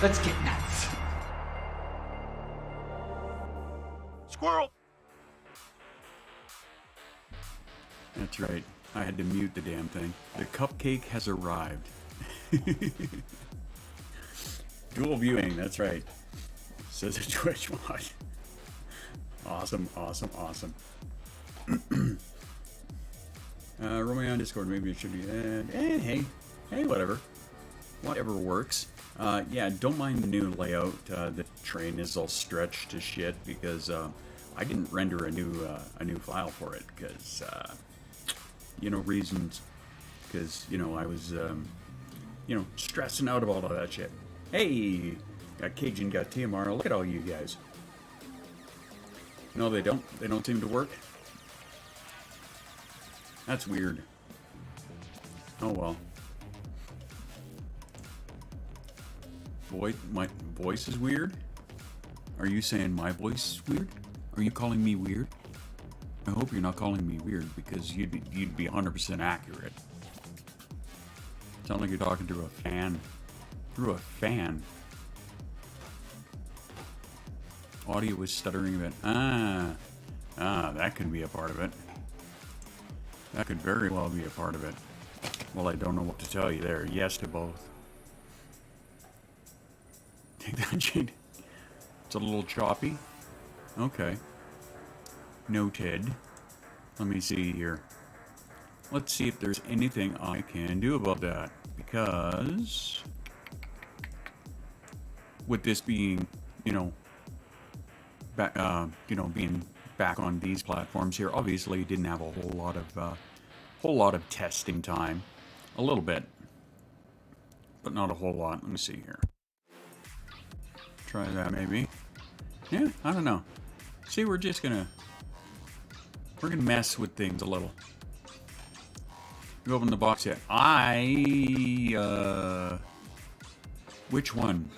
Let's get nuts. Squirrel! That's right. I had to mute the damn thing. The cupcake has arrived. Dual viewing, that's right. Says a Twitch mod. Awesome, awesome, awesome. Romeo on Discord, maybe it should be. Hey, whatever. Whatever works. Yeah, don't mind the new layout. The train is all stretched to shit because I didn't render a new file for it because reasons. Because I was stressing out about all that shit. Hey, got Cajun, got TMR. Look at all you guys. No, they don't. They don't seem to work. That's weird. Oh well. Boy, my voice is weird? Are you saying my voice is weird? Are you calling me weird? I hope you're not calling me weird because you'd be 100% accurate. Sound like you're talking through a fan. Through a fan. Audio was stuttering a bit. That could be a part of it. That could very well be a part of it. Well, I don't know what to tell you there. Yes to both. Take that, Jade. It's a little choppy. Okay. Noted. Let me see here. Let's see if there's anything I can do about that. Because with this being, being back on these platforms here, obviously didn't have a whole lot of testing time. A little bit, but not a whole lot. Let me see here. Try that maybe. Yeah, I don't know. See, we're gonna mess with things a little. You open the box yet? Which one?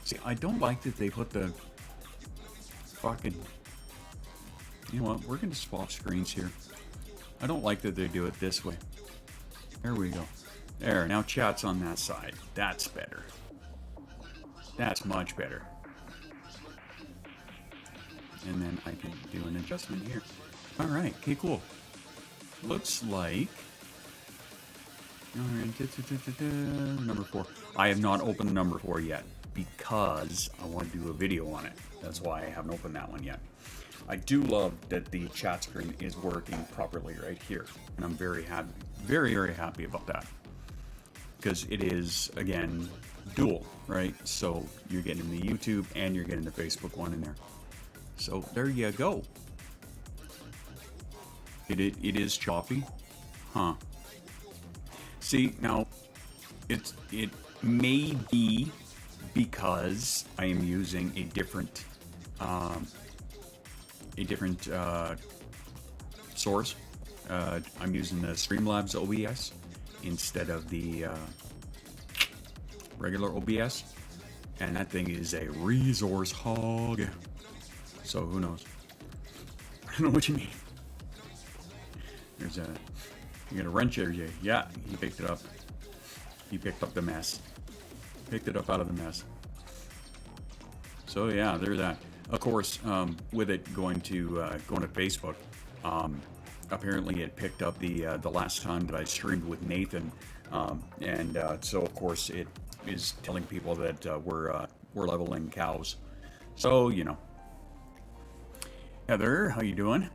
See, I don't like that they put the fucking... You know what? We're gonna swap screens here. I don't like that they do it this way. There we go. There, now chat's on that side. That's better. That's much better. And then I can do an adjustment here. Alright, okay, cool. Looks like... Number 4. I have not opened number 4 yet because I want to do a video on it. That's why I haven't opened that one yet. I do love that the chat screen is working properly right here. And I'm very happy, very, very happy about that. Because it is, again, dual, right? So you're getting the YouTube and you're getting the Facebook one in there. So there you go. It is choppy. Huh. See, now, it may be because I am using a different source. I'm using the Streamlabs OBS instead of the regular OBS, and that thing is a resource hog. So who knows? I don't know what you mean. There's a... You got a wrench there, Jay. Yeah, he picked it up. He picked up the mess. Picked it up out of the mess. So yeah, there's that. Of course, with it going to Facebook, apparently it picked up the last time that I streamed with Nathan, and so of course it is telling people that we're leveling cows. So Heather, how you doing?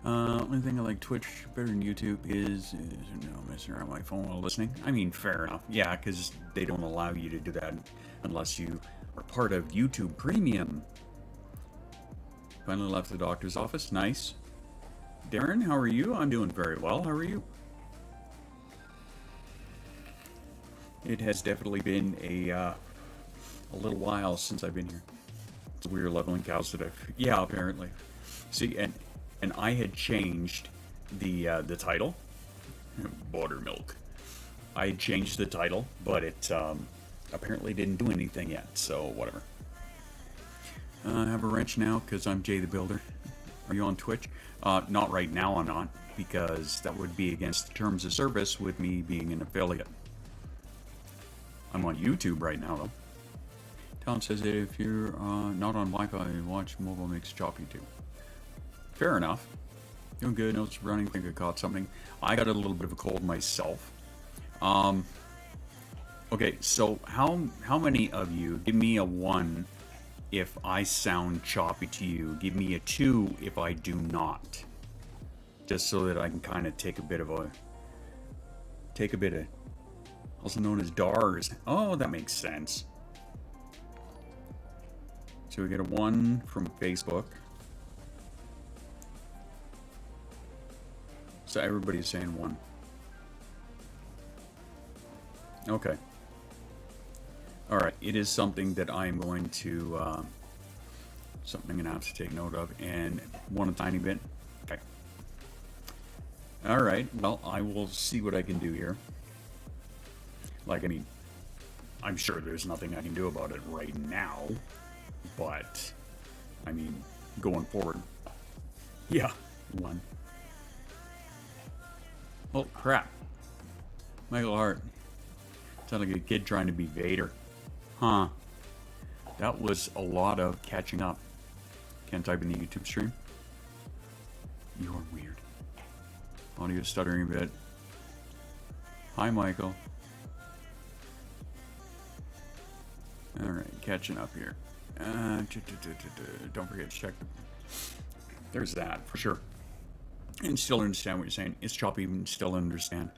Only thing I like Twitch better than YouTube is messing around my phone while listening. I mean, fair enough. Yeah, because they don't allow you to do that unless you are part of YouTube Premium. Finally left the doctor's office. Nice. Darren, how are you? I'm doing very well. How are you? It has definitely been a little while since I've been here. So we were leveling cows today. Yeah, apparently. See, and I had changed the title. Buttermilk. I had changed the title, but it apparently didn't do anything yet, so whatever. I have a wrench now because I'm Jay the Builder. Are you on Twitch? Not right now, I'm not, because that would be against the terms of service with me being an affiliate. I'm on YouTube right now, though. Colin says that if you're not on Wi-Fi, watch mobile makes choppy too. Fair enough. Doing good. Notes running. Think I caught something. I got a little bit of a cold myself. Okay, so how many of you give me a 1 if I sound choppy to you? Give me a 2 if I do not. Just so that I can kind of take a bit of, also known as DARS. Oh, that makes sense. So we get a 1 from Facebook. So everybody's saying 1. Okay. Alright, it is something that I'm going to, something I'm going to have to take note of, and 1 a tiny bit. Okay. Alright, well, I will see what I can do here. Like, I mean, I'm sure there's nothing I can do about it right now, but, I mean, going forward. Yeah, 1. Oh, crap. Michael Hart. Sounded like a kid trying to be Vader. Huh. That was a lot of catching up. Can't type in the YouTube stream. You're weird. Audio stuttering a bit. Hi, Michael. Alright, catching up here. Don't forget to check. There's that, for sure. And still understand what you're saying. It's choppy, and still understand.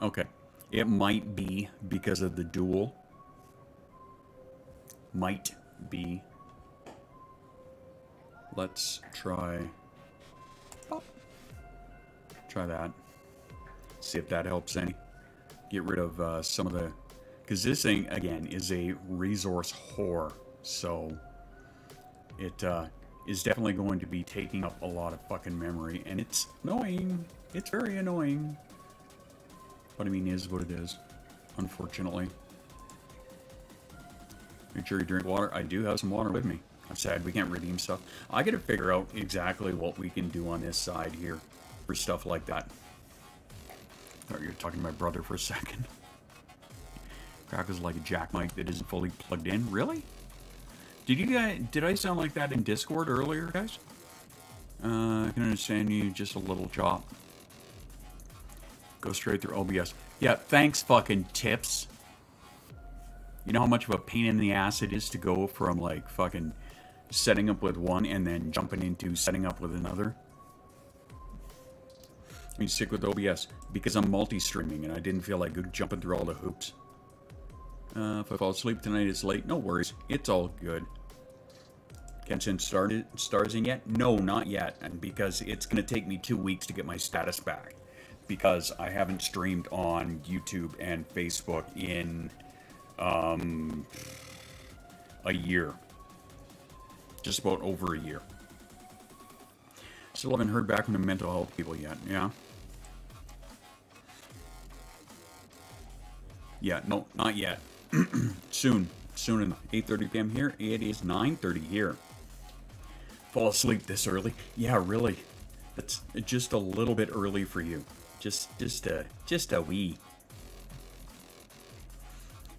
Okay. It might be because of the dual. Might be. Let's try. Try that. See if that helps any. Get rid of some of the. Because this thing, again, is a resource whore. So it is definitely going to be taking up a lot of fucking memory. And it's annoying. It's very annoying. But I mean, it is what it is. Unfortunately. Make sure you drink water. I do have some water with me. I'm sad we can't redeem stuff. I gotta figure out exactly what we can do on this side here for stuff like that. Oh, you're talking to my brother for a second. Crack is like a jack mic that isn't fully plugged in. Really? Did I sound like that in Discord earlier, guys? I can understand you just a little chop. Go straight through OBS. Yeah, thanks fucking tips. You know how much of a pain in the ass it is to go from like fucking setting up with one and then jumping into setting up with another? You stick with OBS because I'm multi-streaming and I didn't feel like jumping through all the hoops. If I fall asleep tonight, it's late. No worries. It's all good. Kenshin stars in yet? No, not yet. And because it's going to take me 2 weeks to get my status back. Because I haven't streamed on YouTube and Facebook in a year. Just about over a year. Still haven't heard back from the mental health people yet. Yeah. Yeah, no, not yet. Soon enough. 8:30 p.m. here. It is 9:30 here. Fall asleep this early? Yeah, really. That's just a little bit early for you. Just a wee.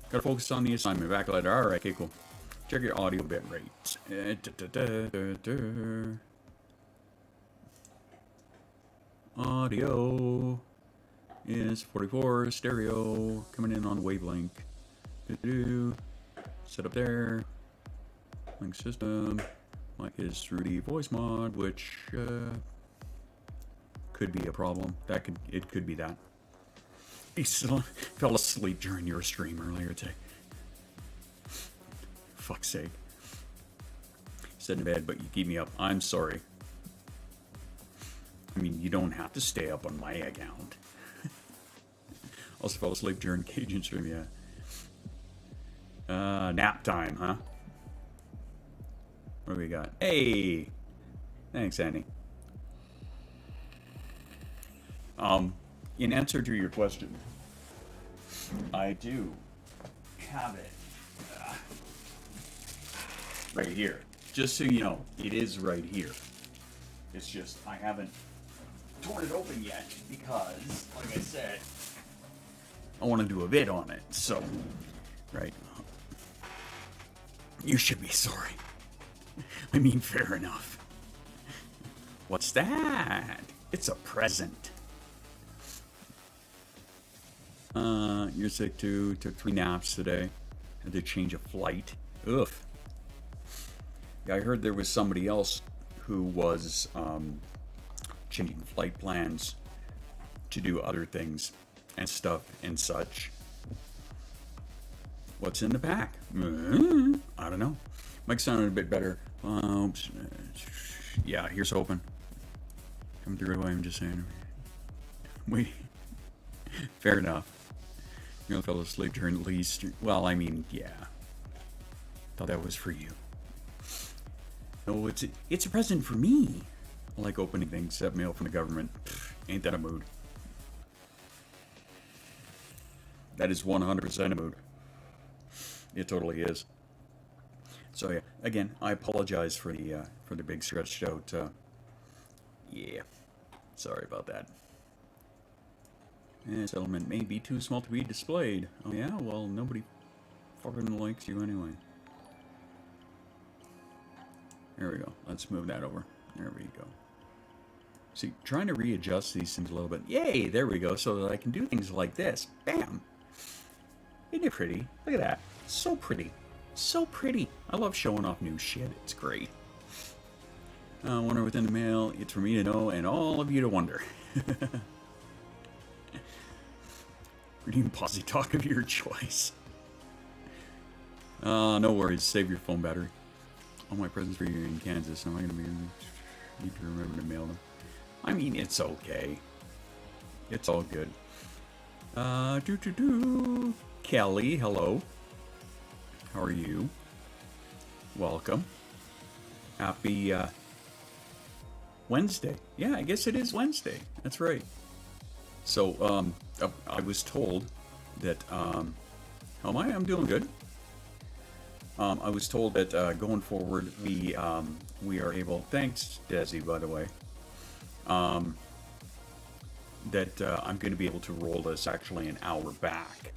Gotta focus on the assignment. Backlighter. All right, okay, cool. Check your audio bit rates. Audio is 44. Stereo coming in on wavelength. Set up there. Link system. Mic is through the voice mod, which could be a problem. It could be that. He still fell asleep during your stream earlier today. Fuck's sake. Sit in bed, but you keep me up. I'm sorry. I mean, you don't have to stay up on my account. Also fell asleep during Cajun stream, yeah. Nap time, huh? What do we got? Hey! Thanks, Andy. In answer to your question, I do have it right here. Just so you know, it is right here. It's just, I haven't torn it open yet because, like I said, I want to do a vid on it, so, right. You should be sorry. I mean, fair enough. What's that? It's a present. You're sick too. Took 3 naps today. Had to change a flight. Ugh. Yeah, I heard there was somebody else who was changing flight plans to do other things and stuff and such. What's in the pack? I don't know. Mike sounded a bit better. Yeah, here's hoping. Coming through away, I'm just saying. Wait. Fair enough. You know, fell asleep during the least. Well, I mean, yeah. Thought that was for you. No, it's a present for me. I like opening things, except mail from the government. Ain't that a mood? That is 100% a mood. It totally is. So yeah, again, I apologize for the big stretched out. Yeah, sorry about that. This element may be too small to be displayed. Oh yeah, well nobody fucking likes you anyway. There we go. Let's move that over. There we go. See, trying to readjust these things a little bit. Yay! There we go. So that I can do things like this. Bam! Isn't it pretty? Look at that. So pretty. So pretty. I love showing off new shit. It's great. Wonder within the mail. It's for me to know and all of you to wonder. Redeem posse talk of your choice. No worries. Save your phone battery. All my presents for you in Kansas. Am I going to need to remember to mail them? I mean, it's okay. It's all good. Kelly, hello. How are you? Welcome. Happy Wednesday. Yeah, I guess it is Wednesday. That's right. So, I was told that, how am I? I'm doing good. I was told that going forward, we are able. Thanks, Desi, by the way. That I'm going to be able to roll this actually an hour back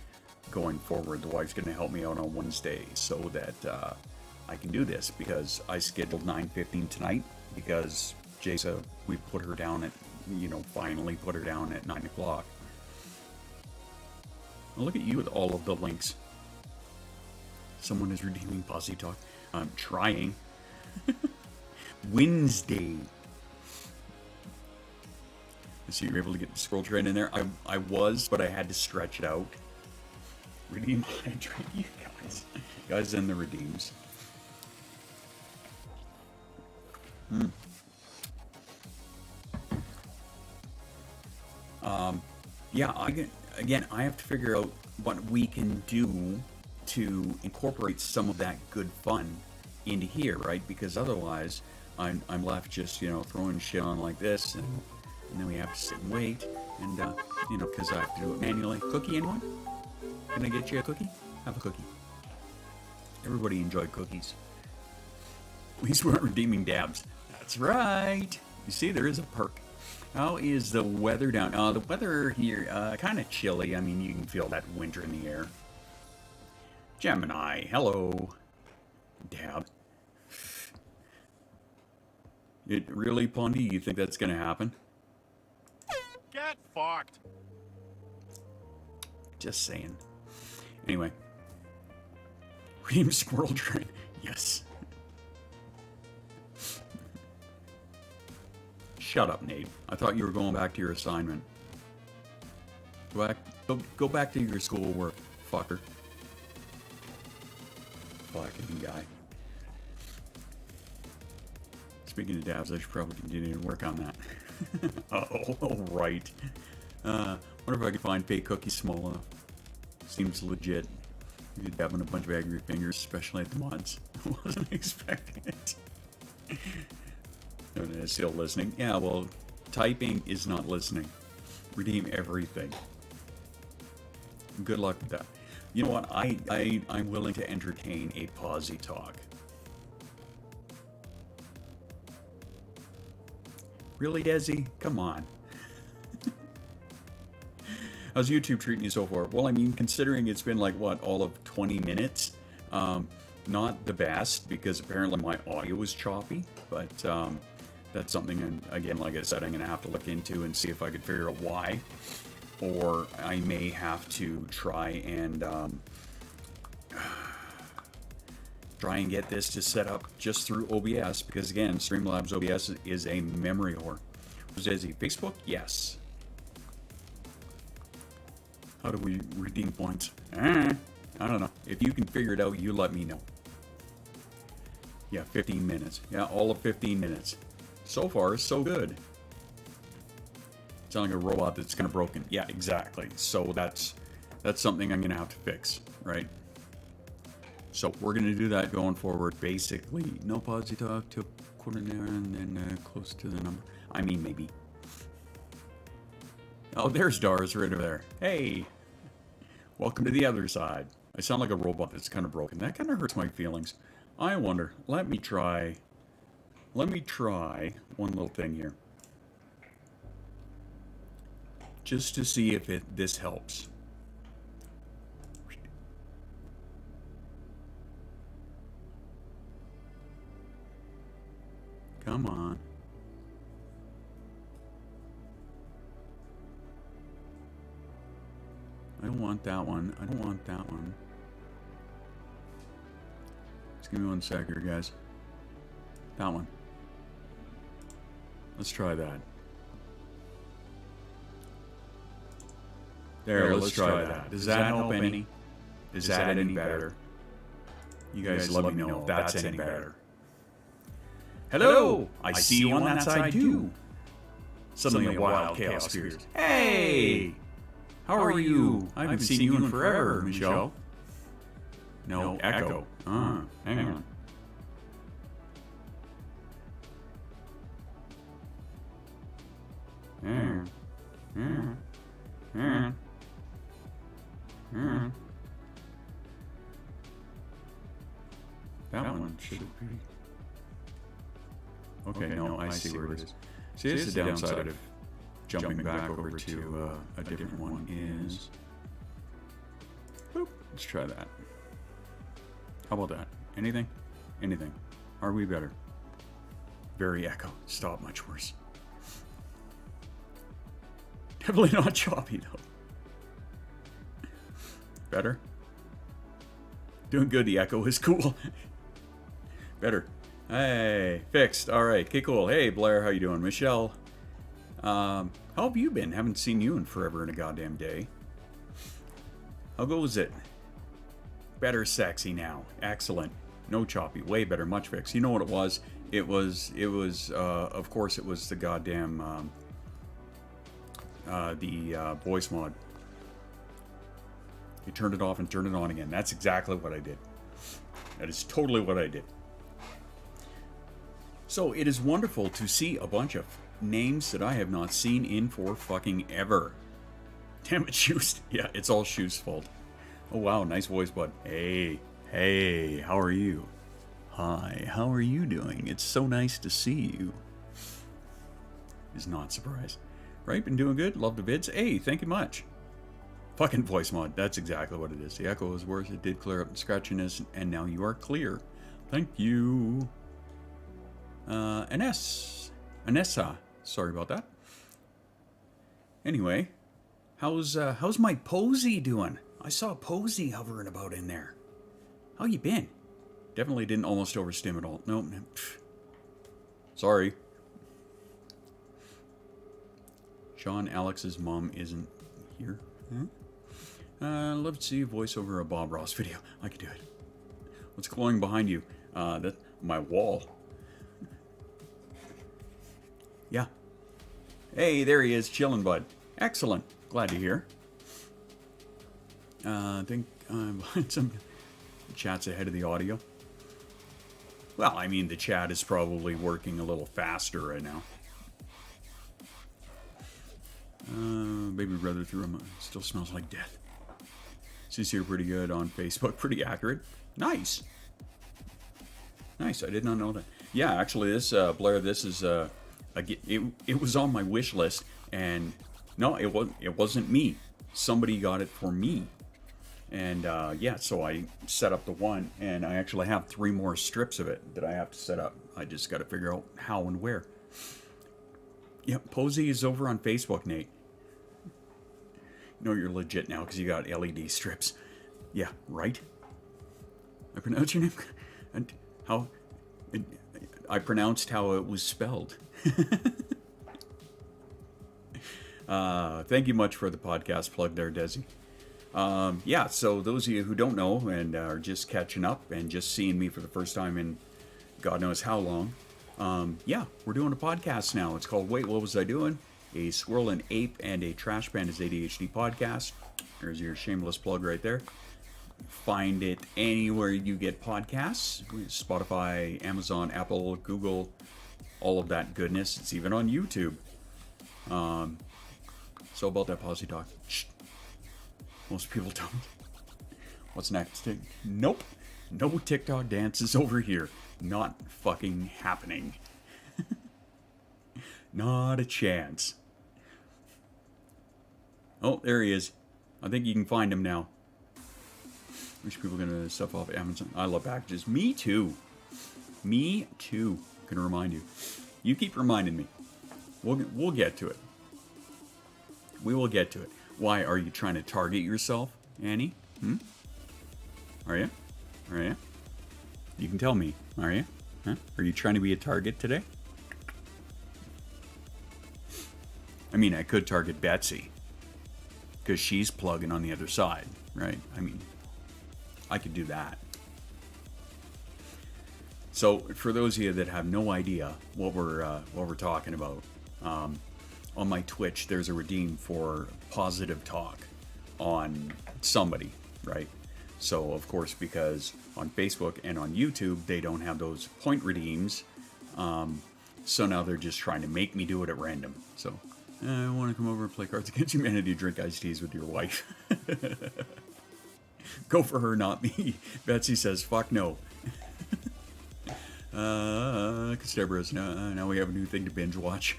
going forward. The wife's going to help me out on Wednesday so that I can do this because I scheduled 9:15 tonight because Jasa, we put her down at, finally put her down at 9 o'clock. Well, look at you with all of the links. Someone is redeeming posse talk. I'm trying. Wednesday. So you're able to get the scroll trade in there. I was, but I had to stretch it out. Redeem hydrate, you guys in the redeems. Yeah, I have to figure out what we can do to incorporate some of that good fun into here, right? Because otherwise, I'm left just throwing shit on like this, and then we have to sit and wait, and because I have to do it manually. Cookie, anyone? Can I get you a cookie? Have a cookie. Everybody enjoyed cookies. At least we weren't redeeming dabs. That's right. You see, there is a perk. How is the weather down? The weather here, kind of chilly. I mean, you can feel that winter in the air. Gemini, hello. Dab. It really, Pondy? You think that's going to happen? Get fucked. Just saying. Anyway. Redeem Squirrel Train. Yes. Shut up, Nate. I thought you were going back to your assignment. Go back to your schoolwork, fucker. Fucking guy. Speaking of dabs, I should probably continue to work on that. Oh, right. Wonder if I could find fake cookies small enough. Seems legit. You're dabbing a bunch of angry fingers, especially at the mods. I wasn't expecting it. No, still listening. Yeah, well, typing is not listening. Redeem everything. Good luck with that. You know what? I'm willing to entertain a posse talk. Really, Desi? Come on. How's YouTube treating you so far? Well, I mean, considering it's been like, what, all of 20 minutes? Not the best, because apparently my audio is choppy, but that's something, and again, like I said, I'm going to have to look into and see if I could figure out why. Or I may have to try and get this to set up just through OBS, because again, Streamlabs OBS is a memory whore. Is he Facebook? Yes. How do we redeem points? I don't know. If you can figure it out, you let me know. Yeah, 15 minutes. Yeah, all of 15 minutes. So far, so good. Sound like a robot that's kind of broken. Yeah, exactly. So that's something I'm going to have to fix, right? So we're going to do that going forward. Basically, no pause talk to quarter an hour and then close to the number. I mean, maybe. Oh, there's Dars right over there. Hey, welcome to the other side. I sound like a robot that's kind of broken. That kind of hurts my feelings. I wonder. Let me try one little thing here, just to see if this helps. Come on. I don't want that one. I don't want that one. Just give me one sec here, guys. That one. Let's try that. There, let's try that. Does that help any? Is that any better? You guys let me know if that's any better. Hello! I see you on that side too. Suddenly a wild chaos appears. Hey! How are you? I haven't seen you in forever, Michelle. No, Echo. Hang on. That one should be. Okay, no, I see where it is. See, this is the downside of jumping back over to a different one is... Boop, let's try that. How about that? Anything? Anything. Are we better? Very echo. Stop, much worse. Definitely not choppy, though. Better? Doing good, the echo is cool. Better. Hey, fixed. All right, okay, cool. Hey, Blair, how you doing? Michelle, how have you been? Haven't seen you in forever in a goddamn day. How goes it? Better sexy now. Excellent. No choppy. Way better. Much fixed. You know what it was? It was, of course, it was the goddamn, voice mod. You turned it off and turned it on again. That's exactly what I did. That is totally what I did. So it is wonderful to see a bunch of names that I have not seen in for fucking ever. Damn it, Shoes. Yeah, it's all Shoes' fault. Oh wow, nice voice, bud. Hey, how are you? Hi, how are you doing? It's so nice to see you. Is not surprised. Right, been doing good, love the vids. Hey, thank you much. Fucking voice mod, that's exactly what it is. The echo is worse, it did clear up the scratchiness, and now you are clear. Thank you. Anessa. Sorry about that. Anyway, how's my Posy doing? I saw Posy hovering about in there. How you been? Definitely didn't almost overstim at all. Nope. Sorry. Sean, Alex's mom isn't here. Love to see a voiceover a Bob Ross video. I could do it. What's glowing behind you? That's my wall. Yeah. Hey, there he is, chilling, bud. Excellent. Glad to hear. I think some chat's ahead of the audio. Well, I mean, the chat is probably working a little faster right now. Baby brother threw him. Still smells like death. She's here pretty good on Facebook. Pretty accurate. Nice. Nice. I did not know that. Yeah, actually, this Blair. This is it was on my wish list, and no, it wasn't me. Somebody got it for me. And yeah, so I set up the one, and I actually have 3 more strips of it that I have to set up. I just got to figure out how and where. Yep, Posey is over on Facebook, Nate. You know you're legit now because you got LED strips. Yeah, right? I pronounced your name? And how? I pronounced how it was spelled. Thank you much for the podcast plug there, Desi. Yeah, so those of you who don't know and are just catching up and just seeing me for the first time in God knows how long, yeah, we're doing a podcast now. It's called Wait, What Was I Doing? A Squirrel, an Ape, and a Trash Panda's ADHD podcast. There's your shameless plug right there. Find it anywhere you get podcasts. Spotify, Amazon, Apple, Google, all of that goodness. It's even on YouTube. So about that policy talk. Shh. Most people don't. What's next? Nope. No TikTok dances over here. Not fucking happening. Not a chance. Oh, there he is. I think you can find him now. Wish people gonna stuff off Amazon. I love packages. Me too. Me too. Gonna remind you. You keep reminding me. We'll get to it. We will get to it. Why are you trying to target yourself, Annie? Are you? Are you? You can tell me. Are you? Huh? Are you trying to be a target today? I mean, I could target Betsy because she's plugging on the other side, right? I mean, I could do that. So, for those of you that have no idea what we're talking about, on my Twitch, there's a redeem for positive talk on somebody, right? So, of course, because on Facebook and on YouTube, they don't have those point redeems, so now they're just trying to make me do it at random. So, I want to come over and play Cards Against Humanity, drink iced teas with your wife. Go for her, not me. Betsy says, fuck no. Castabras, now we have a new thing to binge watch.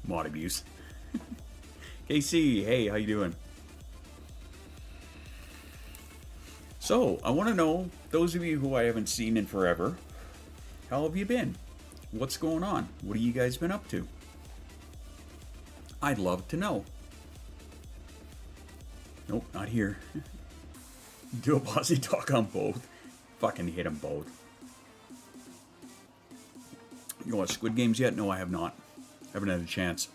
Mod abuse. KC, hey, how you doing? So, I want to know, those of you who I haven't seen in forever, how have you been? What's going on? What have you guys been up to? I'd love to know. Nope, not here. Do a bossy talk on both. Fucking hit them both. You watch Squid Games yet? No, I have not. Haven't had a chance.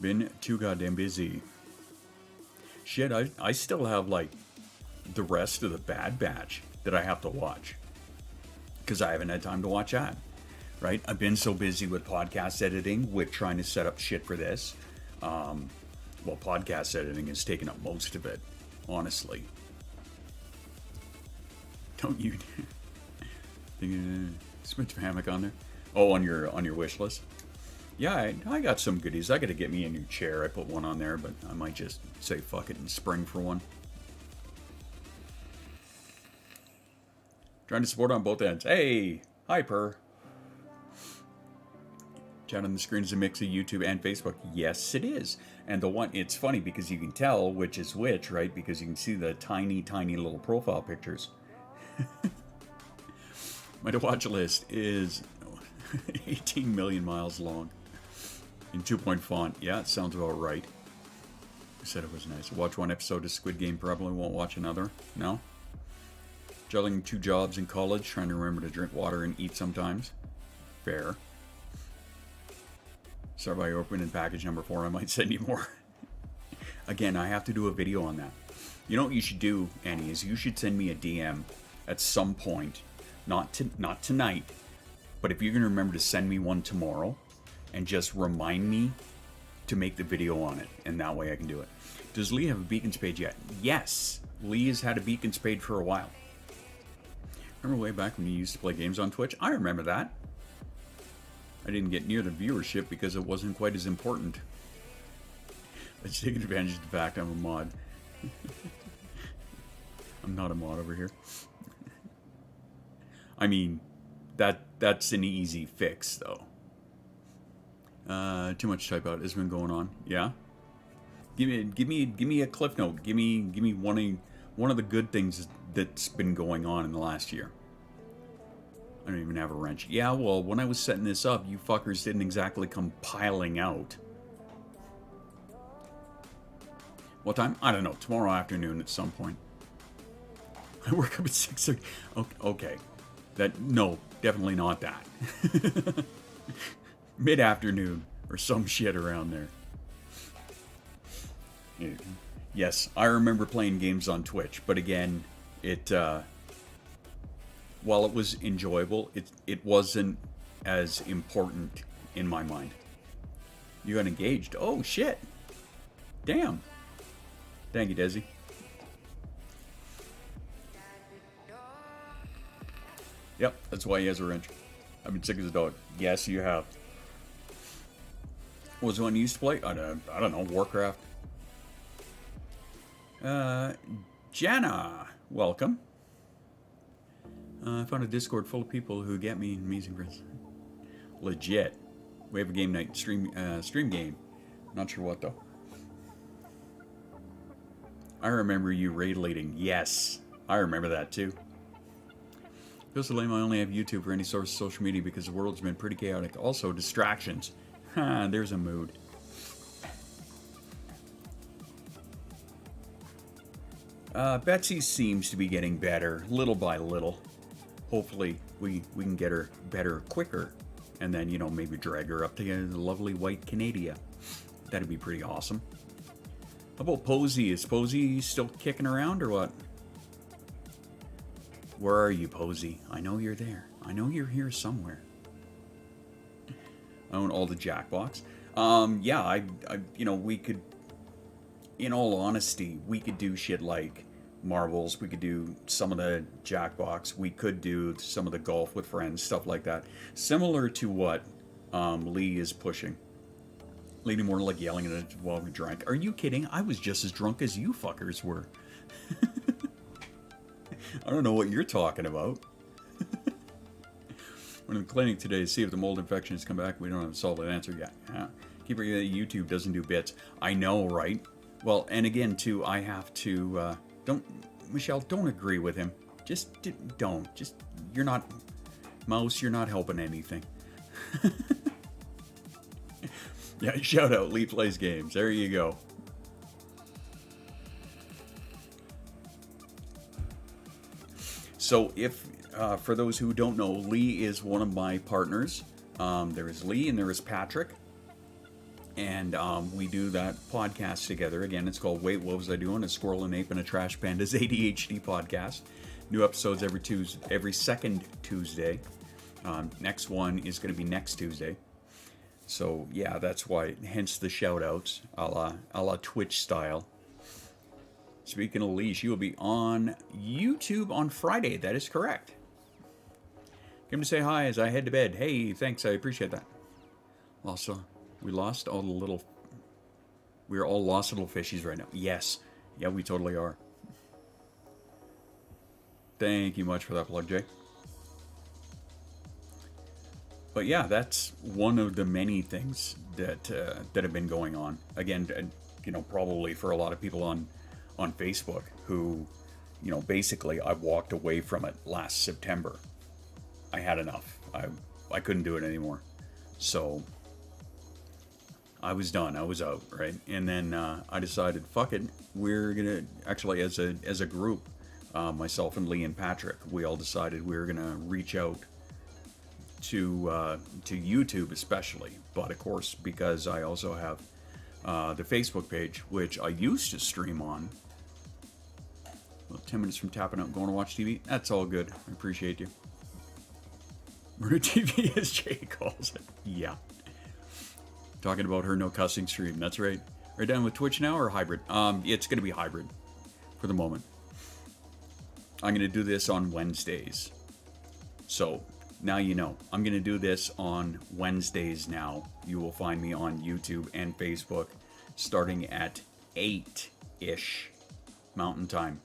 Been too goddamn busy. Shit, I still have, like, the rest of the Bad Batch that I have to watch. Because I haven't had time to watch that. Right? I've been so busy with podcast editing, with trying to set up shit for this. Well, podcast editing has taken up most of it, honestly. Don't you? Spent some hammock on there. Oh, on your wish list. Yeah, I got some goodies. I got to get me a new chair. I put one on there, but I might just say fuck it and spring for one. Trying to support on both ends. Hey, hi, Per. Chat on the screen is a mix of YouTube and Facebook. Yes, it is. And the one, it's funny because you can tell which is which, right? Because you can see the tiny, tiny little profile pictures. My watch list is 18 million miles long in 2-point font. Yeah, it sounds about right. I said it was nice. Watch one episode of Squid Game, probably won't watch another. No? Juggling 2 jobs in college, trying to remember to drink water and eat sometimes. Fair. Sorry by opening package number 4, I might send you more. Again, I have to do a video on that. You know what you should do, Annie, is you should send me a DM at some point. Not tonight, but if you're going to remember to send me one tomorrow, and just remind me to make the video on it, and that way I can do it. Does Lee have a Beacons page yet? Yes, Lee has had a Beacons page for a while. Remember way back when you used to play games on Twitch? I remember that. I didn't get near the viewership because it wasn't quite as important. Let's take advantage of the fact I'm a mod. I'm not a mod over here. I mean, that's an easy fix, though. Too much type out has been going on. Yeah? Give me a cliff note. Give me one of the good things that's been going on in the last year. I don't even have a wrench. Yeah, well, when I was setting this up, you fuckers didn't exactly come piling out. What time? I don't know. Tomorrow afternoon at some point. I work up at 6:30. Okay. No, definitely not that. Mid-afternoon or some shit around there. Yes, I remember playing games on Twitch, but again, while it was enjoyable, it wasn't as important in my mind. You got engaged. Oh, shit. Damn. Thank you, Desi. Yep, that's why he has a wrench. I've been sick as a dog. Yes, you have. What was the one you used to play? I don't know, Warcraft. Jenna, welcome. I found a Discord full of people who get me amazing friends. Legit. We have a game night stream game. Not sure what though. I remember you raid leading. Yes, I remember that too. Feels so lame I only have YouTube for any source of social media because the world's been pretty chaotic. Also, distractions. Ha, there's a mood. Betsy seems to be getting better, little by little. Hopefully, we can get her better quicker. And then, you know, maybe drag her up to the lovely white Canada. That'd be pretty awesome. How about Posey? Is Posey still kicking around or what? Where are you, Posey? I know you're there. I know you're here somewhere. I own all the Jackbox. Yeah, I you know, we could, in all honesty, we could do shit like marbles. We could do some of the Jackbox. We could do some of the golf with friends, stuff like that. Similar to what Lee is pushing. Leading more like yelling at it while we drank. Are you kidding? I was just as drunk as you fuckers were. I don't know what you're talking about. Went to the clinic today to see if the mold infection has come back. We don't have a solid answer yet. Yeah. Keep forgetting that YouTube doesn't do bits. I know, right? Well, and again, too, I have to... Michelle, don't agree with him. Just don't. You're not... Mouse, you're not helping anything. Yeah, shout out, Lee Plays Games. There you go. So if, for those who don't know, Lee is one of my partners. There is Lee and there is Patrick. And we do that podcast together. Again, it's called Wait, What Was I Doing? A Squirrel, an Ape, and a Trash Panda's ADHD podcast. New episodes every second Tuesday. Next one is going to be next Tuesday. So, yeah, that's why, hence the shout-outs, a la Twitch style. Speaking of Lee, she will be on YouTube on Friday. That is correct. Come to say hi as I head to bed. Hey, thanks, I appreciate that. Also, we lost all the little... We're all lost little fishies right now. Yes. Yeah, we totally are. Thank you much for that plug, Jay. But yeah, that's one of the many things that have been going on. Again, you know, probably for a lot of people on Facebook who, you know, basically I walked away from it last September. I had enough. I couldn't do it anymore. So I was done. I was out, right? And then I decided, fuck it. We're gonna actually, as a group, myself and Lee and Patrick, we all decided we were gonna reach out to YouTube especially, but of course because I also have the Facebook page, which I used to stream on. Well, 10 minutes from tapping out, going to watch TV. That's all good. I appreciate you. Murder TV, as Jay calls it. Yeah. Talking about her no cussing stream. That's right. Right down with Twitch now or hybrid? It's going to be hybrid for the moment. I'm going to do this on Wednesdays. So now you know. I'm going to do this on Wednesdays now. You will find me on YouTube and Facebook starting at 8-ish Mountain Time.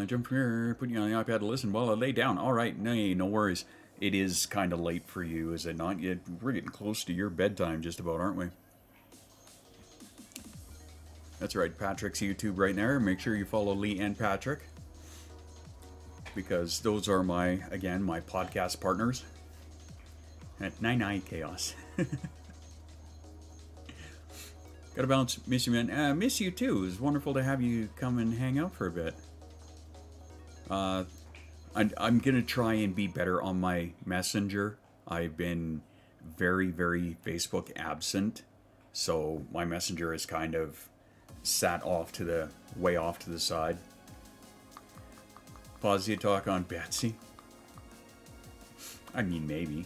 Jump from here, put you on the iPad to listen while I lay down. All right, no worries. It is kind of late for you, is it not? We're getting close to your bedtime just about, aren't we? That's right, Patrick's YouTube right there. Make sure you follow Lee and Patrick, because those are my podcast partners. At 99 Chaos. Gotta bounce. Miss you, man. Miss you too. It's wonderful to have you come and hang out for a bit. I'm gonna try and be better on my messenger. I've been very, very Facebook absent, so my messenger is kind of sat way off to the side. Pause the talk on Betsy. I mean, maybe.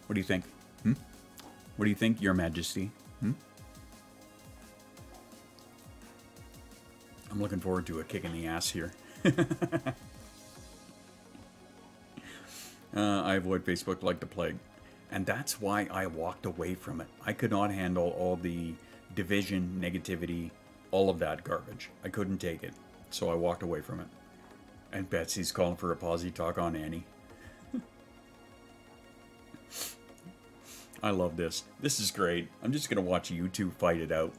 What do you think? What do you think, Your Majesty? I'm looking forward to a kick in the ass here. I avoid Facebook like the plague. And that's why I walked away from it. I could not handle all the division, negativity, all of that garbage. I couldn't take it. So I walked away from it. And Betsy's calling for a posy talk on Annie. I love this. This is great. I'm just going to watch you two fight it out.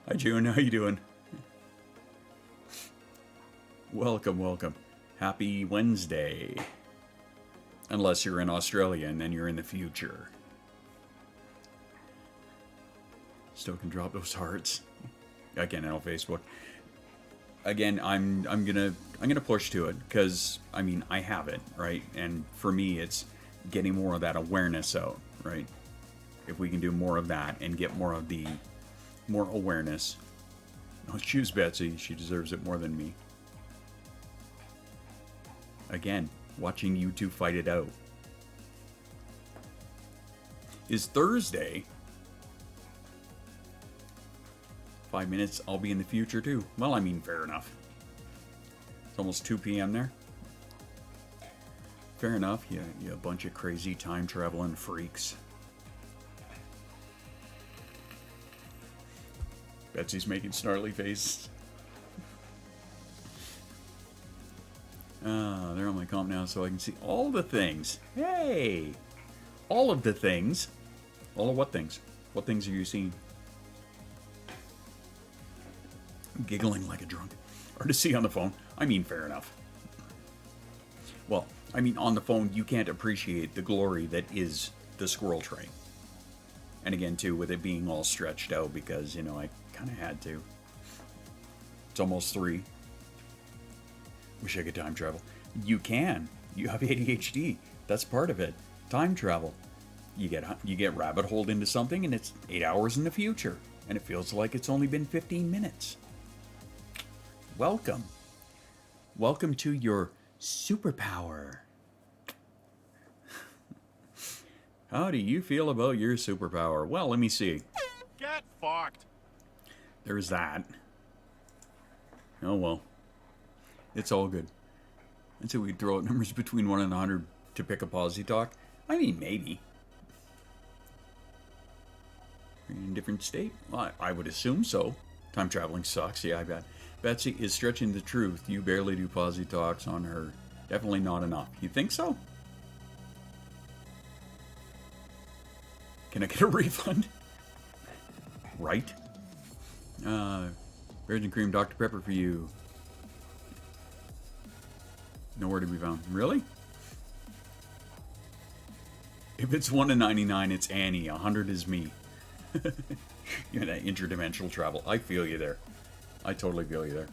Hi, June. How you doing? Welcome, welcome. Happy Wednesday. Unless you're in Australia and then you're in the future. Still can drop those hearts. Again, on Facebook. Again, I'm gonna push to it because I mean I have it, right? And for me, it's getting more of that awareness out, right? If we can do more of that and get more awareness. I'll choose Betsy. She deserves it more than me. Again, watching you two fight it out. Is Thursday. 5 minutes, I'll be in the future too. Well, I mean, fair enough. It's almost 2 p.m. there. Fair enough, you a bunch of crazy time-traveling freaks. Betsy's making snarly face. They're on my comp now so I can see all the things. Hey! All of the things. All of what things? What things are you seeing? Giggling like a drunk. Or to see on the phone. I mean, fair enough. Well, I mean, on the phone, you can't appreciate the glory that is the squirrel tray. And again, too, with it being all stretched out because, you know, I kind of had to. It's almost 3. Wish I could time travel. You can. You have ADHD. That's part of it. Time travel. You get rabbit holed into something and it's 8 hours in the future. And it feels like it's only been 15 minutes. Welcome. Welcome to your superpower. How do you feel about your superpower? Well, let me see. Get fucked. There's that. Oh well. It's all good. And so we throw out numbers between 1 and 100 to pick a policy talk. I mean, maybe. Are you in a different state? Well, I would assume so. Time traveling sucks. Yeah, I bet. Betsy is stretching the truth. You barely do posy talks on her. Definitely not enough. You think so? Can I get a refund? Right? Virgin cream Dr. Pepper for you. Nowhere to be found. Really? If it's 1 in 99, it's Annie. 100 is me. You know, that interdimensional travel. I feel you there. I totally feel you there.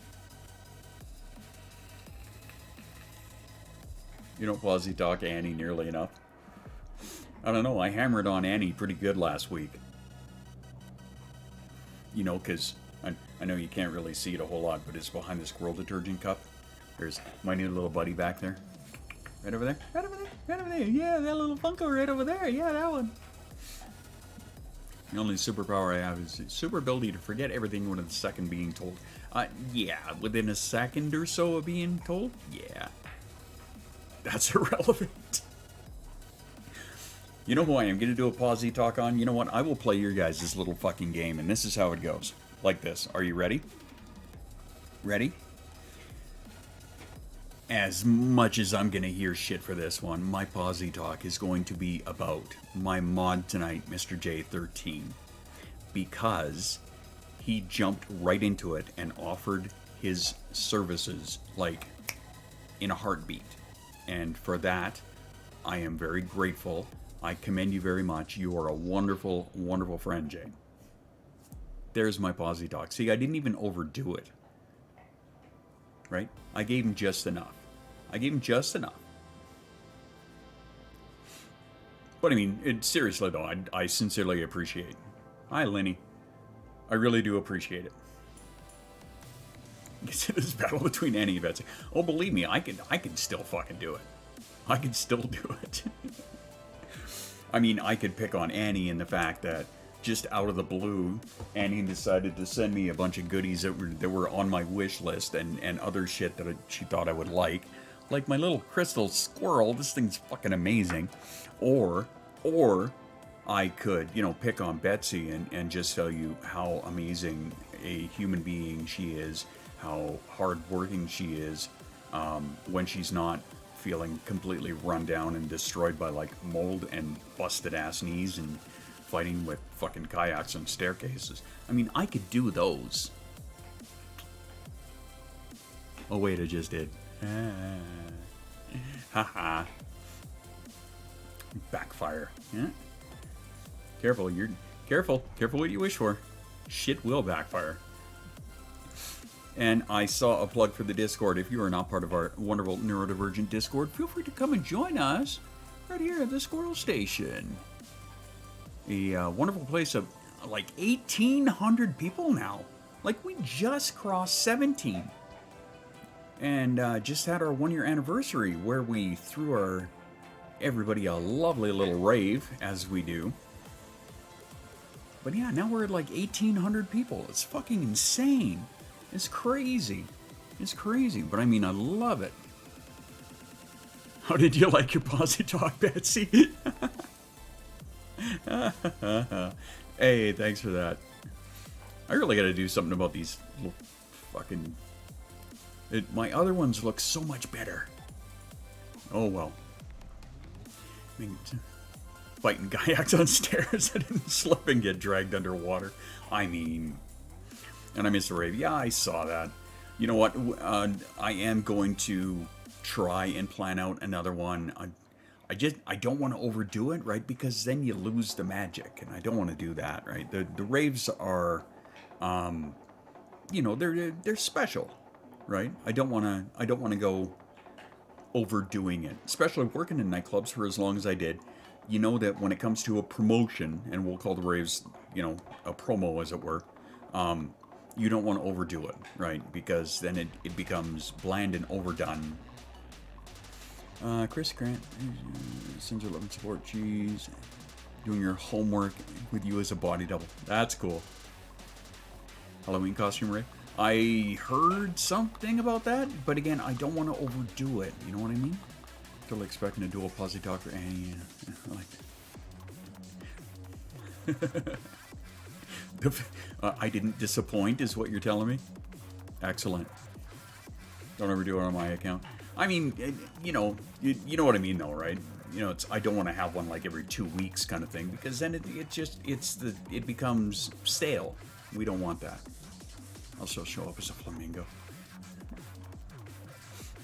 You don't posy talk Annie nearly enough. I don't know. I hammered on Annie pretty good last week. You know, because I know you can't really see it a whole lot, but it's behind the squirrel detergent cup. There's my new little buddy back there. Right over there. Right over there. Right over there. Yeah, that little Funko right over there. Yeah, that one. The only superpower I have is the super ability to forget everything within a second being told. Yeah, within a second or so of being told? Yeah. That's irrelevant. You know who I am going to do a posy talk on? You know what? I will play your guys this little fucking game, and this is how it goes. Like this. Are you ready? Ready? as much as I'm gonna hear shit for this one, my Posy Talk is going to be about my mod tonight, Mr. J13, because he jumped right into it and offered his services like in a heartbeat. And for that, I am very grateful. I commend you very much. You are a wonderful, wonderful friend, Jay. There's my Posy Talk. See, I didn't even overdo it. Right? I gave him just enough. I gave him just enough. But I mean, seriously though, I sincerely appreciate. Hi, Lenny. I really do appreciate it. It's this battle between Annie and Betsy. Oh, believe me, I can still fucking do it. I can still do it. I mean, I could pick on Annie in the fact that just out of the blue, Annie decided to send me a bunch of goodies that were on my wish list and other shit that she thought I would like my little crystal squirrel. This thing's fucking amazing. Or I could, pick on Betsy and just tell you how amazing a human being she is, how hardworking she is, when she's not feeling completely run down and destroyed by like mold and busted ass knees and fighting with fucking kayaks and staircases. I mean, I could do those. Oh wait, I just did. Haha. Backfire. Yeah. Careful, careful what you wish for. Shit will backfire. And I saw a plug for the Discord. If you are not part of our wonderful neurodivergent Discord, feel free to come and join us right here at the Squirrel Station. A wonderful place of like 1,800 people now. Like, we just crossed 17. And just had our 1 year anniversary where we threw everybody a lovely little rave, as we do. But yeah, now we're at like 1,800 people. It's fucking insane. It's crazy. It's crazy. But I mean, I love it. How did you like your Posy Talk, Betsy? Hey, thanks for that. I really gotta do something about these little fucking... my other ones look so much better. Oh well. I mean, fighting kayaks on stairs and didn't slip and get dragged underwater. I mean... And I missed the rave. Yeah, I saw that. You know what? I am going to try and plan out another one. I don't want to overdo it, right? Because then you lose the magic, and I don't want to do that, right? The raves are, they're special, right? I don't want to go overdoing it, especially working in nightclubs for as long as I did. You know that when it comes to a promotion, and we'll call the raves, a promo as it were, you don't want to overdo it, right? Because then it becomes bland and overdone. Chris Grant sends your love and support. Jeez. Doing your homework with you as a body double. That's cool. Halloween costume rave. I heard something about that, but again, I don't want to overdo it. You know what I mean? Totally expecting a dual Posy Talk for Annie. I like that. I didn't disappoint, is what you're telling me? Excellent. Don't ever do it on my account. I mean, you know what I mean, though, right? I don't want to have one like every 2 weeks kind of thing, because then it becomes stale. We don't want that. I'll still show up as a flamingo.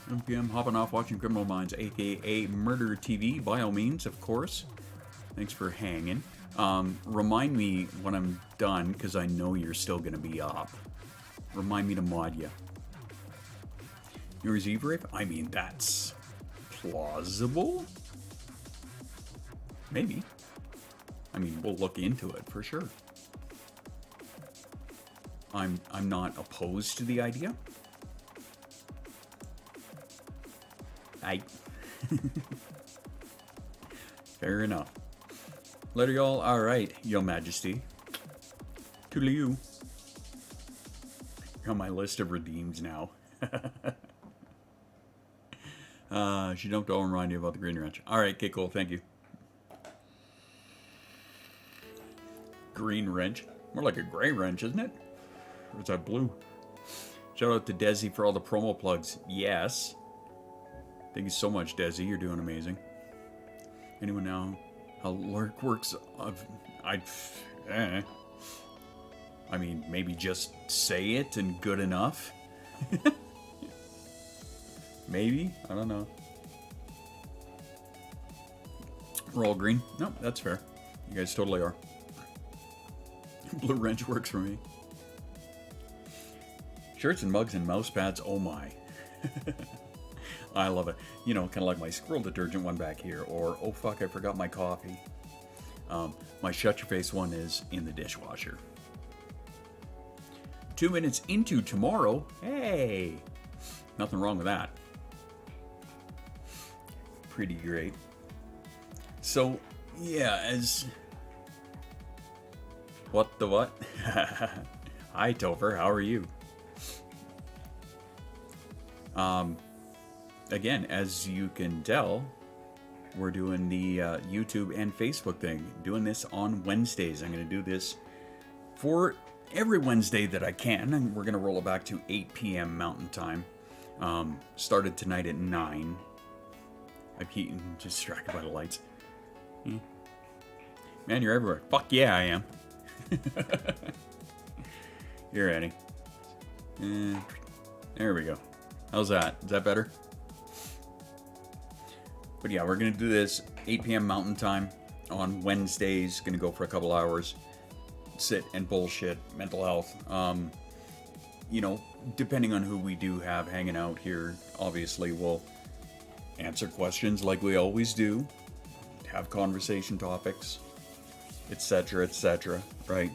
1 p.m. hopping off watching Criminal Minds, aka Murder TV, by all means, of course. Thanks for hanging. Remind me when I'm done, because I know you're still going to be up. Remind me to mod you. New Year's Eve rave? I mean, that's plausible. Maybe. I mean, we'll look into it for sure. I'm not opposed to the idea. Fair enough. Later, y'all. All right, Your Majesty. Toodaloo. You're on my list of redeems now. She dumped all and remind you about the green wrench. All right, okay, cool. Thank you. Green wrench. More like a gray wrench, isn't it? Or is that blue? Shout out to Desi for all the promo plugs. Yes. Thank you so much, Desi. You're doing amazing. Anyone know how Lurk works? I mean, maybe just say it and good enough. Maybe? I don't know. We're all green? No, that's fair. You guys totally are. Blue wrench works for me. Shirts and mugs and mouse pads, oh my. I love it. You know, kind of like my squirrel detergent one back here, or oh fuck, I forgot my coffee. My shut your face one is in the dishwasher. 2 minutes into tomorrow. Hey! Nothing wrong with that. Pretty great. So, yeah, as... What the what? Hi, Topher. How are you? Again, as you can tell, we're doing the YouTube and Facebook thing. Doing this on Wednesdays. I'm going to do this for every Wednesday that I can. And we're going to roll it back to 8 p.m. Mountain Time. Started tonight at 9. I keep distracted by the lights. Man, you're everywhere. Fuck yeah, I am. You're ready. There we go. How's that? Is that better? But yeah, we're going to do this 8 p.m. Mountain Time on Wednesdays. Going to go for a couple hours. Sit and bullshit. Mental health. You know, depending on who we do have hanging out here, obviously we'll answer questions like we always do. Have conversation topics. Etc., etc., right?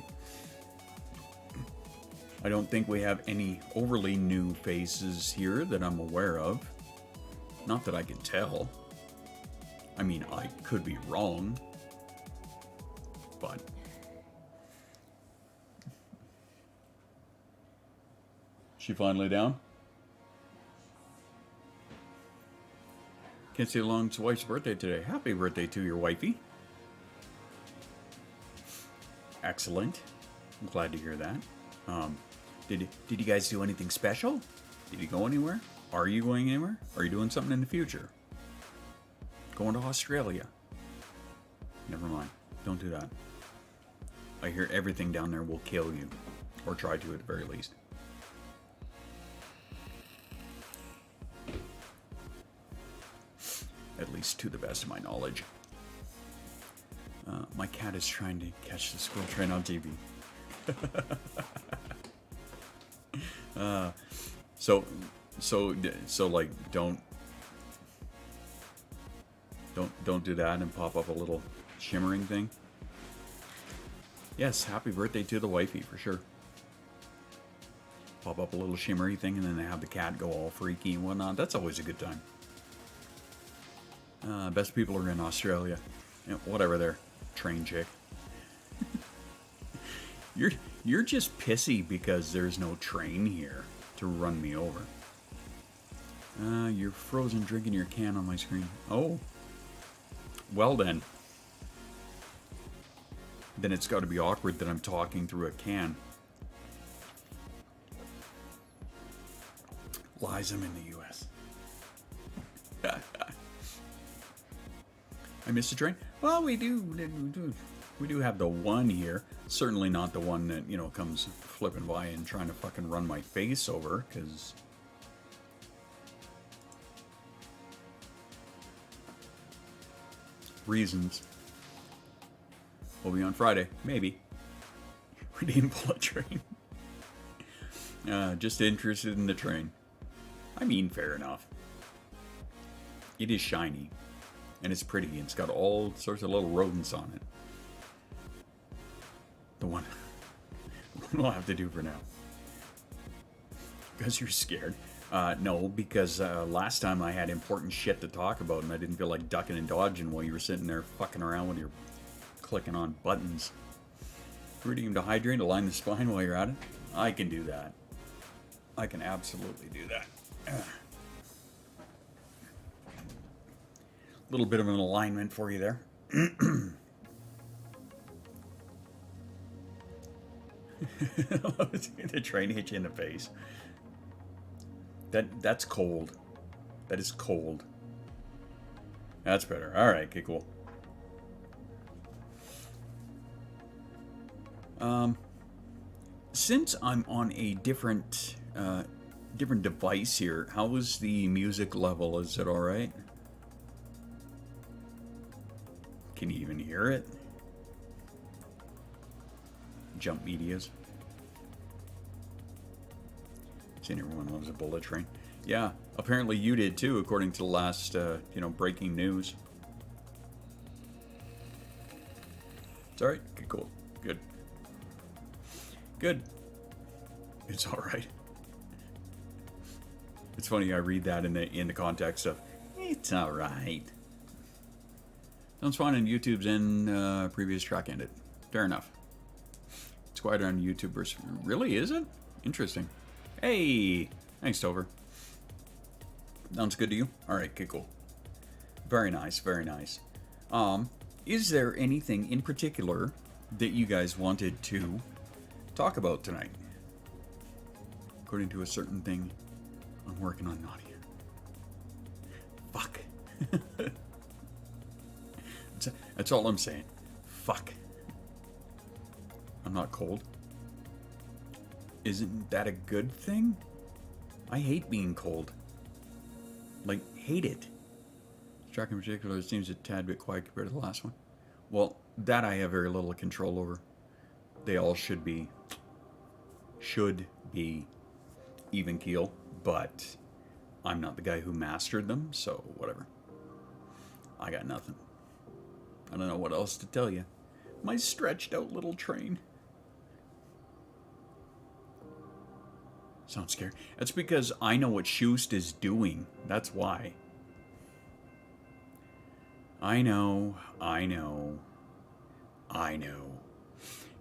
I don't think we have any overly new faces here that I'm aware of. Not that I can tell. I mean, I could be wrong. But... She finally down? Can't see along's wife's birthday today. Happy birthday to your wifey. Excellent. I'm glad to hear that. Did you guys do anything special? Did you go anywhere? Are you going anywhere? Are you doing something in the future? Going to Australia? Never mind. Don't do that. I hear everything down there will kill you. Or try to at the very least. At least to the best of my knowledge. My cat is trying to catch the squirrel train on TV. So like don't do that and pop up a little shimmering thing. Yes, happy birthday to the wifey for sure. Pop up a little shimmery thing and then they have the cat go all freaky and whatnot. That's always a good time. Best people are in Australia. You know, whatever they're train chick. You're just pissy because there's no train here to run me over. You're frozen drinking your can on my screen. Oh. Well then. Then it's got to be awkward that I'm talking through a can. Lies, I'm in the U.S. I missed a train? Well, we do have the one here. Certainly not the one that, you know, comes flipping by and trying to fucking run my face over, because... reasons. We'll be on Friday. Maybe. We didn't pull a train. Just interested in the train. I mean, fair enough. It is shiny. And it's pretty. And it's got all sorts of little rodents on it. The one we'll have to do for now. Because you're scared. No, because last time I had important shit to talk about and I didn't feel like ducking and dodging while you were sitting there fucking around with your clicking on buttons. Reading to hydrate, align the spine while you're at it. I can do that. I can absolutely do that. Little bit of an alignment for you there. The train hit you in the face. That's cold. That is cold. That's better. All right, okay, cool. Since I'm on a different device here, how is the music level? Is it all right? Can you even hear it? Jump Medias. Saying everyone loves a bullet train. Yeah, apparently you did too, according to the last, breaking news. It's alright. Okay, cool. Good. Good. It's alright. It's funny, I read that in the context of, it's alright. Sounds fine on YouTube's and previous track ended. Fair enough. It's quieter on YouTube versus... Really, is it? Interesting. Hey! Thanks, Tover. Sounds good to you? Alright, okay, cool. Very nice, very nice. Is there anything in particular that you guys wanted to talk about tonight? According to a certain thing I'm working on naughty. Fuck. That's all I'm saying. Fuck. I'm not cold. Isn't that a good thing? I hate being cold. Like, hate it. This track in particular seems a tad bit quiet compared to the last one. Well, that I have very little control over. They all should be even keel, but I'm not the guy who mastered them, so whatever. I got nothing. I don't know what else to tell you. My stretched out little train. Sounds scary. That's because I know what Shoost is doing. That's why. I know.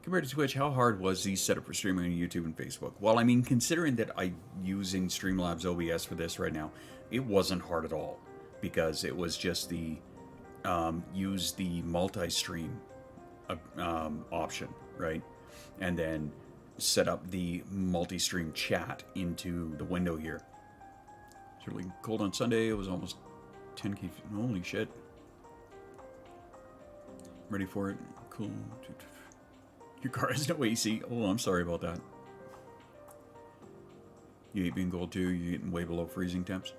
Compared to Twitch, how hard was the setup for streaming on YouTube and Facebook? Well, I mean, considering that I'm using Streamlabs OBS for this right now, it wasn't hard at all. Because it was just the use the multi-stream option, right? And then set up the multi-stream chat into the window here. It's really cold on Sunday. It was almost 10K. Holy shit. Ready for it. Cool. Your car has no AC. Oh, I'm sorry about that. You hate being cold too? You're getting way below freezing temps?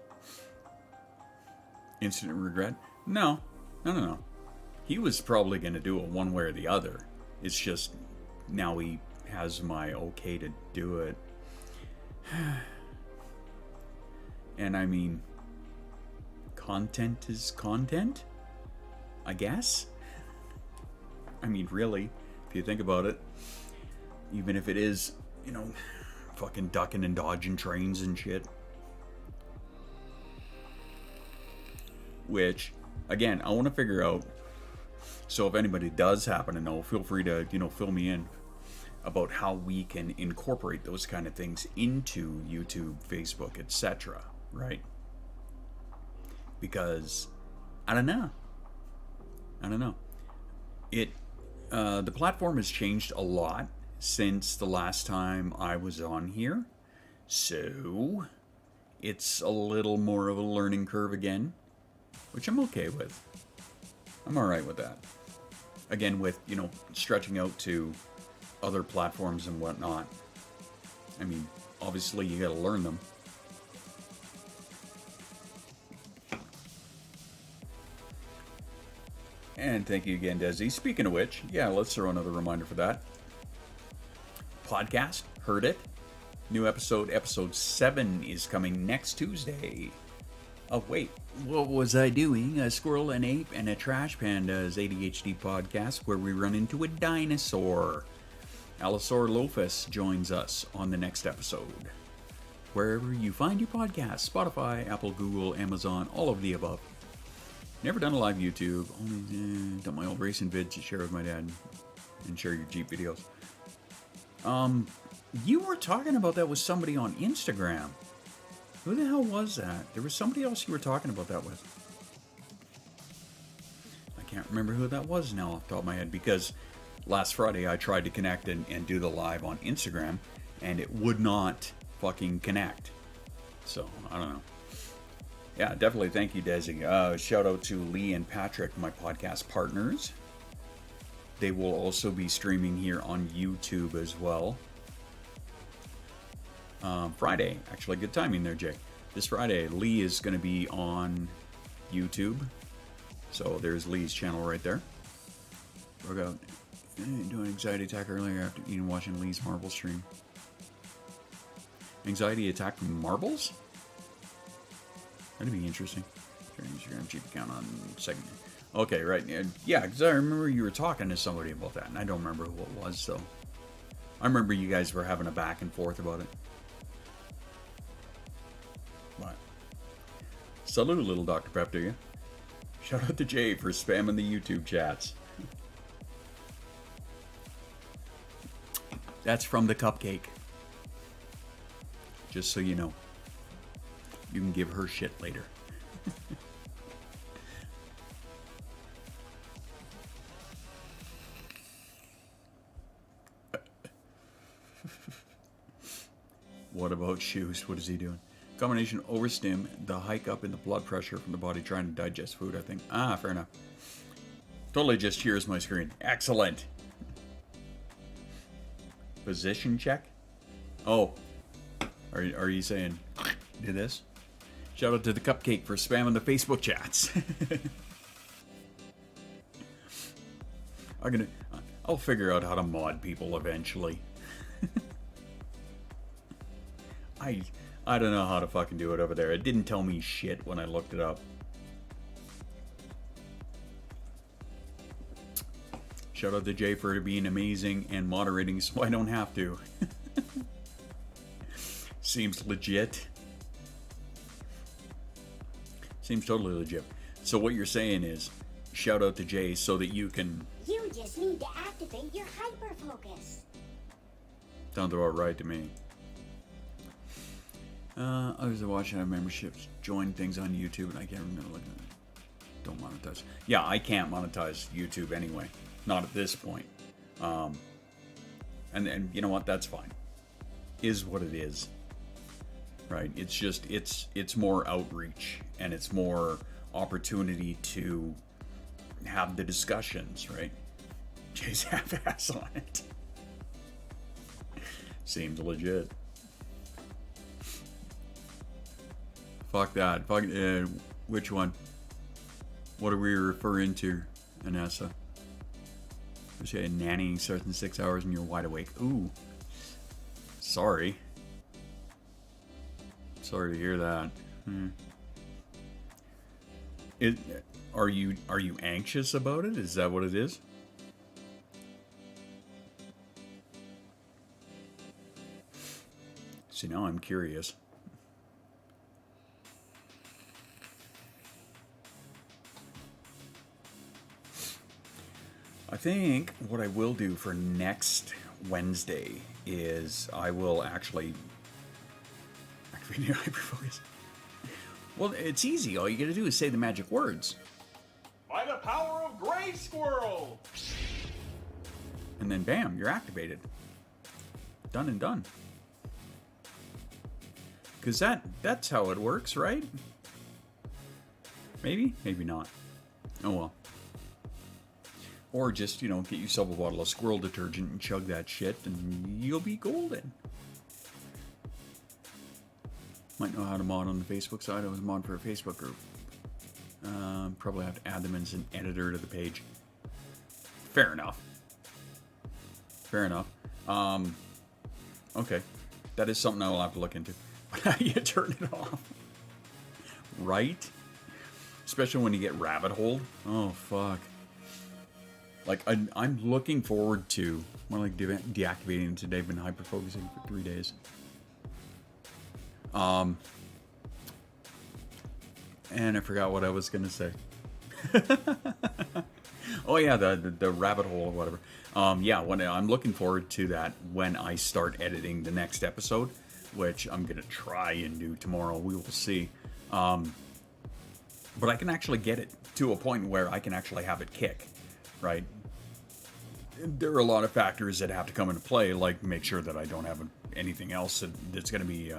Instant regret? No. He was probably going to do it one way or the other. It's just now he has my okay to do it. And I mean, content is content, I guess. I mean, really, if you think about it, even if it is, fucking ducking and dodging trains and shit. Which, again, I want to figure out. So if anybody does happen to know, feel free to, fill me in about how we can incorporate those kind of things into YouTube, Facebook, etc. Right? Because I don't know. The platform has changed a lot since the last time I was on here, so it's a little more of a learning curve again, which I'm okay with. I'm all right with that. Again, with stretching out to other platforms and whatnot. I mean, obviously you got to learn them. And thank you again, Desi. Speaking of which, yeah, let's throw another reminder for that. Podcast, heard it. New episode 7 is coming next Tuesday. Oh, wait. What was I doing? A Squirrel, an Ape, and a Trash Panda's ADHD podcast where we run into a dinosaur. Allosaur Lofus joins us on the next episode. Wherever you find your podcast, Spotify, Apple, Google, Amazon, all of the above. Never done a live YouTube, only done my old racing vids to share with my dad and share your Jeep videos. You were talking about that with somebody on Instagram. Who the hell was that? There was somebody else you were talking about that with. I can't remember who that was now off the top of my head because last Friday I tried to connect and do the live on Instagram and it would not fucking connect. So, I don't know. Yeah, definitely. Thank you, Desi. Shout out to Lee and Patrick, my podcast partners. They will also be streaming here on YouTube as well. Friday, actually, good timing there, Jay. This Friday, Lee is going to be on YouTube. So there's Lee's channel right there. Broke out doing anxiety attack earlier after eating watching Lee's marble stream. Anxiety attack from marbles? That'd be interesting. Instagram cheap account on second. Okay, right. Yeah, because I remember you were talking to somebody about that, and I don't remember who it was, so. I remember you guys were having a back and forth about it. What? Salute, little Dr. Prep, to you. Shout out to Jay for spamming the YouTube chats. That's from the cupcake. Just so you know. You can give her shit later. What about shoes? What is he doing? Combination overstim, the hike up in the blood pressure from the body trying to digest food, I think. Ah, fair enough. Totally just cheers my screen. Excellent. Position check? Oh. Are you saying do this? Shout out to the cupcake for spamming the Facebook chats. I'll figure out how to mod people eventually. I don't know how to fucking do it over there. It didn't tell me shit when I looked it up. Shout out to Jay for being amazing and moderating so I don't have to. Seems legit. Seems totally legit. So what you're saying is, shout out to Jay so that you can... You just need to activate your hyperfocus. Sounds about right to me. I was watching our memberships, join things on YouTube, and I can't remember looking at it. Don't monetize. Yeah, I can't monetize YouTube anyway. Not at this point. And you know what? That's fine. Is what it is. Right? It's just, it's more outreach, and it's more opportunity to have the discussions, right? Jay's half-ass on it. Seems legit. Fuck that. Fuck, which one? What are we referring to, Anessa? You say nannying starts in 6 hours and you're wide awake. Ooh. Sorry. Sorry to hear that. Are you anxious about it? Is that what it is? See, now I'm curious. I think what I will do for next Wednesday is I will actually activate your hyperfocus. Well, it's easy. All you gotta do is say the magic words. By the power of Gray Squirrel! And then bam, you're activated. Done and done. Because that's how it works, right? Maybe? Maybe not. Oh well. Or just, you know, get yourself a bottle of squirrel detergent and chug that shit and you'll be golden. Might know how to mod on the Facebook side. I was mod for a Facebook group. Probably have to add them as an editor to the page. Fair enough. Fair enough. Okay. That is something I will have to look into. How you turn it off. Right? Especially when you get rabbit hole. Oh, fuck. Like, I'm looking forward to, more like deactivating it today. I've been hyper-focusing for 3 days. And I forgot what I was going to say. Oh, yeah, the rabbit hole or whatever. Yeah, I'm looking forward to that when I start editing the next episode, which I'm going to try and do tomorrow. We will see. But I can actually get it to a point where I can actually have it kick, right? There are a lot of factors that have to come into play, like make sure that I don't have anything else that's going to be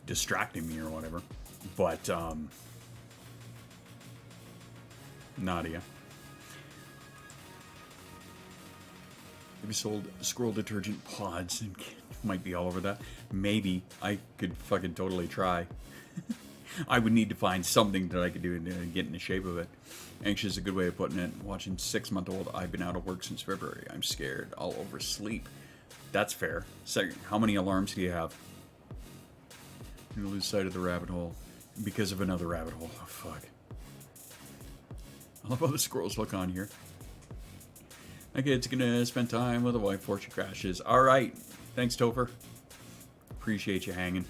distracting me or whatever. But Nadia. If you sold squirrel detergent pods, and might be all over that. Maybe I could fucking totally try. I would need to find something that I could do and get in the shape of it. Anxious is a good way of putting it. Watching 6-month-old, I've been out of work since February. I'm scared. I'll oversleep. That's fair. Second, how many alarms do you have? You're gonna lose sight of the rabbit hole because of another rabbit hole. Oh, fuck. I love how the squirrels look on here. My kid's gonna spend time with a wife before she crashes. All right. Thanks, Topher. Appreciate you hanging.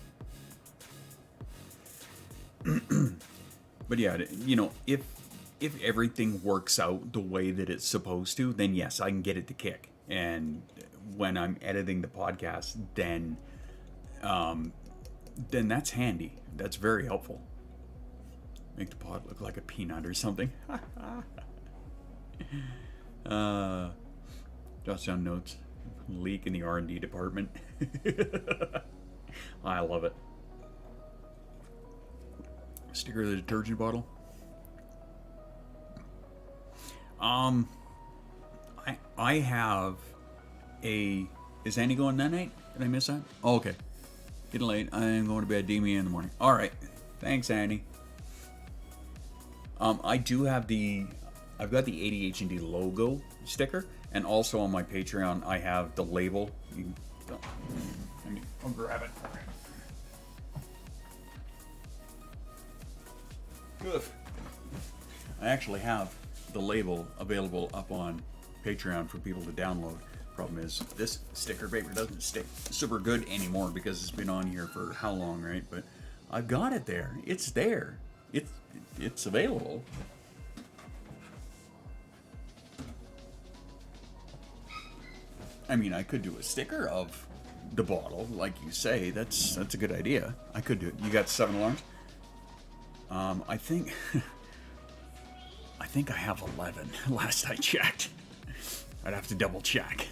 But yeah, you know, if everything works out the way that it's supposed to, then yes, I can get it to kick. And when I'm editing the podcast, then that's handy. That's very helpful. Make the pod look like a peanut or something. Jot down notes. Leak in the R&D department. I love it. Sticker of the detergent bottle. I have a... Is Annie going that night? Did I miss that? Oh, okay. Getting late. I'm going to bed. DM in the morning. All right. Thanks, Annie. I do have the... I've got the ADHD logo sticker, and also on my Patreon, I have the label. I'll grab it. Good. I actually have the label available up on Patreon for people to download. Problem is, this sticker paper doesn't stick super good anymore because it's been on here for how long, right? But I've got it there. It's there. It's available. I mean, I could do a sticker of the bottle, like you say. That's a good idea. I could do it. You got 7 alarms? I think I have 11. Last I checked. I'd have to double check.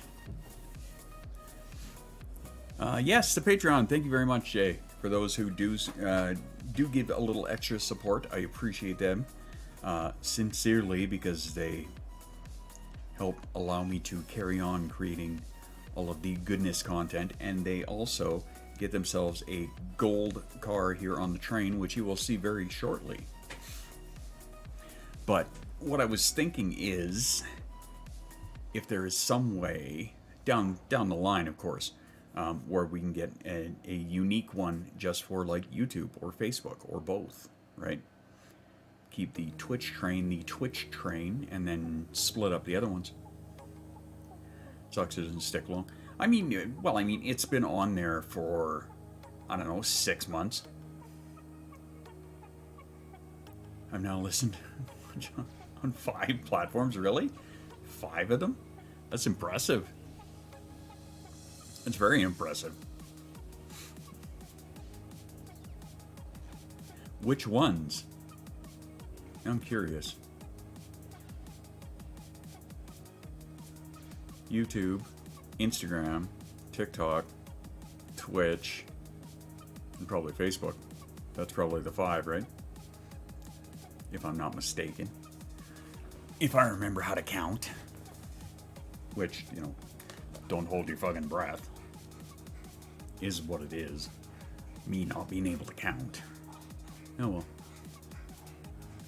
Yes, the Patreon. Thank you very much, Jay, for those who do give a little extra support. I appreciate them sincerely because they help allow me to carry on creating all of the goodness content, and they also get themselves a gold car here on the train, which you will see very shortly. But what I was thinking is, if there is some way down the line, of course, where we can get a unique one just for like YouTube or Facebook or both, right? Keep the Twitch train, and then split up the other ones. Sucks it doesn't stick long. I mean, well, it's been on there for, I don't know, 6 months. I've now listened on 5 platforms, really? 5 of them? That's impressive. That's very impressive. Which ones? I'm curious. YouTube, Instagram, TikTok, Twitch, and probably Facebook. That's probably the 5, right? If I'm not mistaken. If I remember how to count. Which, you know, don't hold your fucking breath. Is what it is. Me not being able to count. Oh well.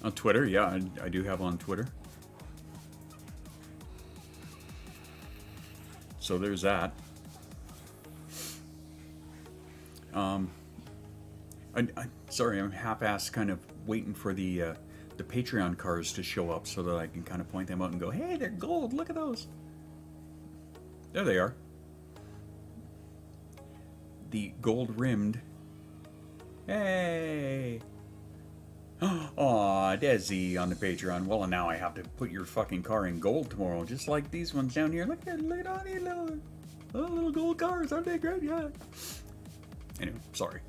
On Twitter, yeah, I do have on Twitter. So there's that. Sorry, I'm half-assed kind of waiting for the Patreon cards to show up so that I can kind of point them out and go, hey, they're gold, look at those. There they are. The gold-rimmed. Hey! Aw, Desi on the Patreon. Well, and now I have to put your fucking car in gold tomorrow, just like these ones down here. Look at all these little gold cars. Aren't they great? Yeah. Anyway, sorry.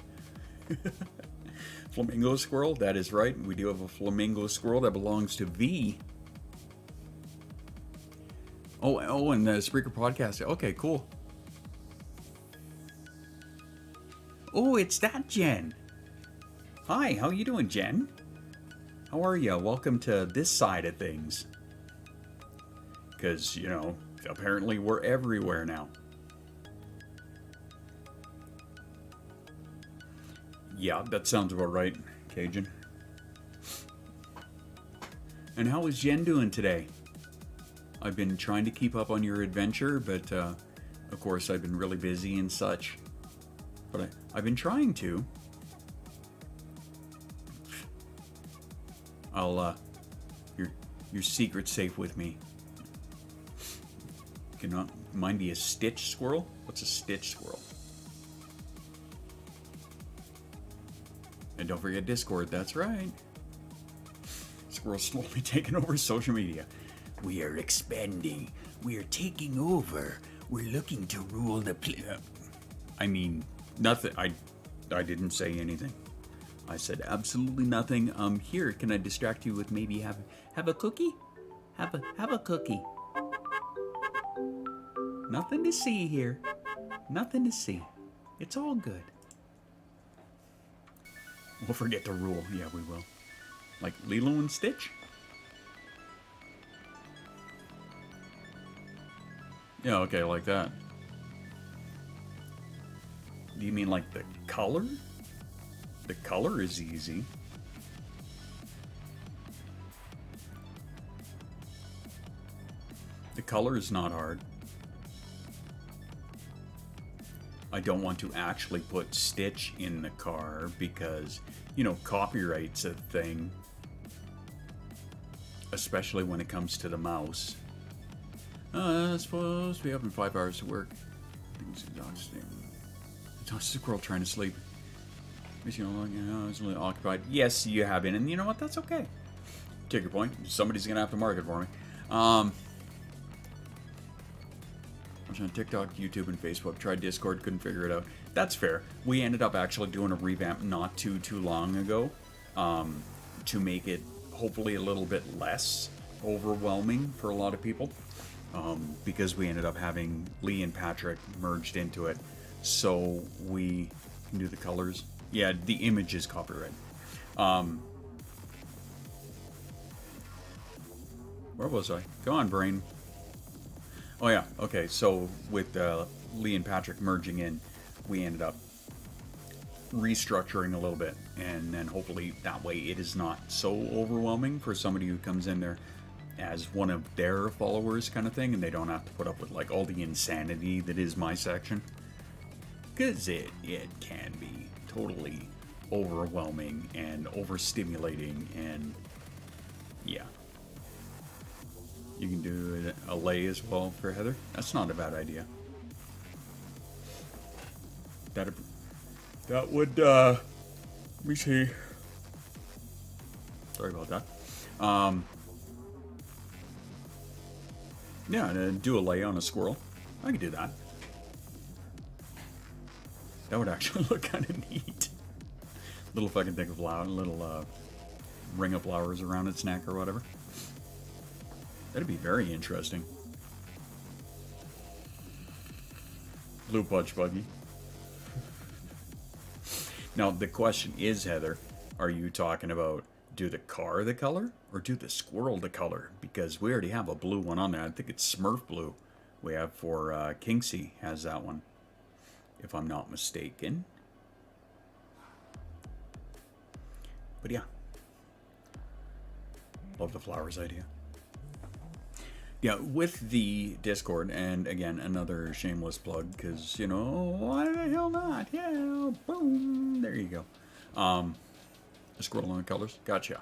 Flamingo squirrel, that is right. We do have a flamingo squirrel that belongs to V. Oh, and the Spreaker podcast. Okay, cool. Oh, it's that Jen. Hi, how you doing, Jen? How are ya? Welcome to this side of things. Because, you know, apparently we're everywhere now. Yeah, that sounds about right, Cajun. And how is Jen doing today? I've been trying to keep up on your adventure, but of course I've been really busy and such. But I've been trying to. I'll, your secret's safe with me. Cannot mind be a stitch squirrel? What's a stitch squirrel? And don't forget Discord, that's right. Squirrel's slowly taking over social media. We are expanding. We are taking over. We're looking to rule the I mean, nothing. I didn't say anything. I said absolutely nothing. Here, can I distract you with maybe have a cookie? Have a cookie. Nothing to see here. Nothing to see. It's all good. We'll forget the rule. Yeah, we will. Like Lilo and Stitch? Yeah, okay, like that. Do you mean like the color? The color is easy. The color is not hard. I don't want to actually put Stitch in the car because, you know, copyright's a thing. Especially when it comes to the mouse. It's supposed to be up in 5 hours to work. Things exhausting. It's a squirrel trying to sleep. You know, I was really occupied. Yes, you have been, and you know what? That's okay. Take your point. Somebody's gonna have to market for me. I was on TikTok, YouTube, and Facebook. Tried Discord, couldn't figure it out. That's fair. We ended up actually doing a revamp not too long ago to make it hopefully a little bit less overwhelming for a lot of people because we ended up having Lee and Patrick merged into it, so we can do the colors. Yeah, the image is copyright. Where was I? Go on, brain. Oh yeah, okay, so with Lee and Patrick merging in, we ended up restructuring a little bit, and then hopefully that way it is not so overwhelming for somebody who comes in there as one of their followers kind of thing, and they don't have to put up with like all the insanity that is my section. Because it can be totally overwhelming and overstimulating, and yeah. You can do a lay as well for Heather. That's not a bad idea. That would, let me see. Sorry about that. Yeah, to do a lay on a squirrel. I could do that. That would actually look kind of neat. Little fucking thing of flower, little ring of flowers around its neck or whatever. That'd be very interesting. Blue Punch Buggy. Now, the question is, Heather, are you talking about do the car the color or do the squirrel the color? Because we already have a blue one on there. I think it's Smurf Blue. We have for Kinksy has that one, if I'm not mistaken. But yeah. Love the flowers idea. Yeah, with the Discord, and again, another shameless plug, because, you know, why the hell not? Yeah, boom, there you go. A squirrel on the colors, gotcha.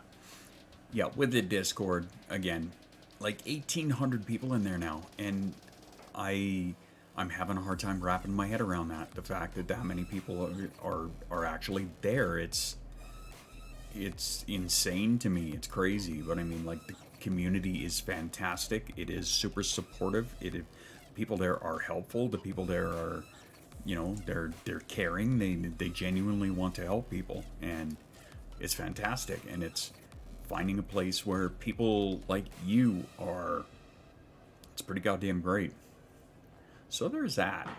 Yeah, with the Discord, again, like 1,800 people in there now, and I'm having a hard time wrapping my head around that. The fact that that many people are actually there, it's insane to me. It's crazy, but I mean, like, the community is fantastic. It is super supportive. People there are helpful. The people there are, you know, they're caring. They genuinely want to help people, and it's fantastic. And it's finding a place where people like you are. It's pretty goddamn great. So there's that.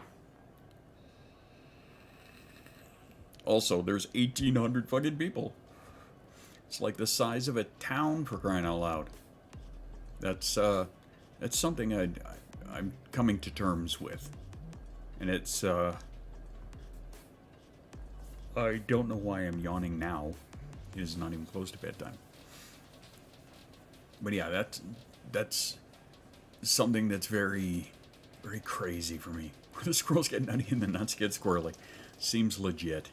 Also, there's 1,800 fucking people. It's like the size of a town, for crying out loud. That's something I'm coming to terms with. And it's, I don't know why I'm yawning now. It is not even close to bedtime. But yeah, that's something that's very, very crazy for me. Where the squirrels get nutty and the nuts get squirrely. Seems legit.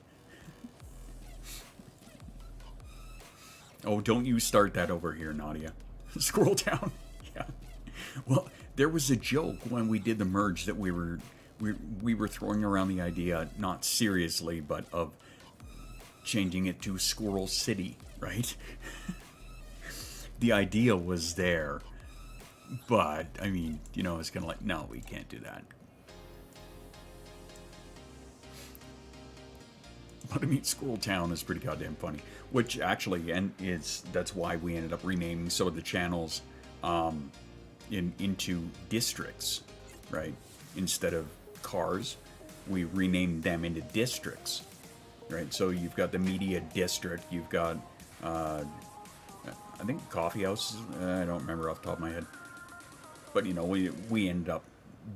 Oh, don't you start that over here, Nadia. Squirrel Town. Yeah. Well, there was a joke when we did the merge that we were throwing around the idea, not seriously, but of changing it to Squirrel City, right? The idea was there, but I mean, you know, it's kind of like, no, we can't do that. But I mean, Squirrel Town is pretty goddamn funny, which actually, and that's why we ended up renaming some of the channels into districts, right? Instead of cars, we renamed them into districts, right? So you've got the media district, you've got, I think coffee houses, I don't remember off the top of my head. But, you know, we ended up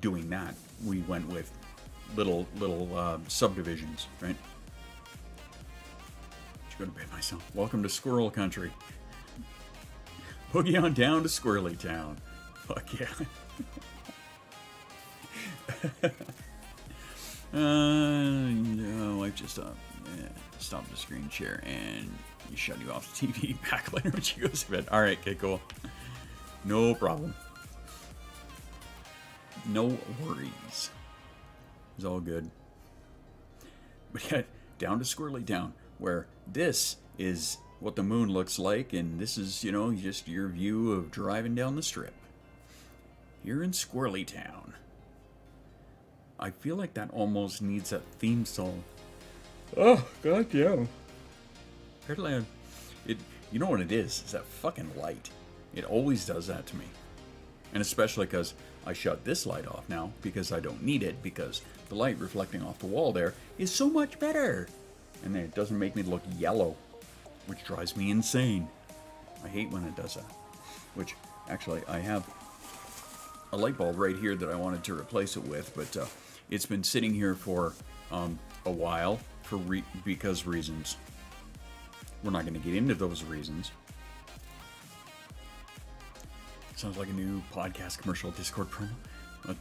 doing that. We went with little subdivisions, right? Let's go to bed myself. Welcome to Squirrel Country. Boogie on down to Squirrely Town. Fuck yeah. No, I've just stopped the screen share and you shut you off the TV back later when she goes to bed. Alright, okay, cool. No problem. No worries. It's all good. But yeah, down to Squirrely Town, where this is what the moon looks like, and this is, you know, just your view of driving down the strip. Here in Squirrely Town. I feel like that almost needs a theme song. Oh, goddamn. Headland. You know what it is? It's that fucking light. It always does that to me. And especially because I shut this light off now because I don't need it, because the light reflecting off the wall there is so much better. And then it doesn't make me look yellow, which drives me insane. I hate when it does that. Which, actually, I have a light bulb right here that I wanted to replace it with, but it's been sitting here for a while for because reasons. We're not going to get into those reasons. Sounds like a new podcast commercial Discord promo.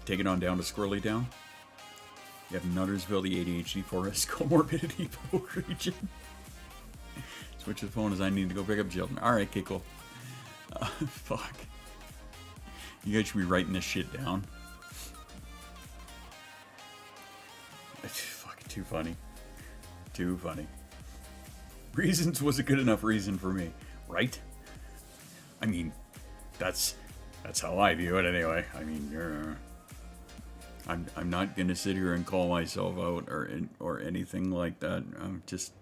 Take it on down to Squirrely Town. You have Nuttersville, the ADHD forest, comorbidity folk region. Switch the phone as I need to go pick up children. Alright, okay, cool. Fuck. You guys should be writing this shit down. It's fucking too funny. Too funny. Reasons was a good enough reason for me, right? I mean, that's how I view it anyway. I mean, I'm not gonna sit here and call myself out or anything like that. I'm just,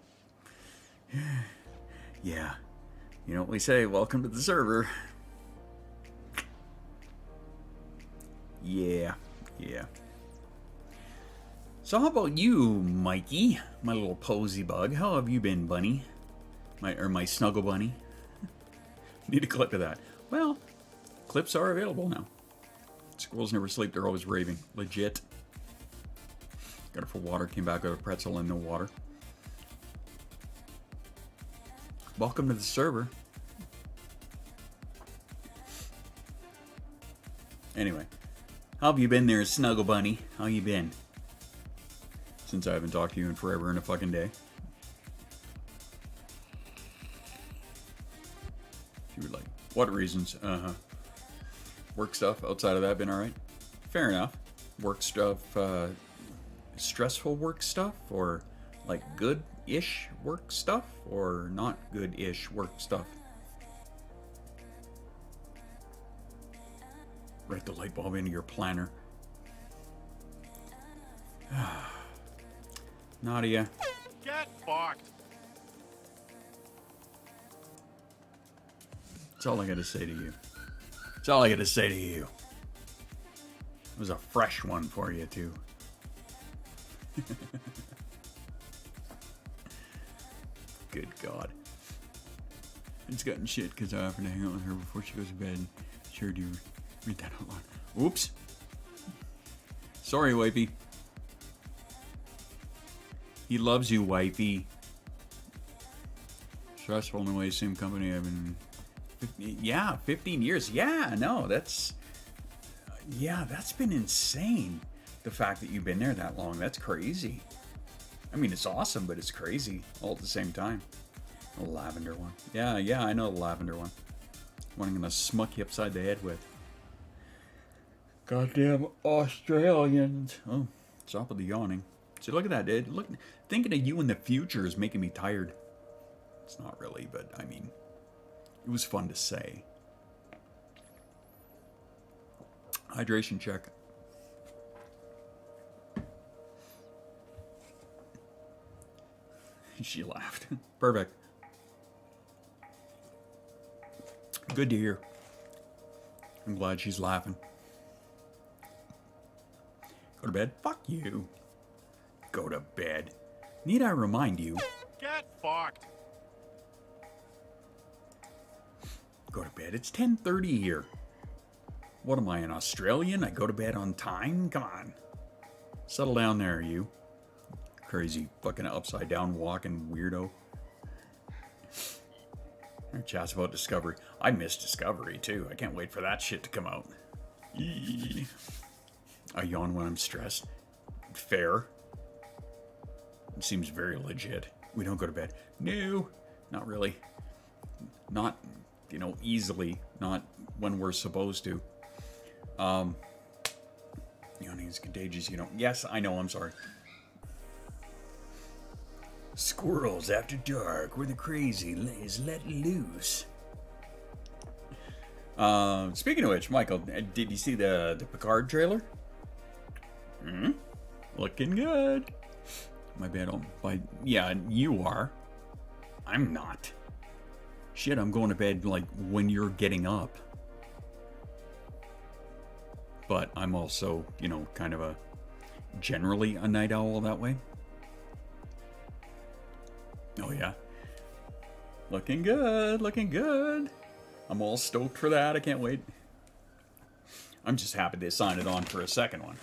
yeah. You know what we say? Welcome to the server. Yeah. So how about you, Mikey, my little posy bug? How have you been, bunny? My snuggle bunny? Need a clip of that. Well, clips are available now. Squirrels never sleep, they're always raving. Legit. Got it for water, came back with a pretzel and no water. Welcome to the server. Anyway, how have you been there, Snuggle Bunny? How you been? Since I haven't talked to you in forever and a fucking day. She would like, what reasons? Work stuff, outside of that, been alright? Fair enough. Work stuff, stressful work stuff? Or like good-ish work stuff? Or not good-ish work stuff? Write the light bulb into your planner. Nadia. Get fucked. That's all I gotta say to you. That's all I gotta say to you. It was a fresh one for you, too. Good God. It's gotten shit because I offered to hang out with her before she goes to bed. Sure, do read that out loud. Oops. Sorry, wifey. He loves you, wifey. Stressful in a way, same company I've been... 15 years. Yeah, no, that's... Yeah, that's been insane. The fact that you've been there that long, that's crazy. I mean, it's awesome, but it's crazy all at the same time. The lavender one. Yeah, I know the lavender one. One I'm gonna smuck you upside the head with. Goddamn Australians. Oh, stop with the yawning. See, look at that, dude. Look, thinking of you in the future is making me tired. It's not really, but I mean, it was fun to say. Hydration check. She laughed. Perfect. Good to hear. I'm glad she's laughing. Go to bed? Fuck you. Go to bed. Need I remind you? Get fucked. Go to bed. It's 10:30 here. What am I, an Australian? I go to bed on time? Come on. Settle down there, you. Crazy fucking upside down walking weirdo. Our chat's about Discovery. I miss Discovery too. I can't wait for that shit to come out. Eee. I yawn when I'm stressed. Fair. It seems very legit. We don't go to bed. No, not really. Not, easily. Not when we're supposed to. Yawning is contagious, Yes, I know, I'm sorry. Squirrels after dark, where the crazy is let loose. Speaking of which, Michael, did you see the Picard trailer? Looking good. My bad. Yeah, you are. I'm not. Shit, I'm going to bed like when you're getting up. But I'm also, kind of generally a night owl that way. Oh yeah. Looking good, looking good. I'm all stoked for that. I can't wait. I'm just happy they signed it on for a second one.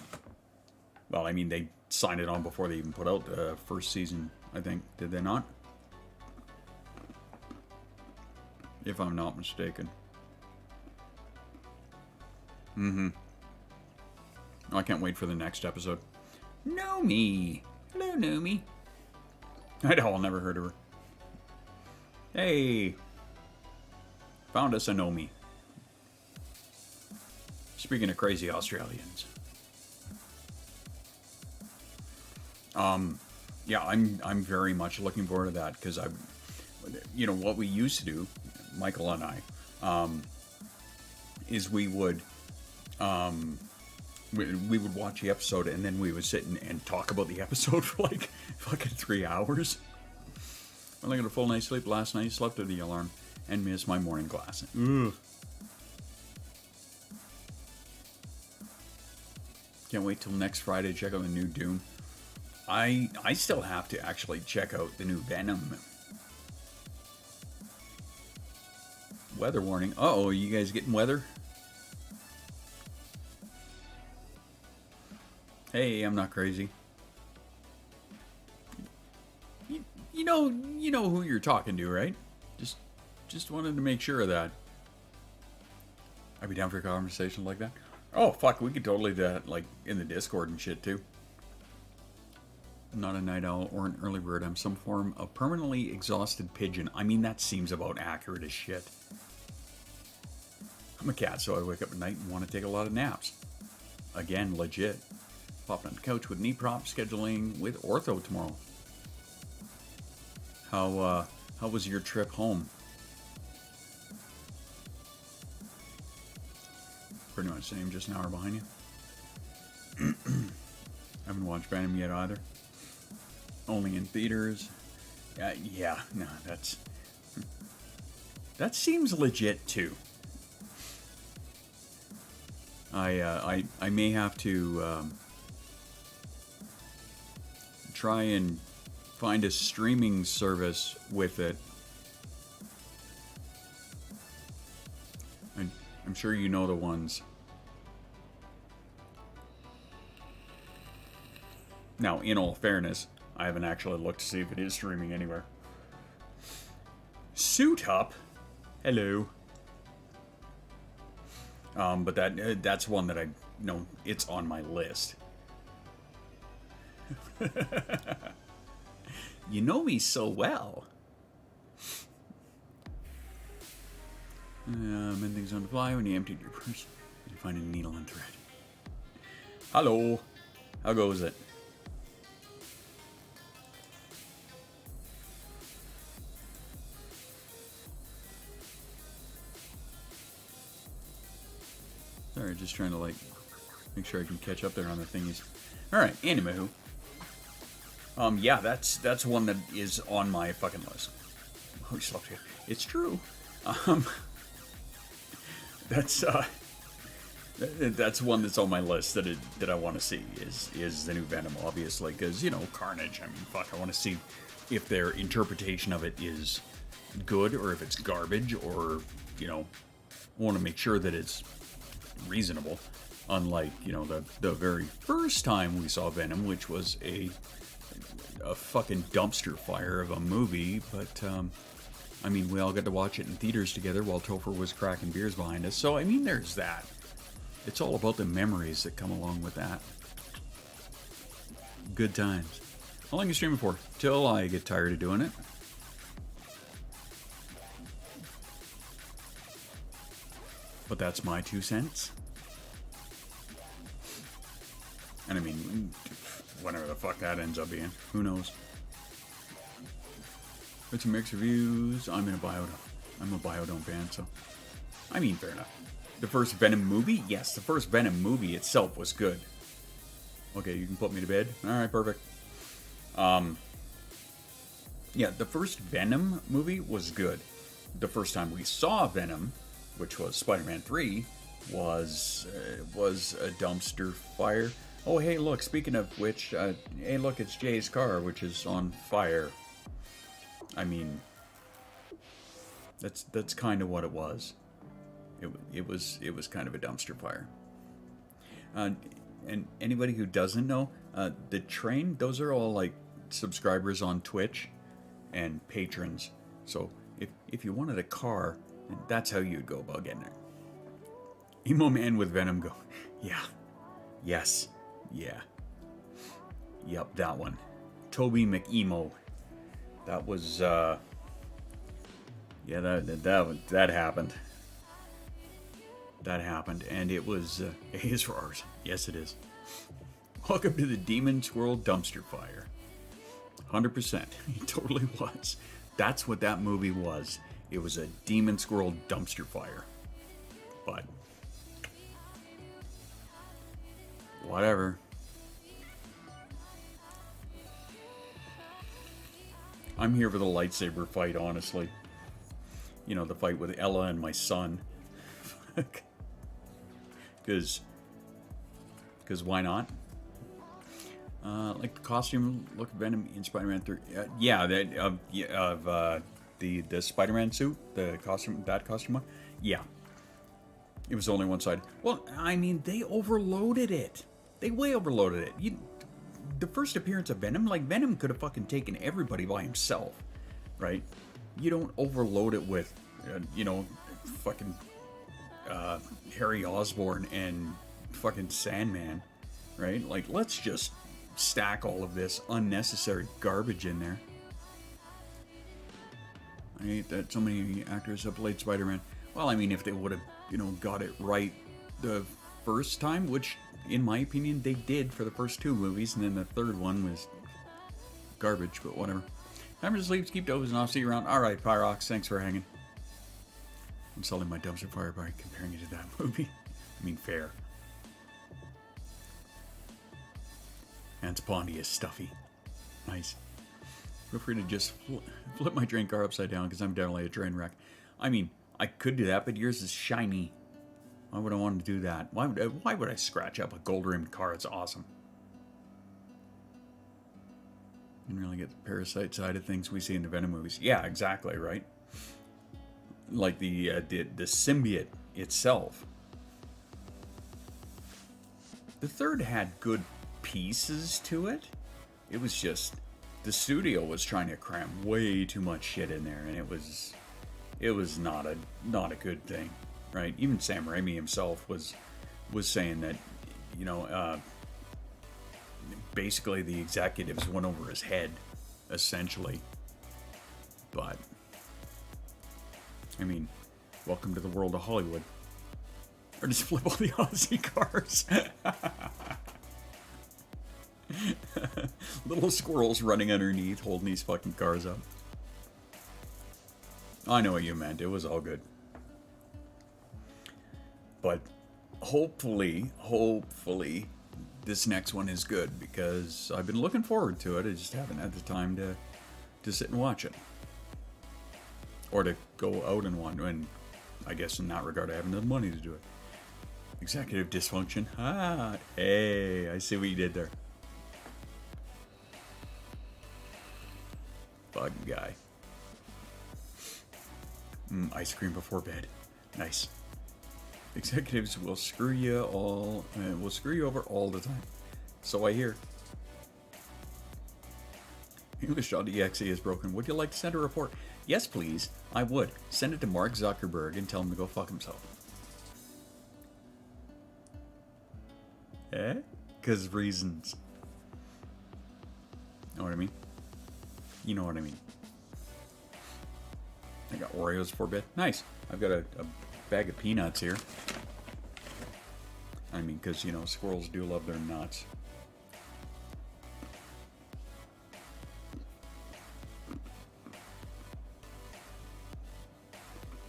Well, I mean, they signed it on before they even put out the first season, I think. Did they not? If I'm not mistaken. Oh, I can't wait for the next episode. Nomi. Hello, Nomi. I'll never heard of her. Hey. Found us a Nomi. Speaking of crazy Australians. Yeah, I'm very much looking forward to that because what we used to do, Michael and I, is we would watch the episode and then we would sit and talk about the episode for like fucking 3 hours. I got a full night's sleep last night, slept through the alarm, and missed my morning class. Ugh. Can't wait till next Friday to check out the new Dune. I still have to actually check out the new Venom. Weather warning. Uh-oh, are you guys getting weather? Hey, I'm not crazy. You know who you're talking to, right? Just wanted to make sure of that. I'd be down for a conversation like that. Oh, fuck, we could totally do that, like, in the Discord and shit, too. I'm not a night owl or an early bird. I'm some form of permanently exhausted pigeon. I mean, that seems about accurate as shit. I'm a cat, so I wake up at night and want to take a lot of naps. Again, legit. Popping on the couch with knee prop scheduling with ortho tomorrow. How was your trip home? Pretty much the same, just an hour behind you. Haven't watched Venom yet either. Only in theaters. Yeah, no, that seems legit too. I may have to try and find a streaming service with it sure you know the ones. Now, in all fairness, I haven't actually looked to see if it is streaming anywhere. Suit Up? Hello. But that's one that I know it's on my list. You know me so well. Mend things on the fly when you emptied your purse. You find a needle and thread. Hello. How goes it? Sorry, just trying to, like, make sure I can catch up there on the thingies. Alright, anywho. Yeah, that's one that is on my fucking list. Oh, it's true. That's one that's on my list that I want to see is the new Venom, obviously, because, you know, Carnage. I mean, fuck, I want to see if their interpretation of it is good or if it's garbage, or, you know, I want to make sure that it's reasonable, unlike, you know, the very first time we saw Venom, which was a fucking dumpster fire of a movie. But I mean, we all got to watch it in theaters together while Topher was cracking beers behind us, so I mean, there's that. It's all about the memories that come along with that. Good times. How long are you streaming for? Till I get tired of doing it. But that's my 2 cents. And I mean, whatever the fuck that ends up being. Who knows? With some mixed reviews. I'm a Biodome fan, so... I mean, fair enough. The first Venom movie? Yes, the first Venom movie itself was good. Okay, you can put me to bed? Alright, perfect. Yeah, the first Venom movie was good. The first time we saw Venom, which was Spider-Man 3, was a dumpster fire. Oh, hey, look, speaking of which, hey, look, it's Jay's car, which is on fire. I mean, that's kind of what it was. It was kind of a dumpster fire. And anybody who doesn't know, the train, those are all, like, subscribers on Twitch and patrons. So if you wanted a car, that's how you'd go about getting it. Emo Man with Venom go, yeah, yes, yeah, yep, that one. Toby McEmo. That was, yeah, that happened. That happened, and it was, A is for ours. Yes, it is. Welcome to the Demon Squirrel Dumpster Fire. 100%. It totally was. That's what that movie was. It was a Demon Squirrel dumpster fire. But whatever. I'm here for the lightsaber fight, honestly. You know, the fight with Ella and my son. Because why not? Like the costume look of Venom in Spider-Man 3. The Spider-Man suit, the costume, that costume one. Yeah, it was only one side. Well, I mean, they overloaded it. They way overloaded it. The first appearance of Venom, like, Venom could have fucking taken everybody by himself, right? You don't overload it with, you know, fucking Harry Osborn and fucking Sandman, right? Like, let's just stack all of this unnecessary garbage in there. I hate that so many actors have played Spider-Man. Well, I mean, if they would have, you know, got it right the first time, which, in my opinion, they did for the first 2 movies, and then the third one was garbage, but whatever. Time to sleep, keep dozing off, see you around. Alright, Pyrox, thanks for hanging. I'm selling my dumpster fire by comparing it to that movie. I mean, fair. Hans Pondy is stuffy. Nice. Feel free to just flip my train car upside down, because I'm definitely a train wreck. I mean, I could do that, but yours is shiny. Why would I want to do that? Why would I scratch up a gold-rimmed car? It's awesome. Didn't really get the parasite side of things we see in the Venom movies. Yeah, exactly, right? Like the symbiote itself. The third had good pieces to it. It was just the studio was trying to cram way too much shit in there, and it was not a good thing, right? Even Sam Raimi himself was saying that, you know, basically the executives went over his head, essentially. But I mean, welcome to the world of Hollywood. Or just flip all the Aussie cars. Little squirrels running underneath, holding these fucking cars up. I know what you meant. It was all good. But hopefully, this next one is good, because I've been looking forward to it. I just haven't had the time to sit and watch it. Or to go out and watch. And I guess in that regard, I haven't had the money to do it. Executive dysfunction. Ah, hey, I see what you did there. Bug guy. Ice cream before bed. Nice. Executives will screw you over all the time. So I hear. English.exe is broken. Would you like to send a report? Yes, please. I would. Send it to Mark Zuckerberg and tell him to go fuck himself. Eh? Because reasons. Know what I mean? You know what I mean. I got Oreos for bed. Nice. I've got a bag of peanuts here. I mean, because, you know, squirrels do love their nuts.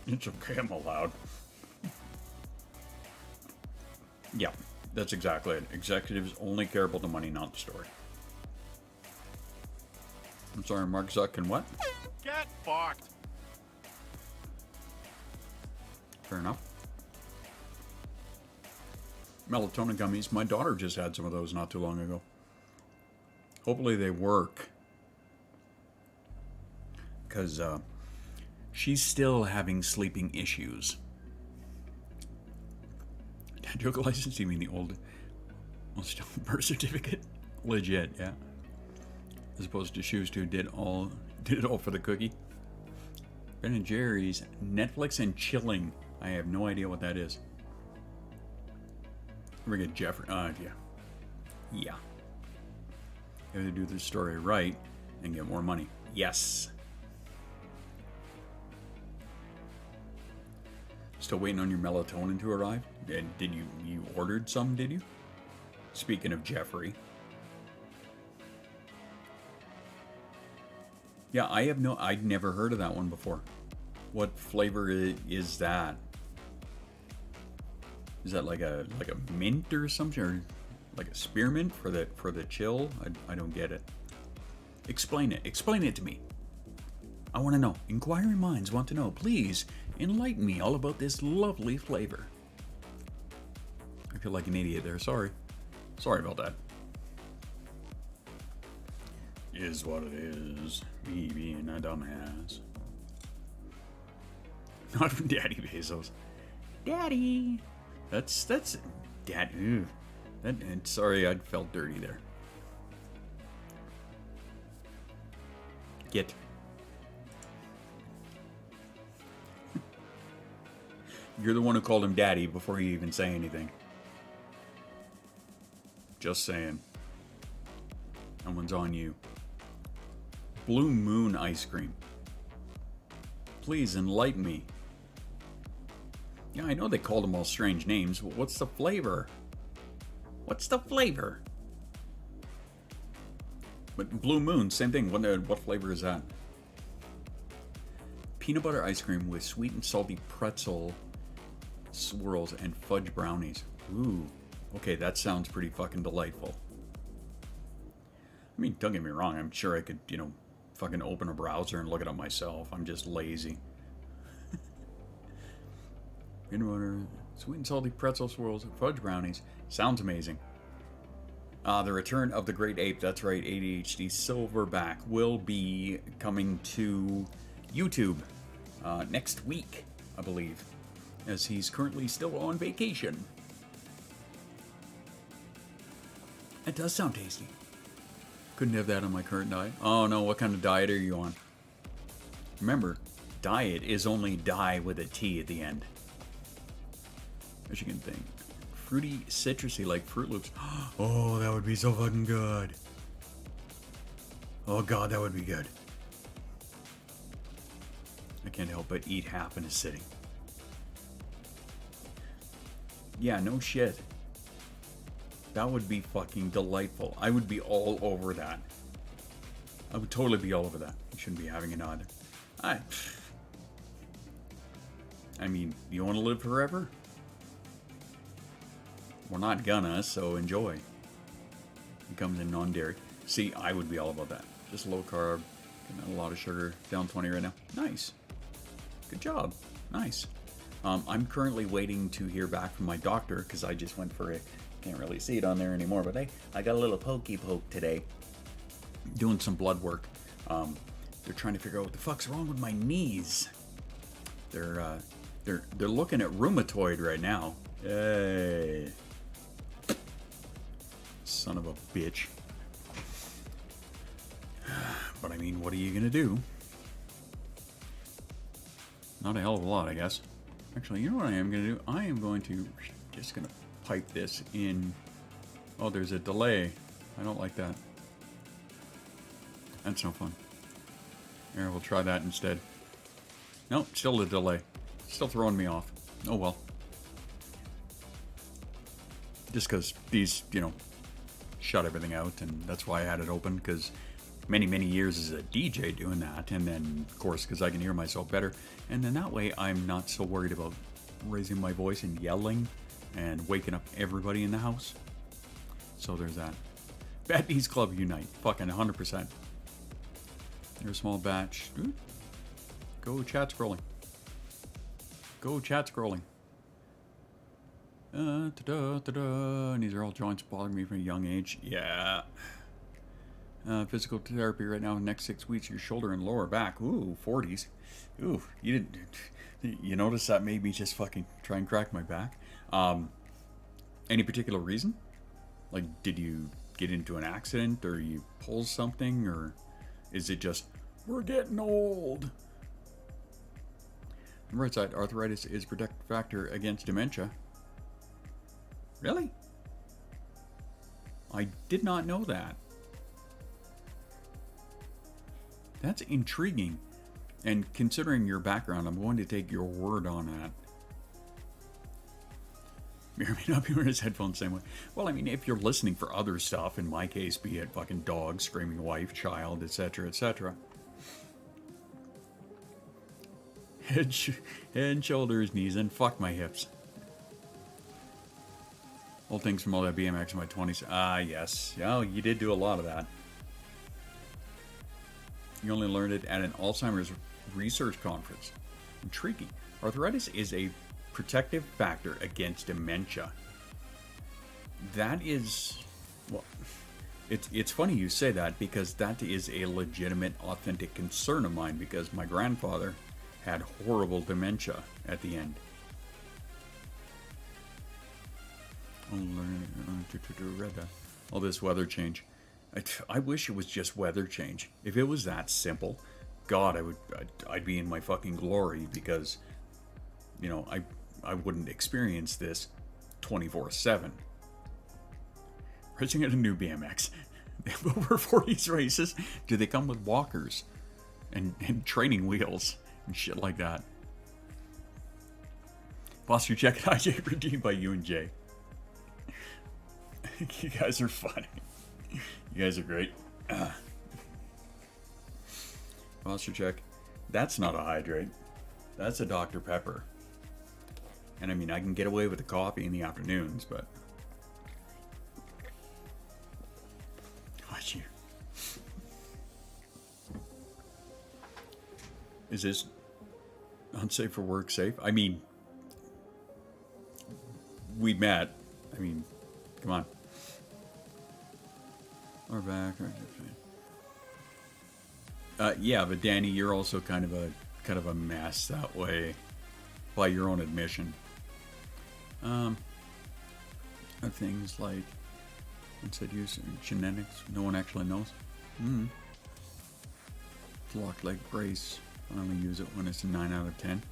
It's okay, I'm allowed. Yeah, that's exactly it. Executives only care about the money, not the story. I'm sorry, Mark Zuck and what? Get fucked. Fair enough. Melatonin gummies. My daughter just had some of those not too long ago. Hopefully they work. Because she's still having sleeping issues. Dad joke license? You mean the old birth certificate? Legit, yeah. As opposed to Shoes who did it all for the cookie. Ben & Jerry's, Netflix and chilling. I have no idea what that is. We're gonna get Jeffrey. Yeah. Yeah. You have to do the story right and get more money. Yes. Still waiting on your melatonin to arrive? And did you ordered some, did you? Speaking of Jeffrey. Yeah, I'd never heard of that one before. What flavor is that? Is that like a mint or something, or like a spearmint for the chill? I don't get it. Explain it. Explain it to me. I want to know. Inquiring minds want to know. Please enlighten me all about this lovely flavor. I feel like an idiot there. Sorry. Sorry about that. Is what it is. Me being a dumbass. Not from Daddy Bezos. Daddy. That's Dad. Ew. Sorry, I felt dirty there. Get. You're the one who called him Daddy before you even say anything. Just saying. That one's on you. Blue Moon ice cream. Please enlighten me. Yeah, I know they called them all strange names, but what's the flavor? What's the flavor? But Blue Moon, same thing. What flavor is that? Peanut butter ice cream with sweet and salty pretzel swirls and fudge brownies. Ooh. Okay, that sounds pretty fucking delightful. I mean, don't get me wrong. I'm sure I could, fucking open a browser and look it up myself. I'm just lazy. Peanut butter, sweet and salty pretzel swirls, and fudge brownies. Sounds amazing. The Return of the Great Ape, that's right, ADHD Silverback, will be coming to YouTube next week, I believe. as he's currently still on vacation. It does sound tasty. Couldn't have that on my current diet. Oh no, what kind of diet are you on? Remember, diet is only die with a T at the end. As you can think. Fruity, citrusy like Fruit Loops. Oh, that would be so fucking good. Oh god, that would be good. I can't help but eat half in a sitting. Yeah, no shit. That would be fucking delightful. I would be all over that. I would totally be all over that. You shouldn't be having it either. I mean, you want to live forever? We're not gonna, so enjoy. It comes in non-dairy. See, I would be all about that. Just low carb, not a lot of sugar. Down 20 right now. Nice. Good job. Nice. I'm currently waiting to hear back from my doctor because I just went for a... Can't really see it on there anymore, but hey, I got a little pokey poke today. Doing some blood work. They're trying to figure out what the fuck's wrong with my knees. They're looking at rheumatoid right now. Hey. Son of a bitch. But I mean, what are you gonna do? Not a hell of a lot, I guess. Actually, you know what I am gonna do? I am going to just gonna pipe this in. Oh, there's a delay. I don't like that. That's no fun. Here, we'll try that instead. Nope, still a delay. Still throwing me off. Oh well. Just because these, you know, shut everything out, and that's why I had it open, because many years as a DJ doing that, and then of course because I can hear myself better, and then that way I'm not so worried about raising my voice and yelling and waking up everybody in the house. So there's that. Bad Bees Club Unite, fucking 100%. There's a small batch. Ooh. Go chat scrolling. Go chat scrolling. And these are all joints bothering me from a young age. Yeah. Physical therapy right now. Next 6 weeks, your shoulder and lower back. Ooh, 40s. Ooh, you didn't. You notice that made me just fucking try and crack my back. Any particular reason? Like, did you get into an accident, or you pull something, or is it just we're getting old? On the right side, arthritis is protective factor against dementia. Really? I did not know that. That's intriguing. And considering your background, I'm going to take your word on that. Mary may not be wearing his headphones the same way. Well, I mean, if you're listening for other stuff, in my case, be it fucking dog, screaming wife, child, etc., etc. Head, shoulders, knees, and fuck my hips. Old things from all that BMX in my 20s. Ah, yes. Oh, you did do a lot of that. You only learned it at an Alzheimer's research conference. Intriguing. Arthritis is a protective factor against dementia. That is... Well, it's funny you say that, because that is a legitimate, authentic concern of mine, because my grandfather had horrible dementia at the end. All this weather change. I wish it was just weather change. If it was that simple, God, I'd be in my fucking glory, because, you know, I wouldn't experience this 24/7. Racing at a new BMX. They have over 40s races. Do they come with walkers and training wheels and shit like that? Posture check at IJ redeemed by you and Jay. You guys are funny. You guys are great. Posture check. That's not a hydrate. That's a Dr. Pepper. And I mean, I can get away with the coffee in the afternoons, but... Watch you. Is this unsafe for work safe? I mean... We met. I mean, come on. Or back. Yeah, but Danny, you're also kind of a mess that way. by your own admission. Are things like, what's that use? Genetics? No one actually knows. Locked leg brace. I only use it when it's a 9 out of 10.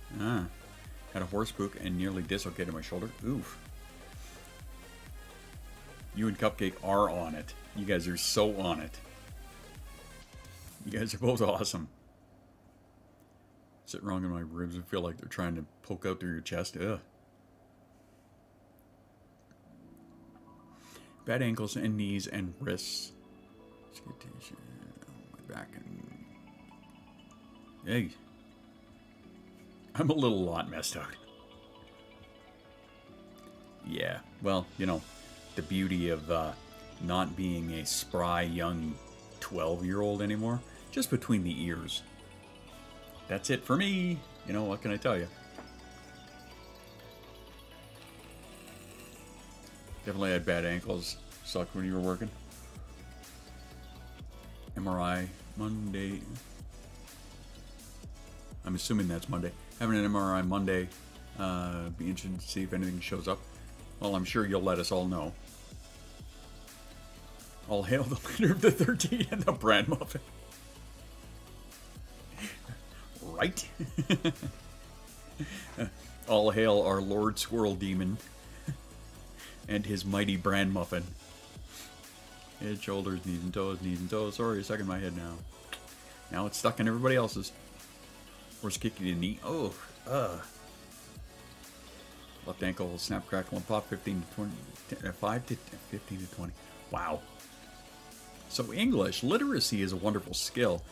Had a horse spook and nearly dislocated my shoulder. Oof. You and Cupcake are on it. You guys are so on it. You guys are both awesome. Sit wrong in my ribs and feel like they're trying to poke out through your chest. Ugh. Bad ankles and knees and wrists. My back and... Hey. I'm a lot messed out. Yeah, well, you know, the beauty of not being a spry young 12-year-old anymore. Just between the ears. That's it for me. You know, what can I tell you? Definitely had bad ankles. Sucked when you were working. MRI Monday. I'm assuming that's Monday. Having an MRI Monday. Be interested to see if anything shows up. Well, I'm sure you'll let us all know. All hail the leader of the 13 and the bran muffin. Right? All hail our Lord Squirrel Demon and his mighty bran muffin. Head, shoulders, knees and toes, knees and toes. Sorry, stuck in my head now. Now it's stuck in everybody else's. Horse kicking in the knee. Oh, left ankle, snap, crackle, and pop. 15 to 20, 5 to 15 to 20. Wow. So English literacy is a wonderful skill.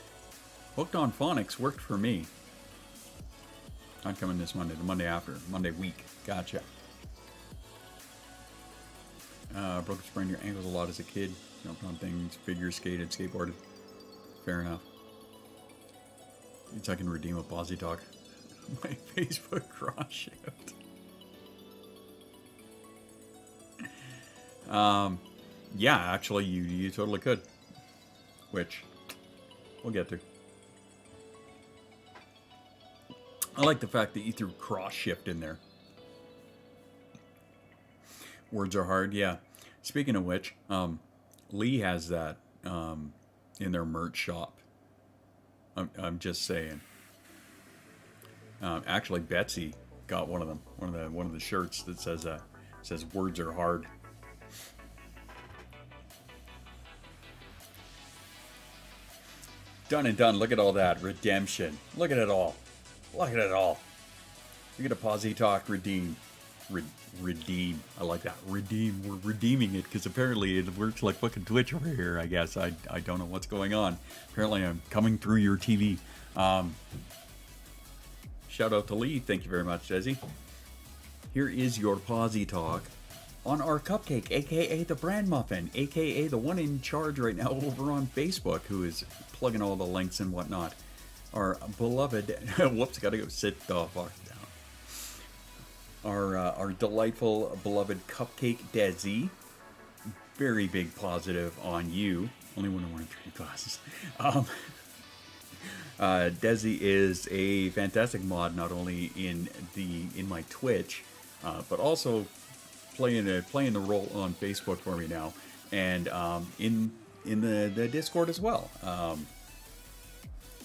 Hooked on phonics worked for me. Not coming this Monday, the Monday after, Monday week. Gotcha. Broke and sprained your ankles a lot as a kid. Jumped on things, figure skated, skateboarded. Fair enough. Means I can redeem a Posy Talk. My Facebook cross shift. Yeah, actually, you totally could. Which we'll get to. I like the fact that you threw cross shift in there. Words are hard, yeah. Speaking of which, Lee has that in their merch shop. I'm just saying. Actually, Betsy got one of them. One of the shirts that says "Words are hard." Done and done. Look at all that redemption. Look at it all. Look at it all. We get a Posy Talk redeem. Redeem. I like that. Redeem. We're redeeming it because apparently it works like fucking Twitch over here, I guess. I don't know what's going on. Apparently I'm coming through your TV. Shout out to Lee. Thank you very much, Desi. Here is your Posy Talk on our Cupcake, a.k.a. the Bran Muffin, a.k.a. the one in charge right now over on Facebook, who is plugging all the links and whatnot. Our beloved... Whoops, gotta go sit the fuck down. Our delightful, beloved Cupcake Desi. Very big positive on you. Only when I'm wearing 3 glasses. Desi is a fantastic mod, not only in my Twitch, but also playing the role on Facebook for me now, and in the Discord as well.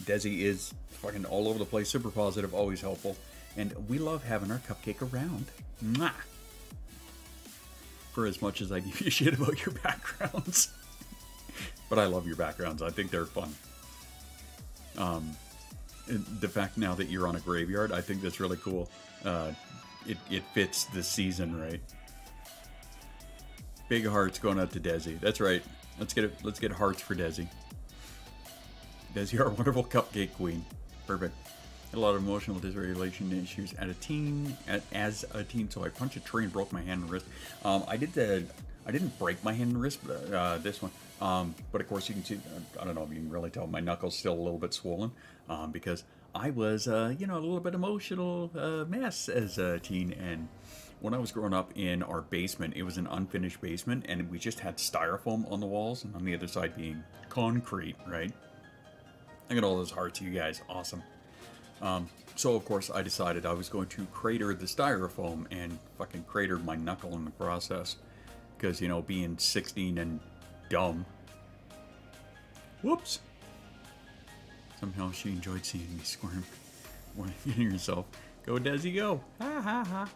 Desi is fucking all over the place, super positive, always helpful. And we love having our Cupcake around. Mwah! For as much as I give you shit about your backgrounds. But I love your backgrounds. I think they're fun. The fact now that you're on a graveyard, I think that's really cool. It fits the season, right? Big hearts going out to Desi. That's right. Let's get hearts for Desi. Desi, our wonderful Cupcake Queen. Perfect. Had a lot of emotional dysregulation issues as a teen, so I punched a tree and broke my hand and wrist. I didn't break my hand and wrist, but this one. But of course, you can see. I don't know if you can really tell. My knuckle's still a little bit swollen because I was, a little bit emotional mess as a teen. And when I was growing up in our basement, it was an unfinished basement, and we just had styrofoam on the walls, and on the other side being concrete. Right. I got all those hearts, you guys. Awesome. So of course I decided I was going to crater the styrofoam and fucking cratered my knuckle in the process. Because, you know, being 16 and dumb. Whoops. Somehow she enjoyed seeing me squirm. Getting herself. Go Desi, go. Ha ha ha.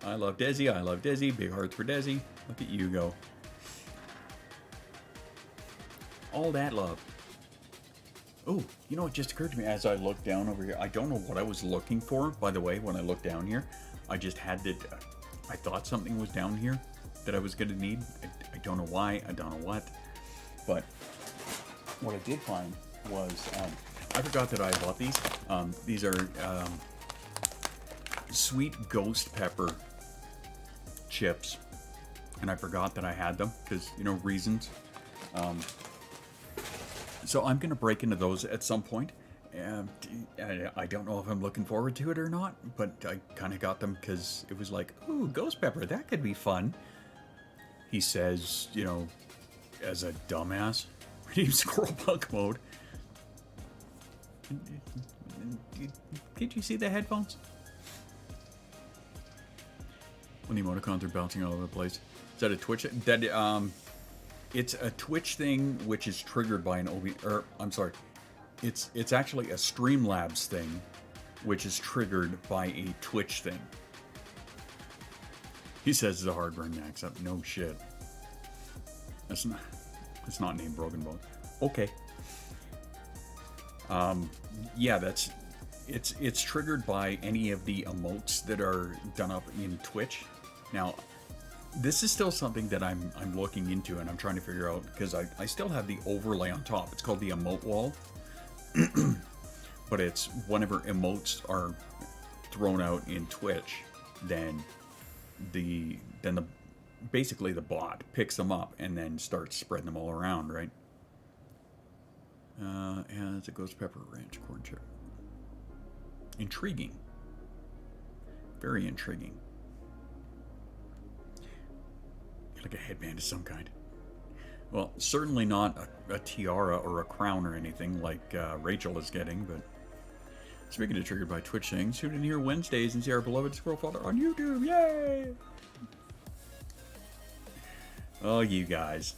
I love Desi, I love Desi. Big hearts for Desi. Look at you go. All that love. Oh, you know, it just occurred to me as I looked down over here. I don't know what I was looking for, by the way, when I looked down here. I just had to... I thought something was down here that I was going to need. I don't know why. I don't know what. But what I did find was... I forgot that I bought these. These are sweet ghost pepper chips. And I forgot that I had them because, you know, reasons. So I'm going to break into those at some point. I don't know if I'm looking forward to it or not, but I kind of got them because it was like, ooh, ghost pepper, that could be fun. He says, you know, as a dumbass, redeem squirrel punk mode. Did you see the headphones? When the emoticons are bouncing all over the place. Is that a Twitch? It's a Twitch thing which is triggered by an I'm sorry. It's actually a Streamlabs thing which is triggered by a Twitch thing. He says it's a hard-burn accent. No shit. It's not named Broken Bone. Okay. Yeah, it's triggered by any of the emotes that are done up in Twitch. Now, this is still something that I'm looking into and I'm trying to figure out because I still have the overlay on top. It's called the emote wall. But it's whenever emotes are thrown out in Twitch, then basically the bot picks them up and then starts spreading them all around, right? And it's a ghost pepper ranch corn chip. Intriguing. Very intriguing. Like a headband of some kind. Well, certainly not a tiara or a crown or anything like Rachel is getting, but speaking of triggered by Twitch things, tune in here Wednesdays and see our beloved Squirrel Father on YouTube. Yay! Oh, you guys.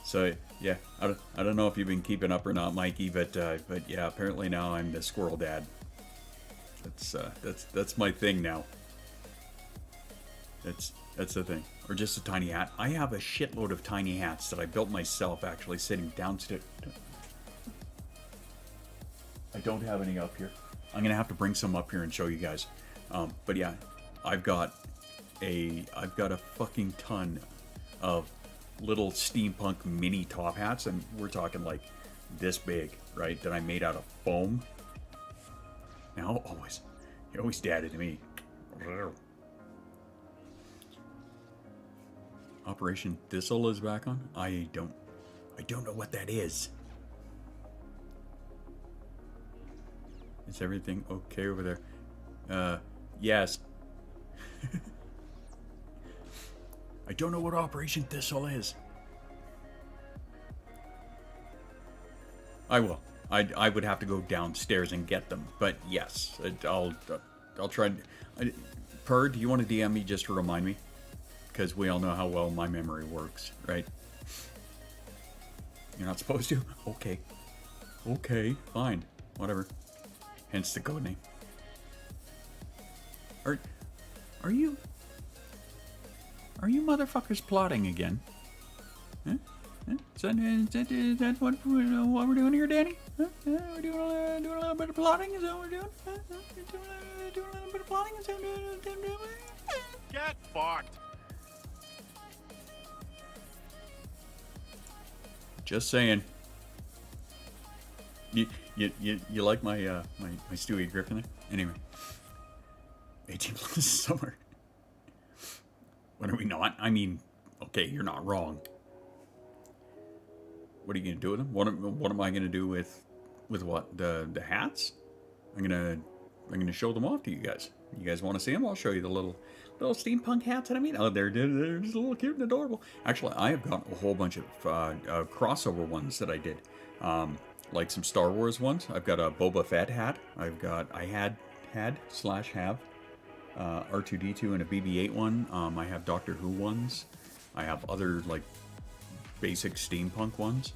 So, yeah, I don't know if you've been keeping up or not, Mikey, but yeah, apparently now I'm the Squirrel Dad. That's my thing now. That's the thing. Or just a tiny hat. I have a shitload of tiny hats that I built myself actually sitting downstairs. I don't have any up here. I'm gonna have to bring some up here and show you guys. But yeah, I've got a fucking ton of little steampunk mini top hats, and we're talking like this big, right? That I made out of foam. Now, you always dadded to me. Operation Thistle is back on? I don't know what that is. Is everything okay over there? Yes. I don't know what Operation Thistle is. I will. I would have to go downstairs and get them, but yes, I'll try. Per, do you want to DM me just to remind me? Because we all know how well my memory works, right? You're not supposed to? Okay. Okay, fine. Whatever. Hence the code name. Are you motherfuckers plotting again? Huh? Is that what we're doing here, Danny? Huh? We're doing a little bit of plotting? Is that what we're doing? Huh? Doing a little bit of plotting? Is that what we're doing? Get fucked. Just saying. You like my my Stewie Griffin there? Anyway. 18 plus summer. When are we not? I mean, okay, you're not wrong. What are you gonna do with them? What am I gonna do with what? The hats? I'm gonna show them off to you guys. You guys want to see them? I'll show you the little steampunk hats that I mean. Oh, they're just a little cute and adorable. Actually, I have got a whole bunch of crossover ones that I did. Like some Star Wars ones. I've got a Boba Fett hat. I had slash have R2-D2 and a BB-8 one. I have Doctor Who ones. I have other like basic steampunk ones.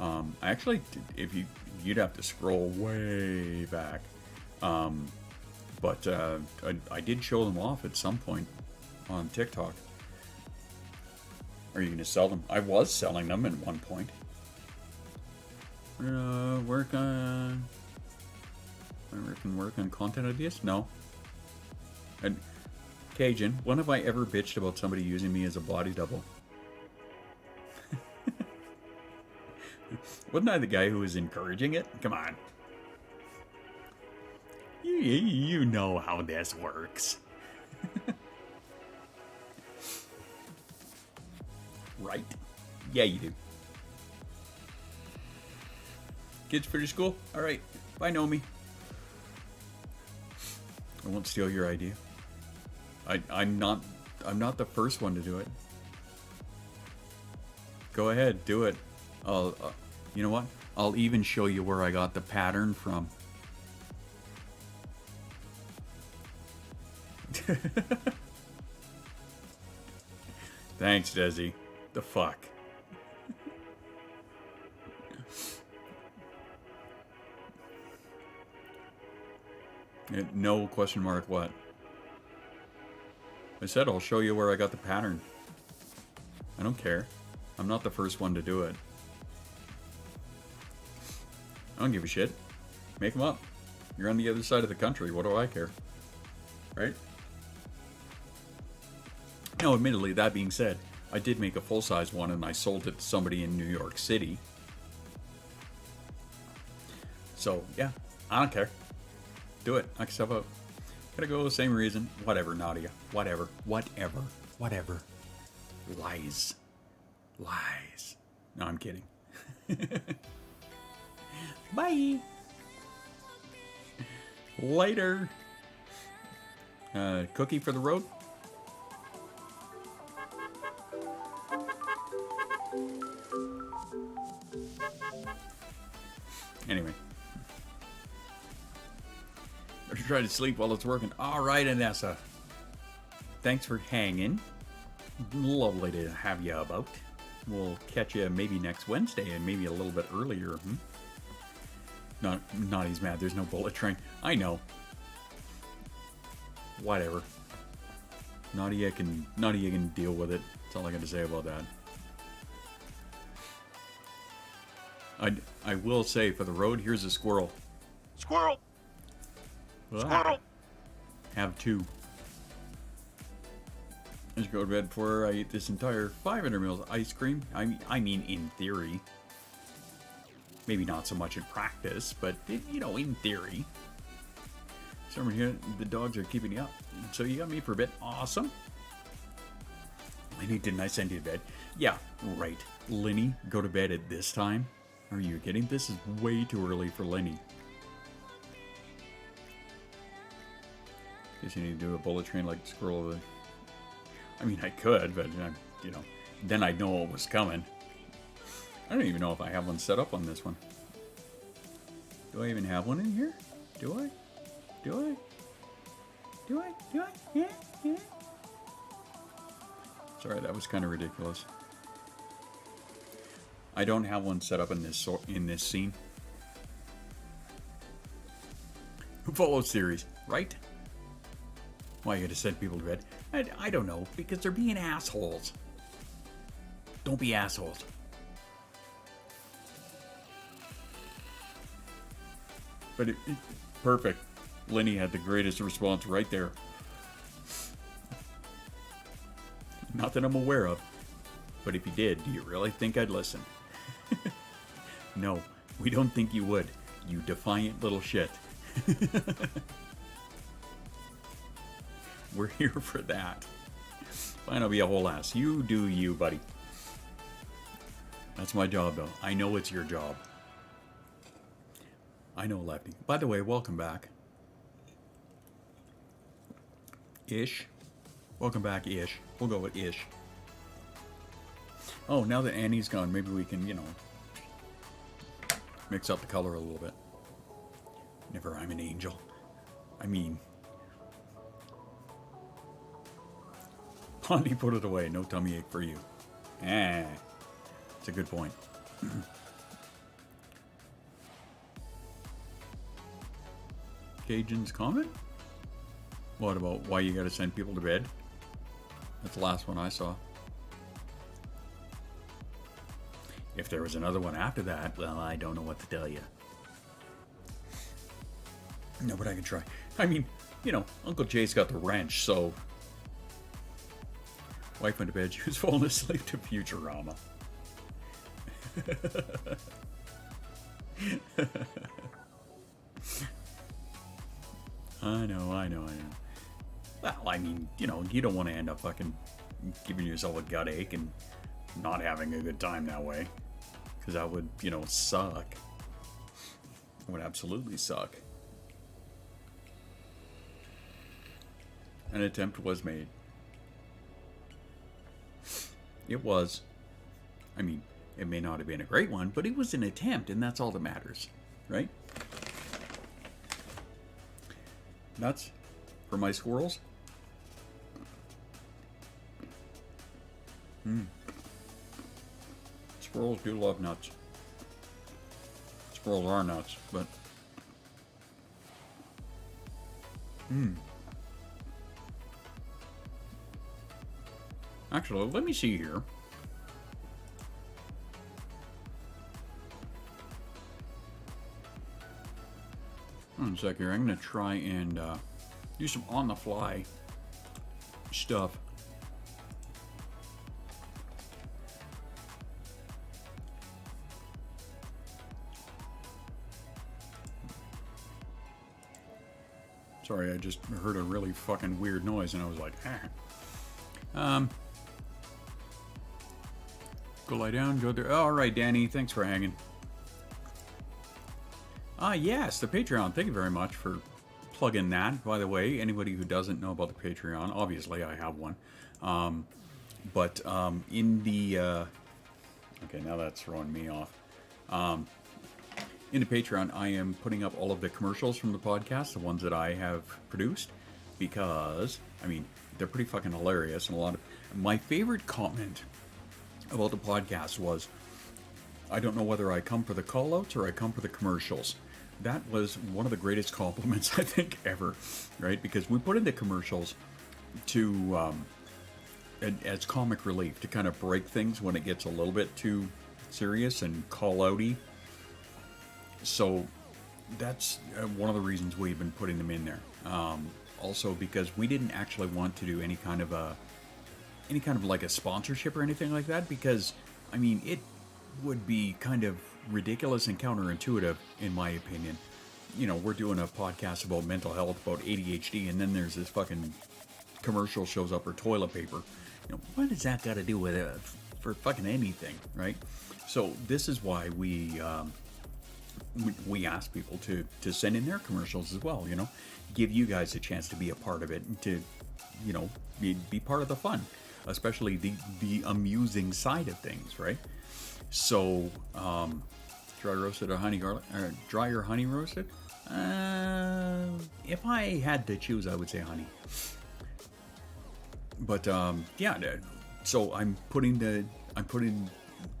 I actually, if you'd have to scroll way back. But I did show them off at some point on TikTok. Are you going to sell them? I was selling them at one point. Work on content ideas? No. And Cajun, when have I ever bitched about somebody using me as a body double? Wasn't I the guy who was encouraging it? Come on. You know how this works. Right? Yeah, you do. Kids finish school? Alright. Bye, Nomi. I won't steal your idea. I'm not the first one to do it. Go ahead, do it. You know what? I'll even show you where I got the pattern from. Thanks, Desi. The fuck? No question mark what? I said I'll show you where I got the pattern. I don't care. I'm not the first one to do it. I don't give a shit. Make them up. You're on the other side of the country. What do I care? Right? Now, admittedly, that being said, I did make a full-size one and I sold it to somebody in New York City. So, yeah, I don't care. Do it. Knock yourself out. Gotta go the same reason. Whatever, Nadia. Whatever. Lies. No, I'm kidding. Bye. Later. Cookie for the road? Anyway. Better try to sleep while it's working. Alright, Anessa. Thanks for hanging. Lovely to have you about. We'll catch you maybe next Wednesday and maybe a little bit earlier. Not he's mad. There's no bullet train. I know. Whatever. Nadia can deal with it. That's all I got to say about that. I will say for the road, here's a squirrel. Squirrel! Squirrel! Have two. I should go to bed before I eat this entire 500 mils of ice cream. I mean, in theory. Maybe not so much in practice, but, you know, in theory. Someone here, the dogs are keeping you up. So you got me for a bit. Awesome. Lenny, didn't I send you to bed? Yeah, right. Lenny, go to bed at this time? Are you kidding? This is way too early for Lenny. Guess you need to do a bullet train like Squirrel. I mean, I could, but, you know, then I'd know what was coming. I don't even know if I have one set up on this one. Do I even have one in here? Do I? Yeah. Sorry, that was kind of ridiculous. I don't have one set up in this scene. Who follows series, right? Why you gotta send people to bed? I don't know, because they're being assholes. Don't be assholes. But perfect. Lenny had the greatest response right there. Not that I'm aware of. But if you did, do you really think I'd listen? No, we don't think you would. You defiant little shit. We're here for that. Fine, I'll be a whole ass. You do you, buddy. That's my job, though. I know it's your job. I know, Lefty. By the way, welcome back. Ish. Welcome back, Ish. We'll go with Ish. Oh, now that Annie's gone, maybe we can, mix up the color a little bit. Never I'm an angel. I mean... Pondy, put it away. No tummy ache for you. It's a good point. Cajun's comment? What about why you gotta send people to bed? That's the last one I saw. If there was another one after that, well, I don't know what to tell you. No, but I can try. I mean, Uncle Jay's got the wrench, so... Wife went to bed, she was falling asleep to Futurama. I know. Well, I mean, you don't want to end up fucking giving yourself a gut ache and not having a good time that way. Because that would, suck. It would absolutely suck. An attempt was made. It was. I mean, it may not have been a great one, but it was an attempt, and that's all that matters, right? Nuts for my squirrels. Squirrels do love nuts. Squirrels are nuts, but... Actually, let me see here. One sec here. I'm going to try and do some on-the-fly stuff. Sorry, I just heard a really fucking weird noise and I was like, Go lie down, go there. All right, Danny, thanks for hanging. Yes, the Patreon. Thank you very much for plugging that. By the way, anybody who doesn't know about the Patreon, obviously I have one. In the... okay, now that's throwing me off. In the Patreon, I am putting up all of the commercials from the podcast, the ones that I have produced, because, I mean, they're pretty fucking hilarious. And a lot of... My favorite comment about the podcast was, I don't know whether I come for the call-outs or I come for the commercials. That was one of the greatest compliments, I think, ever, right? Because we put in the commercials to, as comic relief, to kind of break things when it gets a little bit too serious and call-outy. So that's one of the reasons we've been putting them in there. Also because we didn't actually want to do any kind of like a sponsorship or anything like that, because, I mean, it would be kind of ridiculous and counterintuitive, in my opinion. We're doing a podcast about mental health, about ADHD, and then there's this fucking commercial shows up for toilet paper. What does that got to do with it for fucking anything, right? So this is why we ask people to send in their commercials as well, give you guys a chance to be a part of it, and to, be part of the fun, especially the amusing side of things, right? So, dry roasted or honey garlic, or dry or honey roasted? If I had to choose, I would say honey. But yeah, so I'm putting the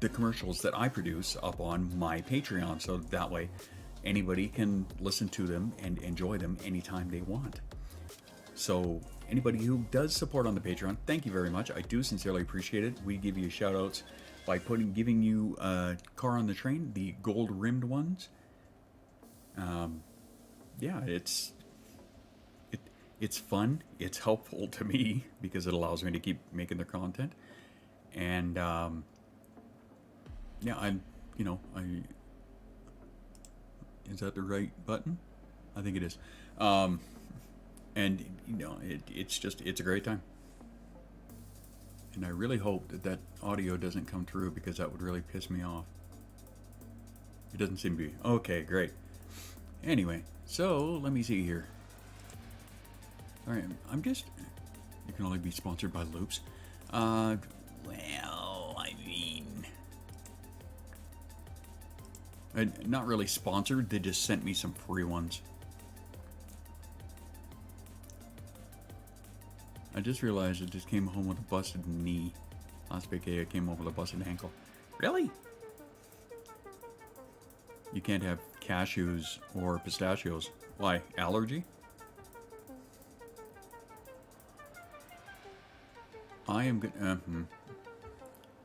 commercials that I produce up on my Patreon, so that way anybody can listen to them and enjoy them anytime they want. So anybody who does support on the Patreon, thank you very much. I do sincerely appreciate it. We give you shout outs by giving you a car on the train, the gold rimmed ones. Yeah, it's fun. It's helpful to me because it allows me to keep making the content. And yeah, is that the right button? I think it is. And it's a great time. And I really hope that audio doesn't come through, because that would really piss me off. It doesn't seem to be. Okay, great. Anyway, so let me see here. All right, I'm just It can only be sponsored by Loops. Well, I mean... not really sponsored, they just sent me some free ones. I just realized I just came home with a busted knee. Last vacation I came home with a busted ankle. Really? You can't have cashews or pistachios. Why? Allergy? I am gonna... I'm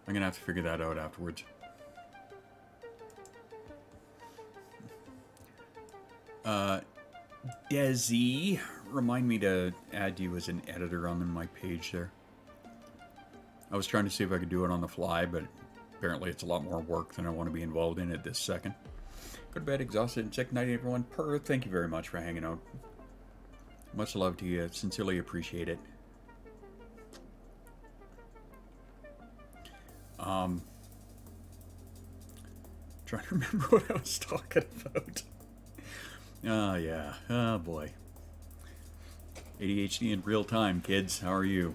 gonna have to figure that out afterwards. Desi, remind me to add you as an editor on my page there. I was trying to see if I could do it on the fly, but apparently it's a lot more work than I want to be involved in at this second. Go to bed exhausted and sick night, everyone. Thank you very much for hanging out. Much love to you. Sincerely appreciate it. Trying to remember what I was talking about. Oh, yeah. Oh, boy. ADHD in real time, kids. How are you?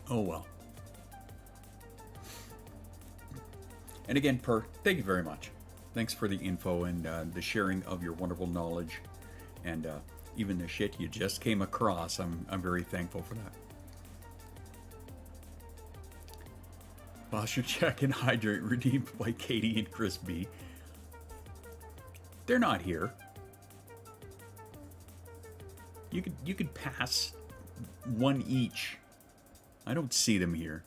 Oh, well. And again, thank you very much. Thanks for the info and the sharing of your wonderful knowledge. And even the shit you just came across. I'm very thankful for that. Posture check and hydrate redeemed by Katie and Chris B. They're not here. You could pass one each. I don't see them here.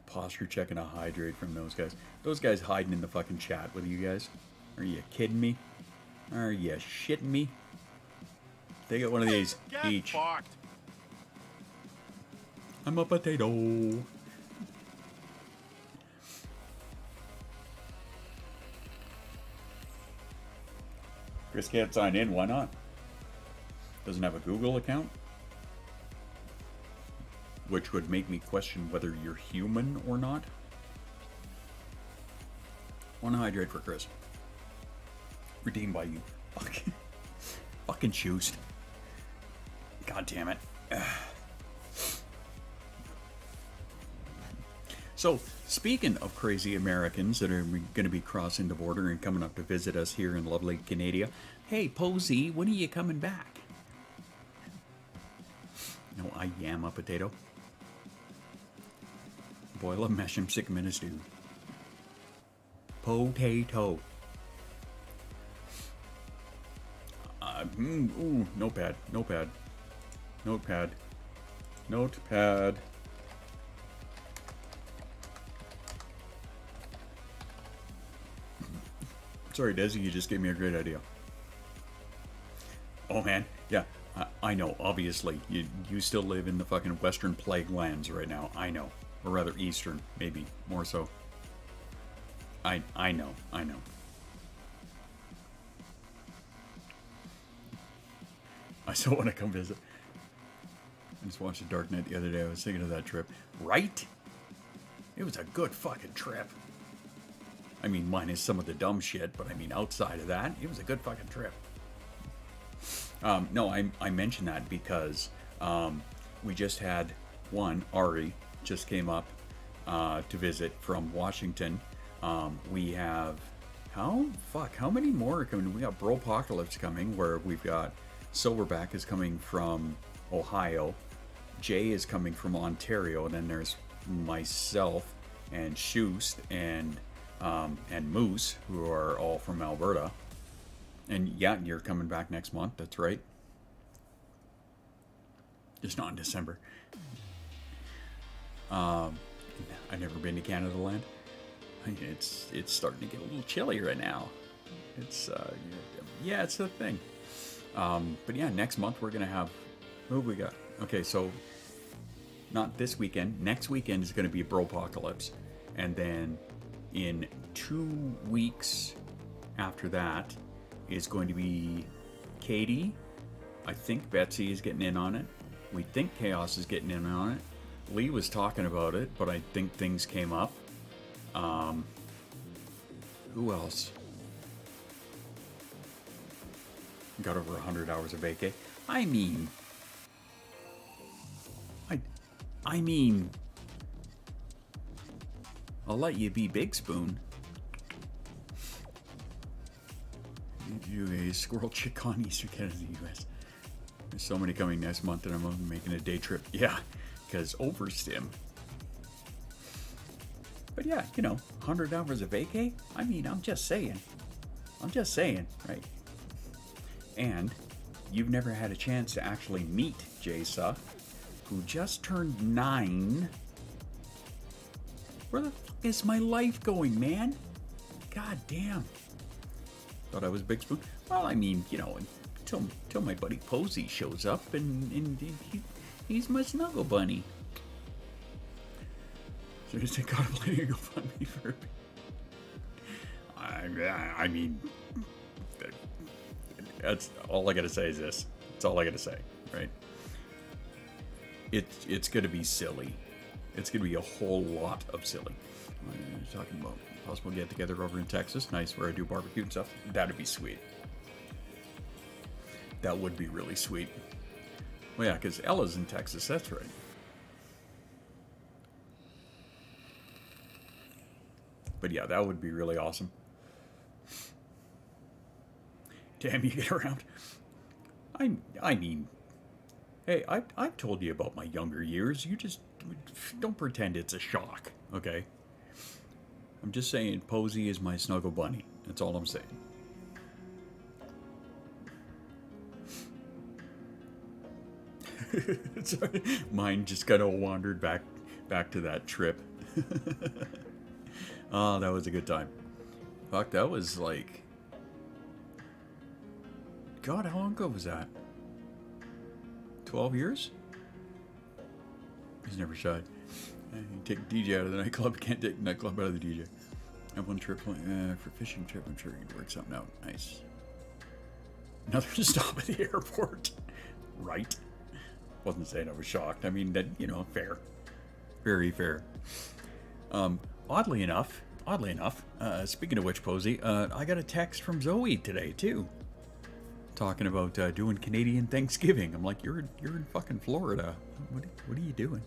Posture check and a hydrate from those guys. Those guys hiding in the fucking chat with you guys. Are you kidding me? Are you shitting me? They get one of these each. Fucked. I'm a potato. Chris can't sign in. Why not? Doesn't have a Google account? Which would make me question whether you're human or not. One hydrate for Chris. Redeemed by you. Fucking choosed. God damn it. So, speaking of crazy Americans that are going to be crossing the border and coming up to visit us here in lovely Canada, hey, Posey, when are you coming back? No, I am a potato. Boil a mesh, I'm sick of a stew. Potato. Ooh, notepad, notepad. Notepad. Notepad. Sorry, Desi, you just gave me a great idea. Oh, man. Yeah, I know, obviously. You still live in the fucking Western Plague lands right now. I know. Or rather, Eastern, maybe. More so. I know. I know. I still want to come visit. I just watched The Dark Knight the other day. I was thinking of that trip. Right? It was a good fucking trip. I mean, minus some of the dumb shit, but I mean, outside of that, it was a good fucking trip. No, I mentioned that because we just had Ari just came up to visit from Washington. We have, how many more are coming? We got Bropocalypse coming, where we've got Silverback is coming from Ohio, Jay is coming from Ontario, and then there's myself and Shoost and Moose, who are all from Alberta. And yeah, you're coming back next month, that's right. Just not in December. I've never been to Canada land. It's starting to get a little chilly right now. It's yeah, it's the thing. But yeah, next month we're gonna have, who have we got? Okay, so not this weekend. Next weekend is gonna be Bropocalypse, and then in 2 weeks after that is going to be Katie. I think Betsy is getting in on it. We think Chaos is getting in on it. Lee was talking about it, but I think things came up. Who else? got over 100 hours of vacay. I mean, I mean, I'll let you be Big Spoon. You a squirrel chick on Easter Canada, U.S. There's so many coming next month, and I'm making a day trip. Yeah, because overstim. But yeah, 100 hours of vacay. I mean, I'm just saying, right? And you've never had a chance to actually meet Jasa, who just turned 9. Where the fuck is my life going, man? God damn. Thought I was Big Spoon. Well, I mean, until my buddy Posey shows up, and he's my snuggle bunny. Seriously, contemplating a GoFundMe for. I mean, that's all I gotta say is this. That's all I gotta say, right? It's gonna be silly. It's gonna be a whole lot of silly. Talking about possible get together over in Texas, nice, where I do barbecue and stuff. That'd be sweet. That would be really sweet. Well, yeah, because Ella's in Texas. That's right. But yeah, that would be really awesome. Damn, you get around. I mean, hey, I've told you about my younger years. You just don't pretend it's a shock, okay? I'm just saying Posey is my snuggle bunny. That's all I'm saying. Sorry. Mine just kind of wandered back to that trip. Oh, that was a good time. Fuck, that was like... God, how long ago was that? 12 years? He's never shy. You take the DJ out of the nightclub, can't take the nightclub out of the DJ. I have one trip for fishing trip. I'm sure you can work something out. Nice. Another stop at the airport. Right. Wasn't saying I was shocked. I mean, that, fair. Very fair. Oddly enough, speaking of which, Posey, I got a text from Zoe today, too. Talking about doing Canadian Thanksgiving. I'm like, you're in fucking Florida. What are you doing?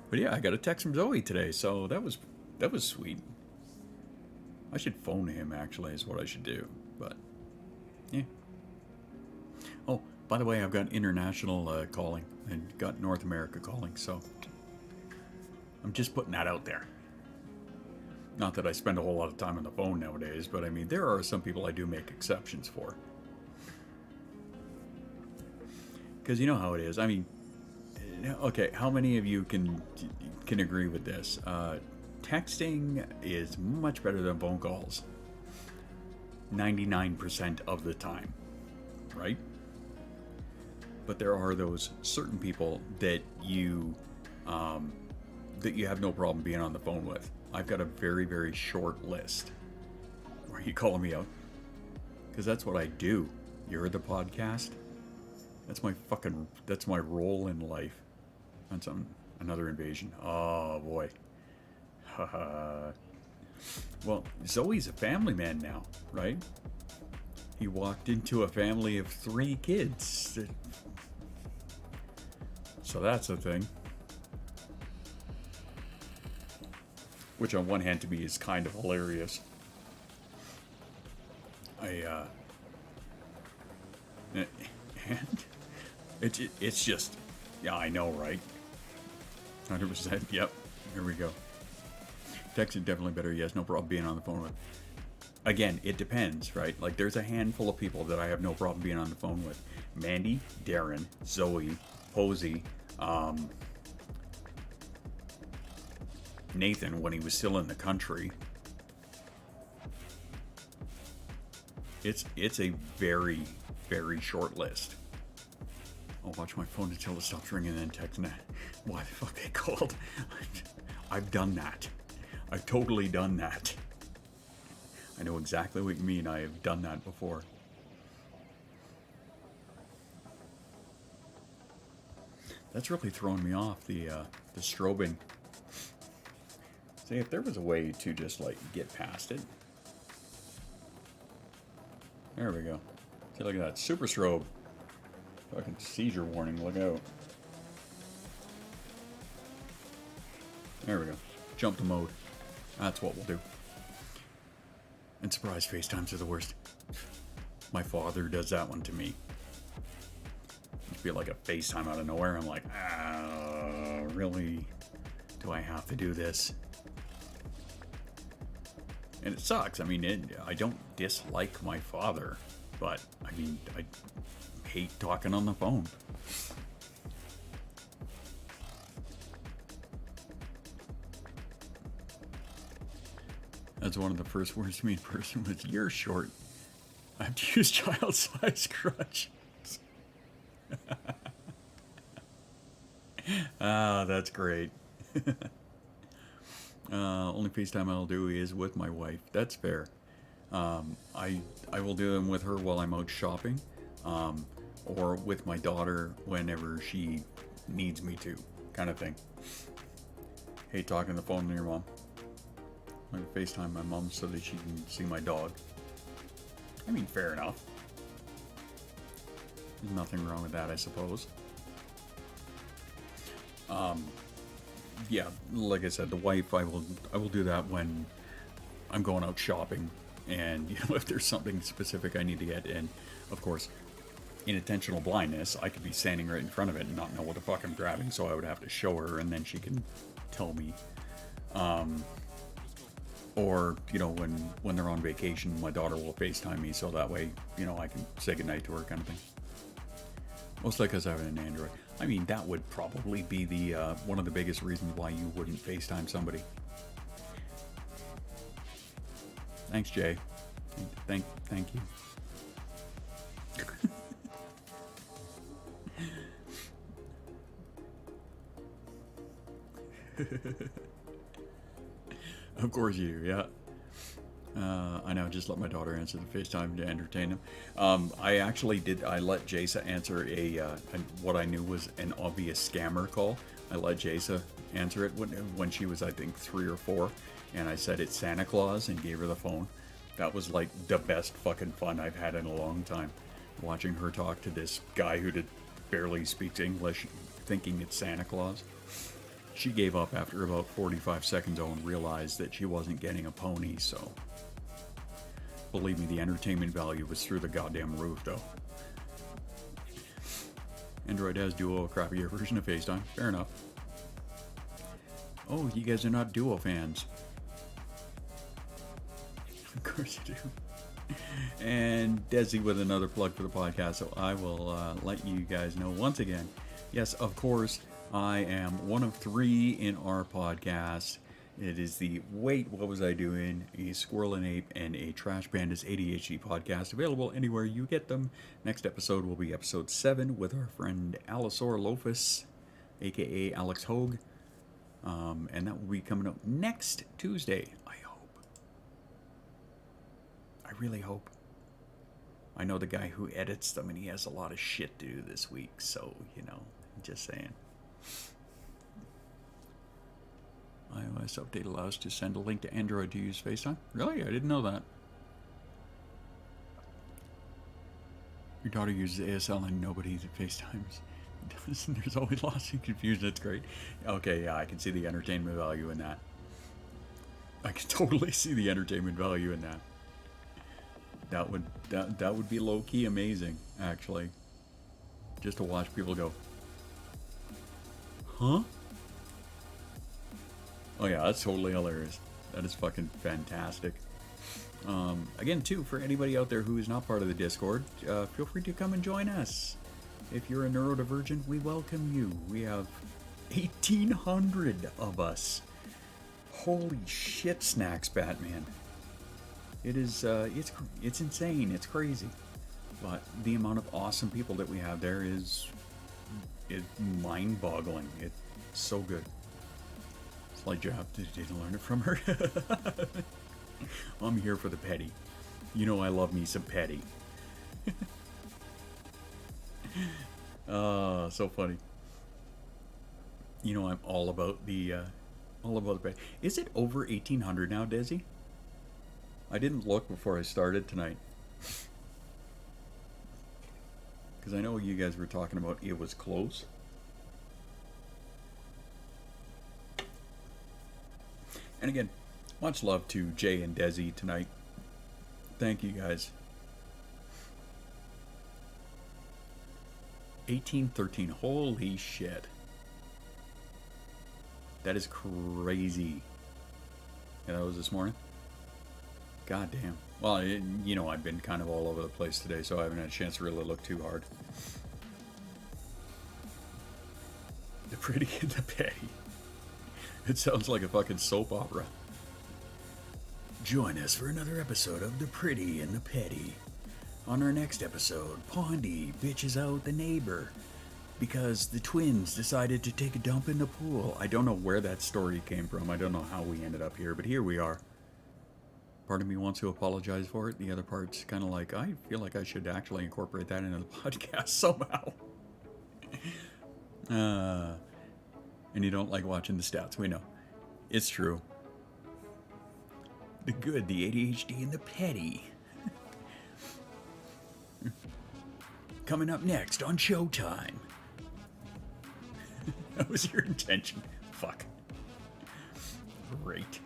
But yeah, I got a text from Zoe today, so that was sweet. I should phone him, actually, is what I should do. But, yeah. Oh, by the way, I've got international calling and got North America calling, so I'm just putting that out there. Not that I spend a whole lot of time on the phone nowadays, but I mean, there are some people I do make exceptions for. Because you know how it is. I mean, okay, how many of you can agree with this? Texting is much better than phone calls. 99% of the time, right? But there are those certain people that you have no problem being on the phone with. I've got a very, very short list. Why are you calling me out? Because that's what I do. You heard the podcast? That's my role in life. That's another invasion. Oh, boy. Well, Zoe's a family man now, right? He walked into a family of 3 kids. So that's a thing. Which on one hand to me is kind of hilarious. And it's just, yeah, I know, right? 100%, yep, here we go. Text is definitely better, yes, no problem being on the phone with. Again, it depends, right? Like, there's a handful of people that I have no problem being on the phone with. Mandy, Darren, Zoe, Posey, Nathan when he was still in the country. It's a very, very short list. I'll watch my phone until it stops ringing and then text. Why the fuck they called? I've done that. I've totally done that. I know exactly what you mean. I have done that before. That's really thrown me off, the strobing. See, if there was a way to just, like, get past it. There we go. See, look at that. Super strobe. Fucking seizure warning. Look out. There we go. Jump to mode. That's what we'll do. And surprise FaceTimes are the worst. My father does that one to me. Just feel like a FaceTime out of nowhere. I'm like, really? Do I have to do this? And it sucks. I mean, I don't dislike my father, but I mean, I hate talking on the phone. That's one of the first words to me in person was, "You're short. I have to use child-sized crutch." That's great. Only FaceTime I'll do is with my wife. That's fair. I will do them with her while I'm out shopping, or with my daughter whenever she needs me to, kind of thing. Hate talking on the phone to your mom. I FaceTime my mom so that she can see my dog. I mean, fair enough. There's nothing wrong with that, I suppose. Yeah, like I said, the wife, I will do that when I'm going out shopping, and you know, if there's something specific I need to get. And of course, in intentional blindness, I could be standing right in front of it and not know what the fuck I'm grabbing, so I would have to show her, and then she can tell me. Or, you know, when they're on vacation, my daughter will FaceTime me, so that way, you know, I can say goodnight to her, kind of thing. Mostly because I have an Android. I mean, that would probably be the one of the biggest reasons why you wouldn't FaceTime somebody. Thanks, Jay. Thank you. Of course you do, yeah. I know, just let my daughter answer the FaceTime to entertain him. I actually did, I let Jasa answer what I knew was an obvious scammer call. I let Jasa answer it when she was, I think, 3 or 4, and I said it's Santa Claus and gave her the phone. That was like the best fucking fun I've had in a long time. Watching her talk to this guy who barely speaks English, thinking it's Santa Claus. She gave up after about 45 seconds though and realized that she wasn't getting a pony, so... Believe me, the entertainment value was through the goddamn roof, though. Android has Duo, a crappier version of FaceTime. Fair enough. Oh, you guys are not Duo fans. Of course you do. And Desi with another plug for the podcast, so I will let you guys know once again. Yes, of course, I am one of 3 in our podcast. It is the Wait, What Was I Doing? A Squirrel and Ape and a Trash Pandas ADHD podcast, available anywhere you get them. Next episode will be episode 7 with our friend Alisaur Lofus, aka Alex Hogue. And that will be coming out next Tuesday, I hope. I really hope. I know the guy who edits them, and he has a lot of shit to do this week, so, you know, just saying. iOS update allows to send a link to Android to use FaceTime. Really? I didn't know that. Your daughter uses ASL and nobody FaceTimes. There's always lots of confusion. That's great. Okay, yeah, I can see the entertainment value in that. I can totally see the entertainment value in that. That would be low-key amazing, actually. Just to watch people go, huh? Oh yeah, that's totally hilarious. That is fucking fantastic. Again, too, for anybody out there who is not part of the Discord, feel free to come and join us. If you're a neurodivergent, we welcome you. We have 1,800 of us. Holy shit, Snacks Batman. It is, it's insane. It's crazy. But the amount of awesome people that we have there is mind-boggling. It's so good. Slight job. Didn't learn it from her. I'm here for the petty. You know I love me some petty. So funny. You know I'm all about the petty. Is it over 1,800 now, Desi? I didn't look before I started tonight. Because I know you guys were talking about it was close. And again, much love to Jay and Desi tonight. Thank you guys. 1813. Holy shit. That is crazy. Yeah, that was this morning. God damn. Well, you know, I've been kind of all over the place today, so I haven't had a chance to really look too hard. The Pretty and the Petty. It sounds like a fucking soap opera. Join us for another episode of The Pretty and the Petty. On our next episode, Pondy bitches out the neighbor because the twins decided to take a dump in the pool. I don't know where that story came from. I don't know how we ended up here, but here we are. Part of me wants to apologize for it. The other part's kind of like, I feel like I should actually incorporate that into the podcast somehow. And you don't like watching the stats. We know. It's true. The good, the ADHD, and the petty. Coming up next on Showtime. That was your intention. Fuck. Great.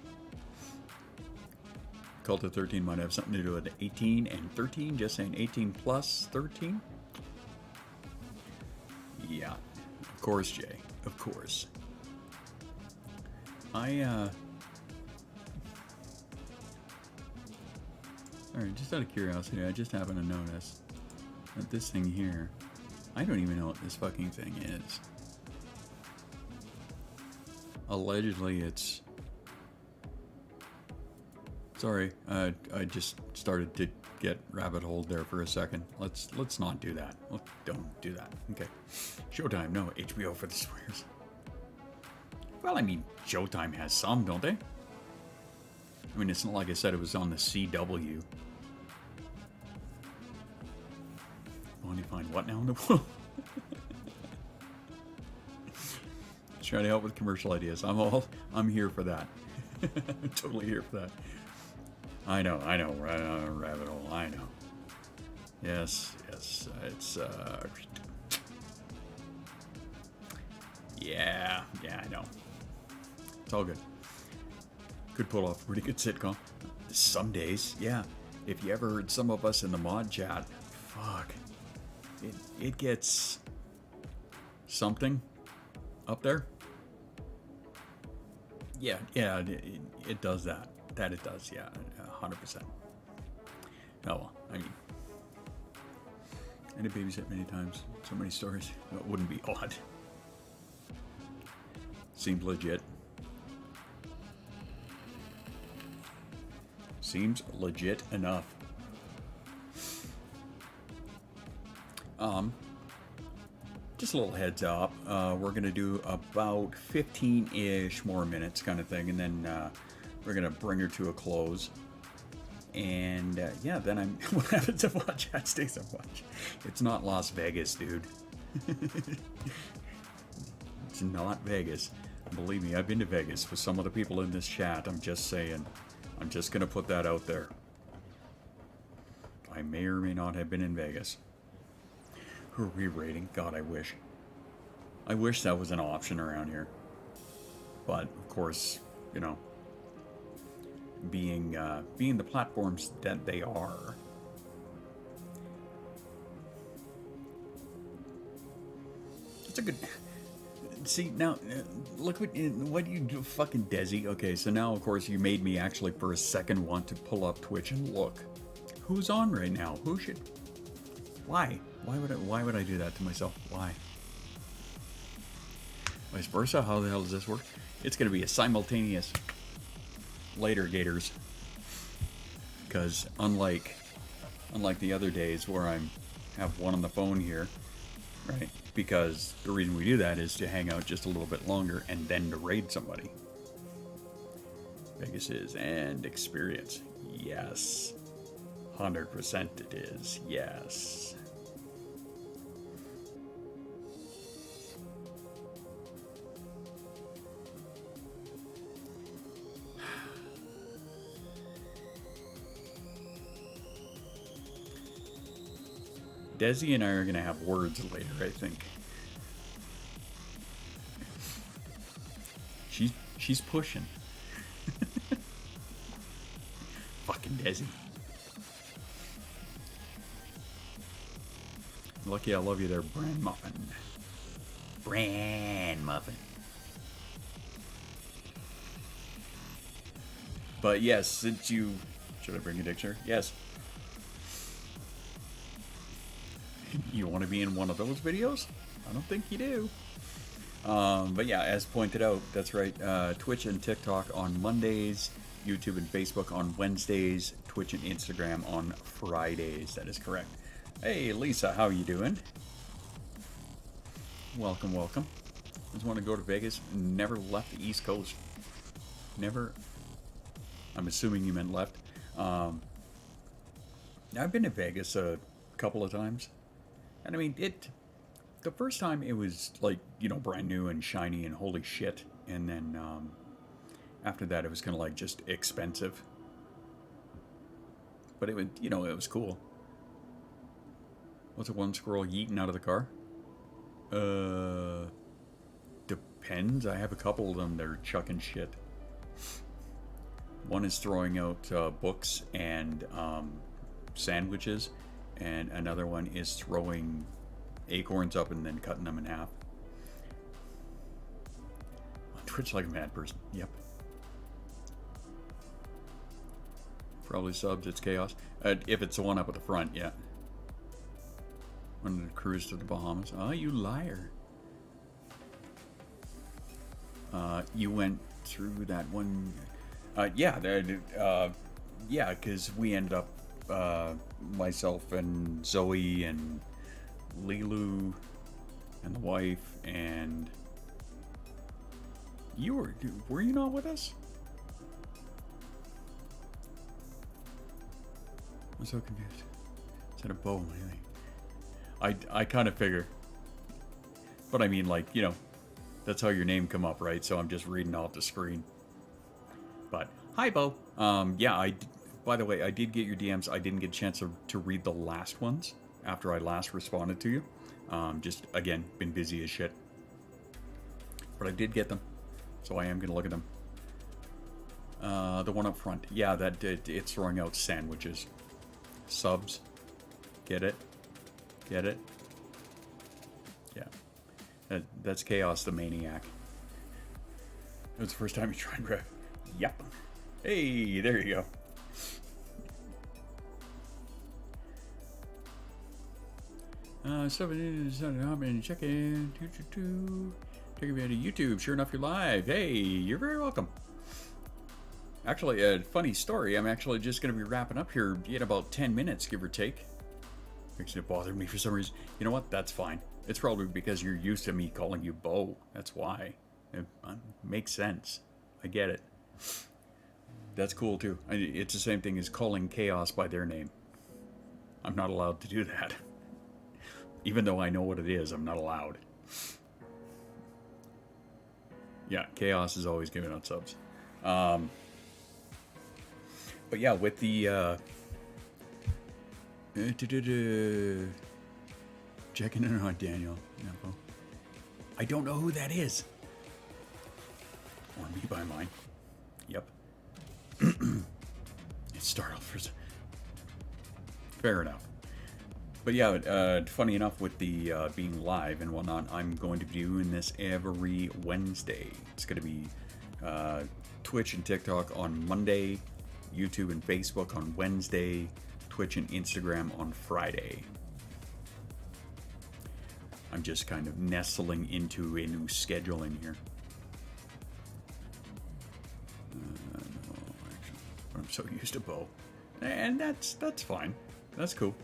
Cult of 13 might have something to do with 18 and 13. Just saying 18 plus 13. Yeah. Of course, Jay. Of course. Alright, just out of curiosity, I just happened to notice that this thing here, I don't even know what this fucking thing is. Allegedly, it's... Sorry, I just started to get rabbit holed there for a second. Let's not do that. Don't do that. Okay. Showtime, no, HBO for the swears. Well, I mean, Showtime has some, don't they? I mean, it's not like I said it was on the CW. Want to find what now in the world? Just trying to help with commercial ideas. I'm here for that. I'm totally here for that. I know, rabbit hole, I know. Yes, it's, yeah, I know. It's all good. Could pull off a pretty good sitcom. Some days, yeah. If you ever heard some of us in the mod chat, fuck. It gets something up there. Yeah, it does that. That it does, yeah, 100%. Oh well, I mean, I did babysit many times. So many stories. It wouldn't be odd. Seems legit. Seems legit enough. Just a little heads up. We're gonna do about 15-ish more minutes, kind of thing, and then we're gonna bring her to a close. And yeah, then I'm. What happens if watch chat stays on watch? It's not Las Vegas, dude. It's not Vegas. Believe me, I've been to Vegas with some of the people in this chat. I'm just saying. I'm just gonna put that out there. I may or may not have been in Vegas. Re-rating? God, I wish. I wish that was an option around here. But of course, you know, being the platforms that they are. It's a good. See now, look what you do, fucking Desi. Okay, so now of course you made me actually for a second want to pull up Twitch and look. Who's on right now? Who should? Why? Why would I do that to myself? Why? Vice versa? How the hell does this work? It's gonna be a simultaneous later, Gators. Because unlike the other days where I have one on the phone here, right? Because the reason we do that is to hang out just a little bit longer and then to raid somebody. Vegas is and experience. Yes. 100% it is. Yes. Desi and I are gonna have words later, I think. She's pushing. Fucking Desi. Lucky I love you there, Bran Muffin. Bran Muffin. But yes, since you... Should I bring a dictionary? Yes. You want to be in one of those videos? I don't think you do. But yeah, as pointed out, that's right. Twitch and TikTok on Mondays, YouTube and Facebook on Wednesdays, Twitch and Instagram on Fridays. That is correct. Hey, Lisa, how you doing? Welcome, welcome. Just want to go to Vegas. Never left the East Coast. Never. I'm assuming you meant left. I've been to Vegas a couple of times. And I mean, the first time it was like, you know, brand new and shiny and holy shit. And then after that it was kind of like just expensive. But it was, you know, it was cool. What's it, one squirrel yeeting out of the car? Depends. I have a couple of them that are chucking shit. One is throwing out books and sandwiches, and another one is throwing acorns up and then cutting them in half. On Twitch like a mad person. Yep. Probably subs, it's chaos. If it's the one up at the front, yeah. Wanted to cruise to the Bahamas. Oh, you liar. You went through that one... yeah, because we ended up, myself and Zoe and Lilu and the wife, and you were you not with us? I'm so confused. Is that a bow? I kind of figure, but I mean, like, you know, that's how your name come up, right? So I'm just reading off the screen. But hi, Bo. Yeah, by the way, I did get your DMs. I didn't get a chance to read the last ones after I last responded to you. Just, again, been busy as shit. But I did get them, so I am going to look at them. The one up front. Yeah, it's throwing out sandwiches. Subs. Get it? Get it? Yeah. That's Chaos the Maniac. It was the first time you tried Rev. Yep. Hey, there you go. Somebody check in. Take a bit of YouTube. Sure enough, you're live. Hey, you're very welcome. Actually, a funny story. I'm actually just going to be wrapping up here in about 10 minutes, give or take. Actually, it bothered me for some reason. You know what? That's fine. It's probably because you're used to me calling you Bo. That's why. It makes sense. I get it. That's cool too. It's the same thing as calling Chaos by their name. I'm not allowed to do that. Even though I know what it is, I'm not allowed. Yeah, Chaos is always giving out subs. But yeah, with the checking in on Daniel. I don't know who that is. Or me by mine. Yep. It startled for some... Fair enough. But yeah, funny enough with the being live and whatnot, I'm going to be doing this every Wednesday. It's going to be Twitch and TikTok on Monday, YouTube and Facebook on Wednesday, Twitch and Instagram on Friday. I'm just kind of nestling into a new scheduling here. No, actually, I'm so used to Bo, and that's fine. That's cool.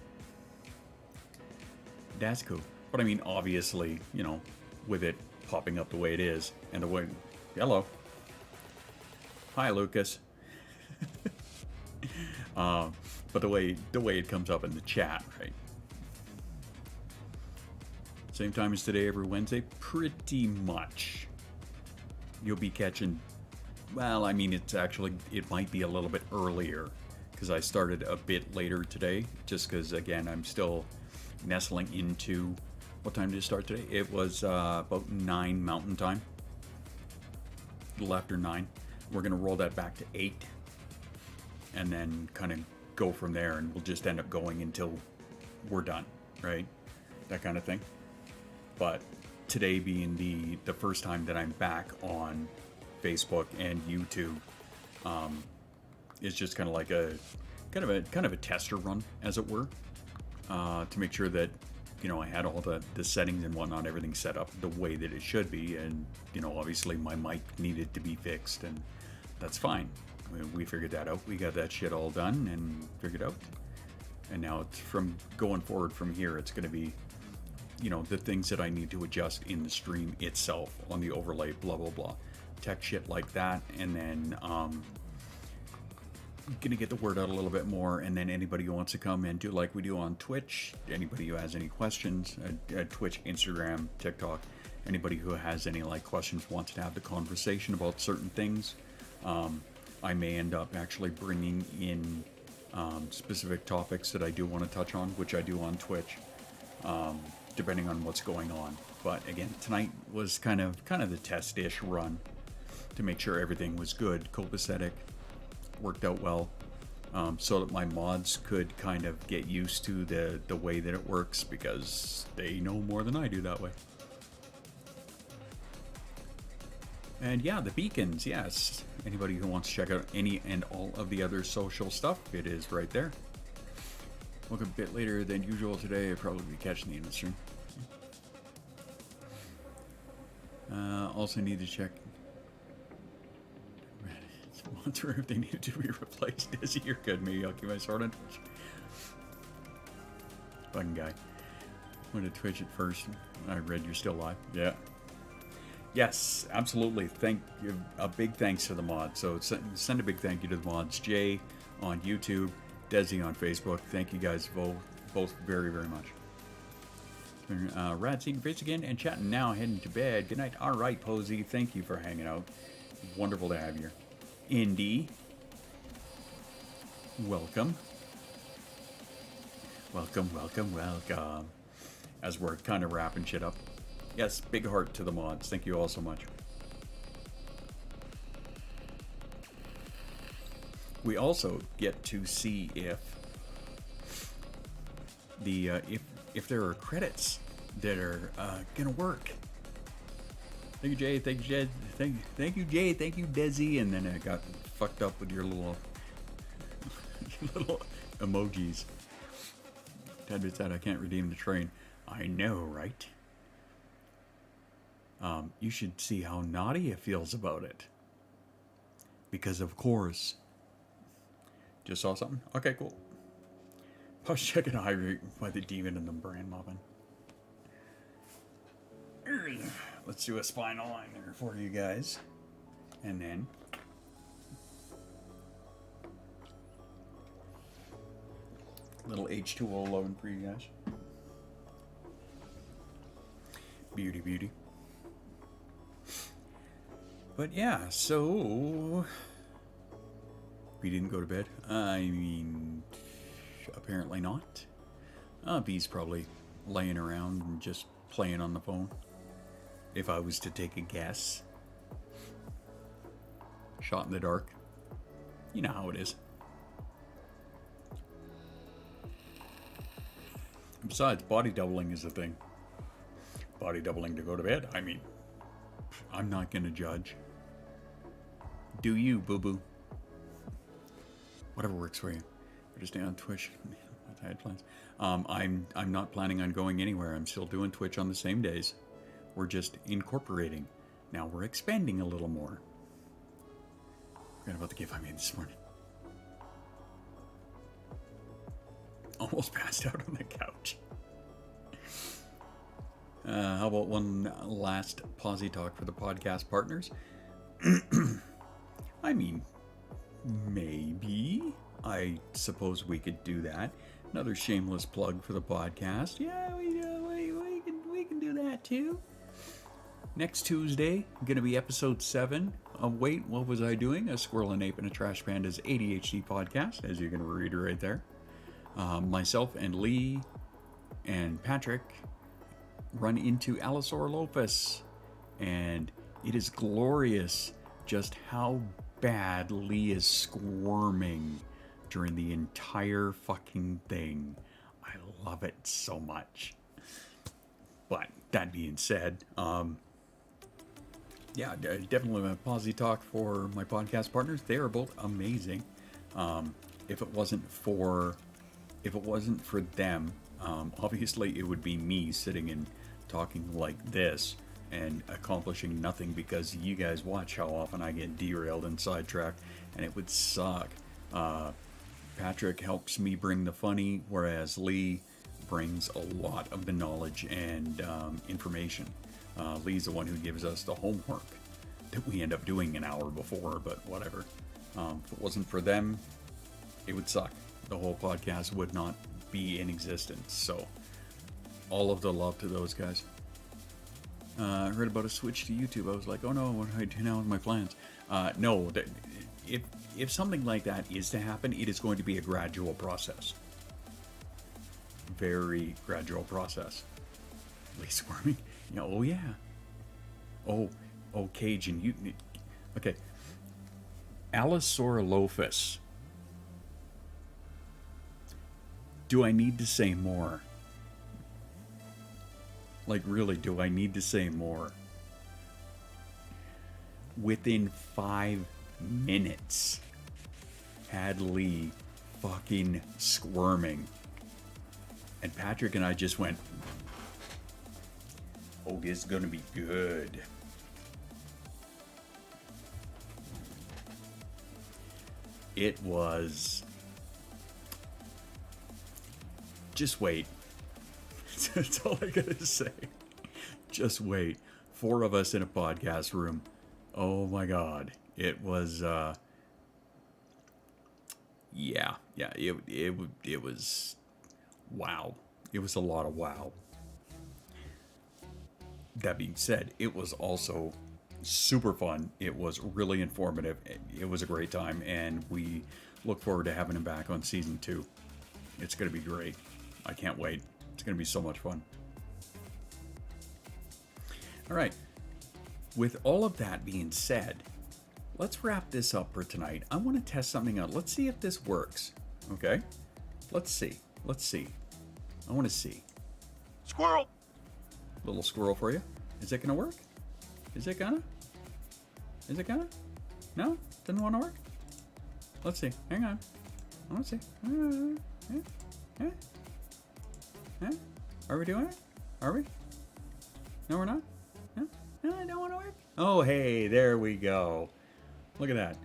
That's cool. But I mean, obviously, you know, with it popping up the way it is, and the way... Hello. Hi, Lucas. But the way it comes up in the chat, right? Same time as today, every Wednesday, pretty much. You'll be catching... Well, I mean, it might be a little bit earlier, because I started a bit later today, just because, again, I'm still nestling into, what time did it start today? It was about 9 Mountain Time. A little after 9. We're going to roll that back to 8. And then kind of go from there, and we'll just end up going until we're done, right? That kind of thing. But today being the first time that I'm back on Facebook and YouTube, is just kind of like a kind of a tester run, as it were, to make sure that, you know, I had all the settings and whatnot, everything set up the way that it should be. And, you know, obviously my mic needed to be fixed, and that's fine. We figured that out. We got that shit all done and figured out. And now it's from going forward from here, it's going to be, you know, the things that I need to adjust in the stream itself on the overlay, blah, blah, blah. Tech shit like that. And then, gonna get the word out a little bit more. And then anybody who wants to come and do like we do on Twitch, anybody who has any questions, Twitch, Instagram, TikTok, anybody who has any like questions, wants to have the conversation about certain things, I may end up actually bringing in specific topics that I do want to touch on, which I do on Twitch, depending on what's going on. But again, tonight was kind of the test-ish run to make sure everything was good, copacetic, worked out well, so that my mods could kind of get used to the way that it works, because they know more than I do that way. And yeah, the beacons, yes. Anybody who wants to check out any and all of the other social stuff, it is right there. Woke up a bit later than usual today. I'll probably be catching the end of the stream. Also need to check through if they need to be replaced. Dizzy, you're good. Maybe I'll keep my sword on Twitch. Fucking guy. Went to Twitch at first. I read you're still live. Yeah. Yes, absolutely. Thank you. A big thanks to the mods. So send a big thank you to the mods. Jay on YouTube, Desi on Facebook. Thank you guys both very, very much. Rad, seeing your face again and chatting now, heading to bed. Good night. All right, Posey. Thank you for hanging out. Wonderful to have you. Indy, welcome. Welcome, welcome, welcome. As we're kind of wrapping shit up. Yes, big heart to the mods. Thank you all so much. We also get to see if the if there are credits that are gonna work. Thank you, Jay. Thank you, Jed. Thank you, Jay. Thank you, Desi. And then I got fucked up with your little emojis. Tad bit sad I can't redeem the train. I know, right? You should see how Nadia feels about it. Because of course. Just saw something? Okay, cool. I was checking Hydrate by the Demon and the Brand Muffin. Let's do a spinal liner for you guys. And then little H2O load for you guys. Beauty, beauty. But yeah, so we didn't go to bed. I mean, apparently not. B's probably laying around and just playing on the phone. If I was to take a guess. Shot in the dark. You know how it is. Besides, body doubling is a thing. Body doubling to go to bed? I mean, I'm not going to judge. Do you, boo-boo? Whatever works for you. We're just on Twitch. I had plans. I'm not planning on going anywhere. I'm still doing Twitch on the same days. We're just incorporating. Now we're expanding a little more. Forgot about the gift I made this morning. Almost passed out on the couch. How about one last posy talk for the podcast partners? I mean, maybe. I suppose we could do that. Another shameless plug for the podcast. Yeah, we can do that too. Next Tuesday, going to be episode 7 of Wait, What Was I Doing? A Squirrel, an Ape, and a Trash Panda's ADHD podcast, as you can read right there. Myself and Lee and Patrick run into Allosaurolophus, and it is glorious just how bad Lee is squirming during the entire fucking thing. I love it so much. But that being said, yeah, definitely a positive talk for my podcast partners. They are both amazing. If it wasn't for them, obviously it would be me sitting and talking like this and accomplishing nothing, because you guys watch how often I get derailed and sidetracked, and it would suck. Patrick helps me bring the funny, whereas Lee brings a lot of the knowledge and information. Lee's the one who gives us the homework that we end up doing an hour before, but whatever. If it wasn't for them, it would suck. The whole podcast would not be in existence. So, all of the love to those guys. I heard about a switch to YouTube. I was like, oh no, what do I do now with my plans? No, if something like that is to happen, it is going to be a gradual process. Very gradual process. Lee squirming? Yeah, oh yeah. Oh, Cajun, you... Okay. Allosaurolophus. Do I need to say more? Like, really, do I need to say more? Within 5 minutes, had Lee fucking squirming. And Patrick and I just went, oh, this is gonna be good. It was... Just wait. That's all I gotta say. Just wait. 4 of us in a podcast room. Oh my god. It was, yeah, it was, wow. It was a lot of wow. That being said, it was also super fun. It was really informative. It was a great time, and we look forward to having him back on season 2. It's going to be great. I can't wait. It's going to be so much fun. All right. With all of that being said, let's wrap this up for tonight. I want to test something out. Let's see if this works. Okay? Let's see. I want to see. Squirrel! Little squirrel for you. Is it going to work? Is it gonna? No? Didn't want to work? Let's see. Hang on. I want to see. Are we doing it? Are we? No, we're not? No, I don't want to work. Oh, hey, there we go. Look at that.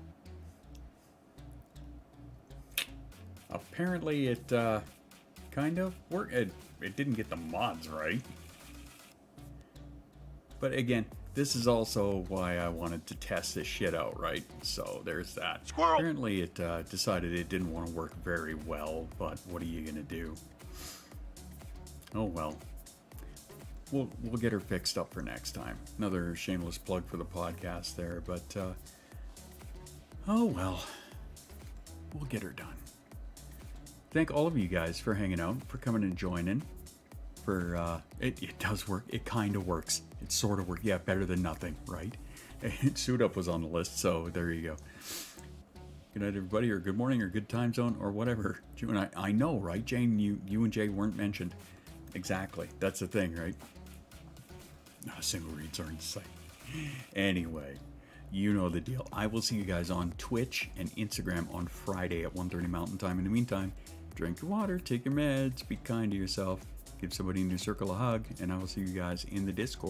Apparently it kind of worked. It didn't get the mods right. But again, this is also why I wanted to test this shit out, right? So there's that. Squirrel. Apparently it decided it didn't want to work very well, but what are you gonna do? Oh well. We'll get her fixed up for next time. Another shameless plug for the podcast there, but oh well. We'll get her done. Thank all of you guys for hanging out, for coming and joining. For it does work. It kind of works. It sort of works. Yeah, better than nothing, right? Suit Up was on the list, so there you go. Good night, everybody, or good morning, or good time zone, or whatever. June, I know, right, Jane? You and Jay weren't mentioned. Exactly. That's the thing, right? No, single reads are in sight. Anyway, you know the deal. I will see you guys on Twitch and Instagram on Friday at 1:30 Mountain Time. In the meantime, drink your water, take your meds, be kind to yourself, give somebody in your circle a hug, and I will see you guys in the Discord.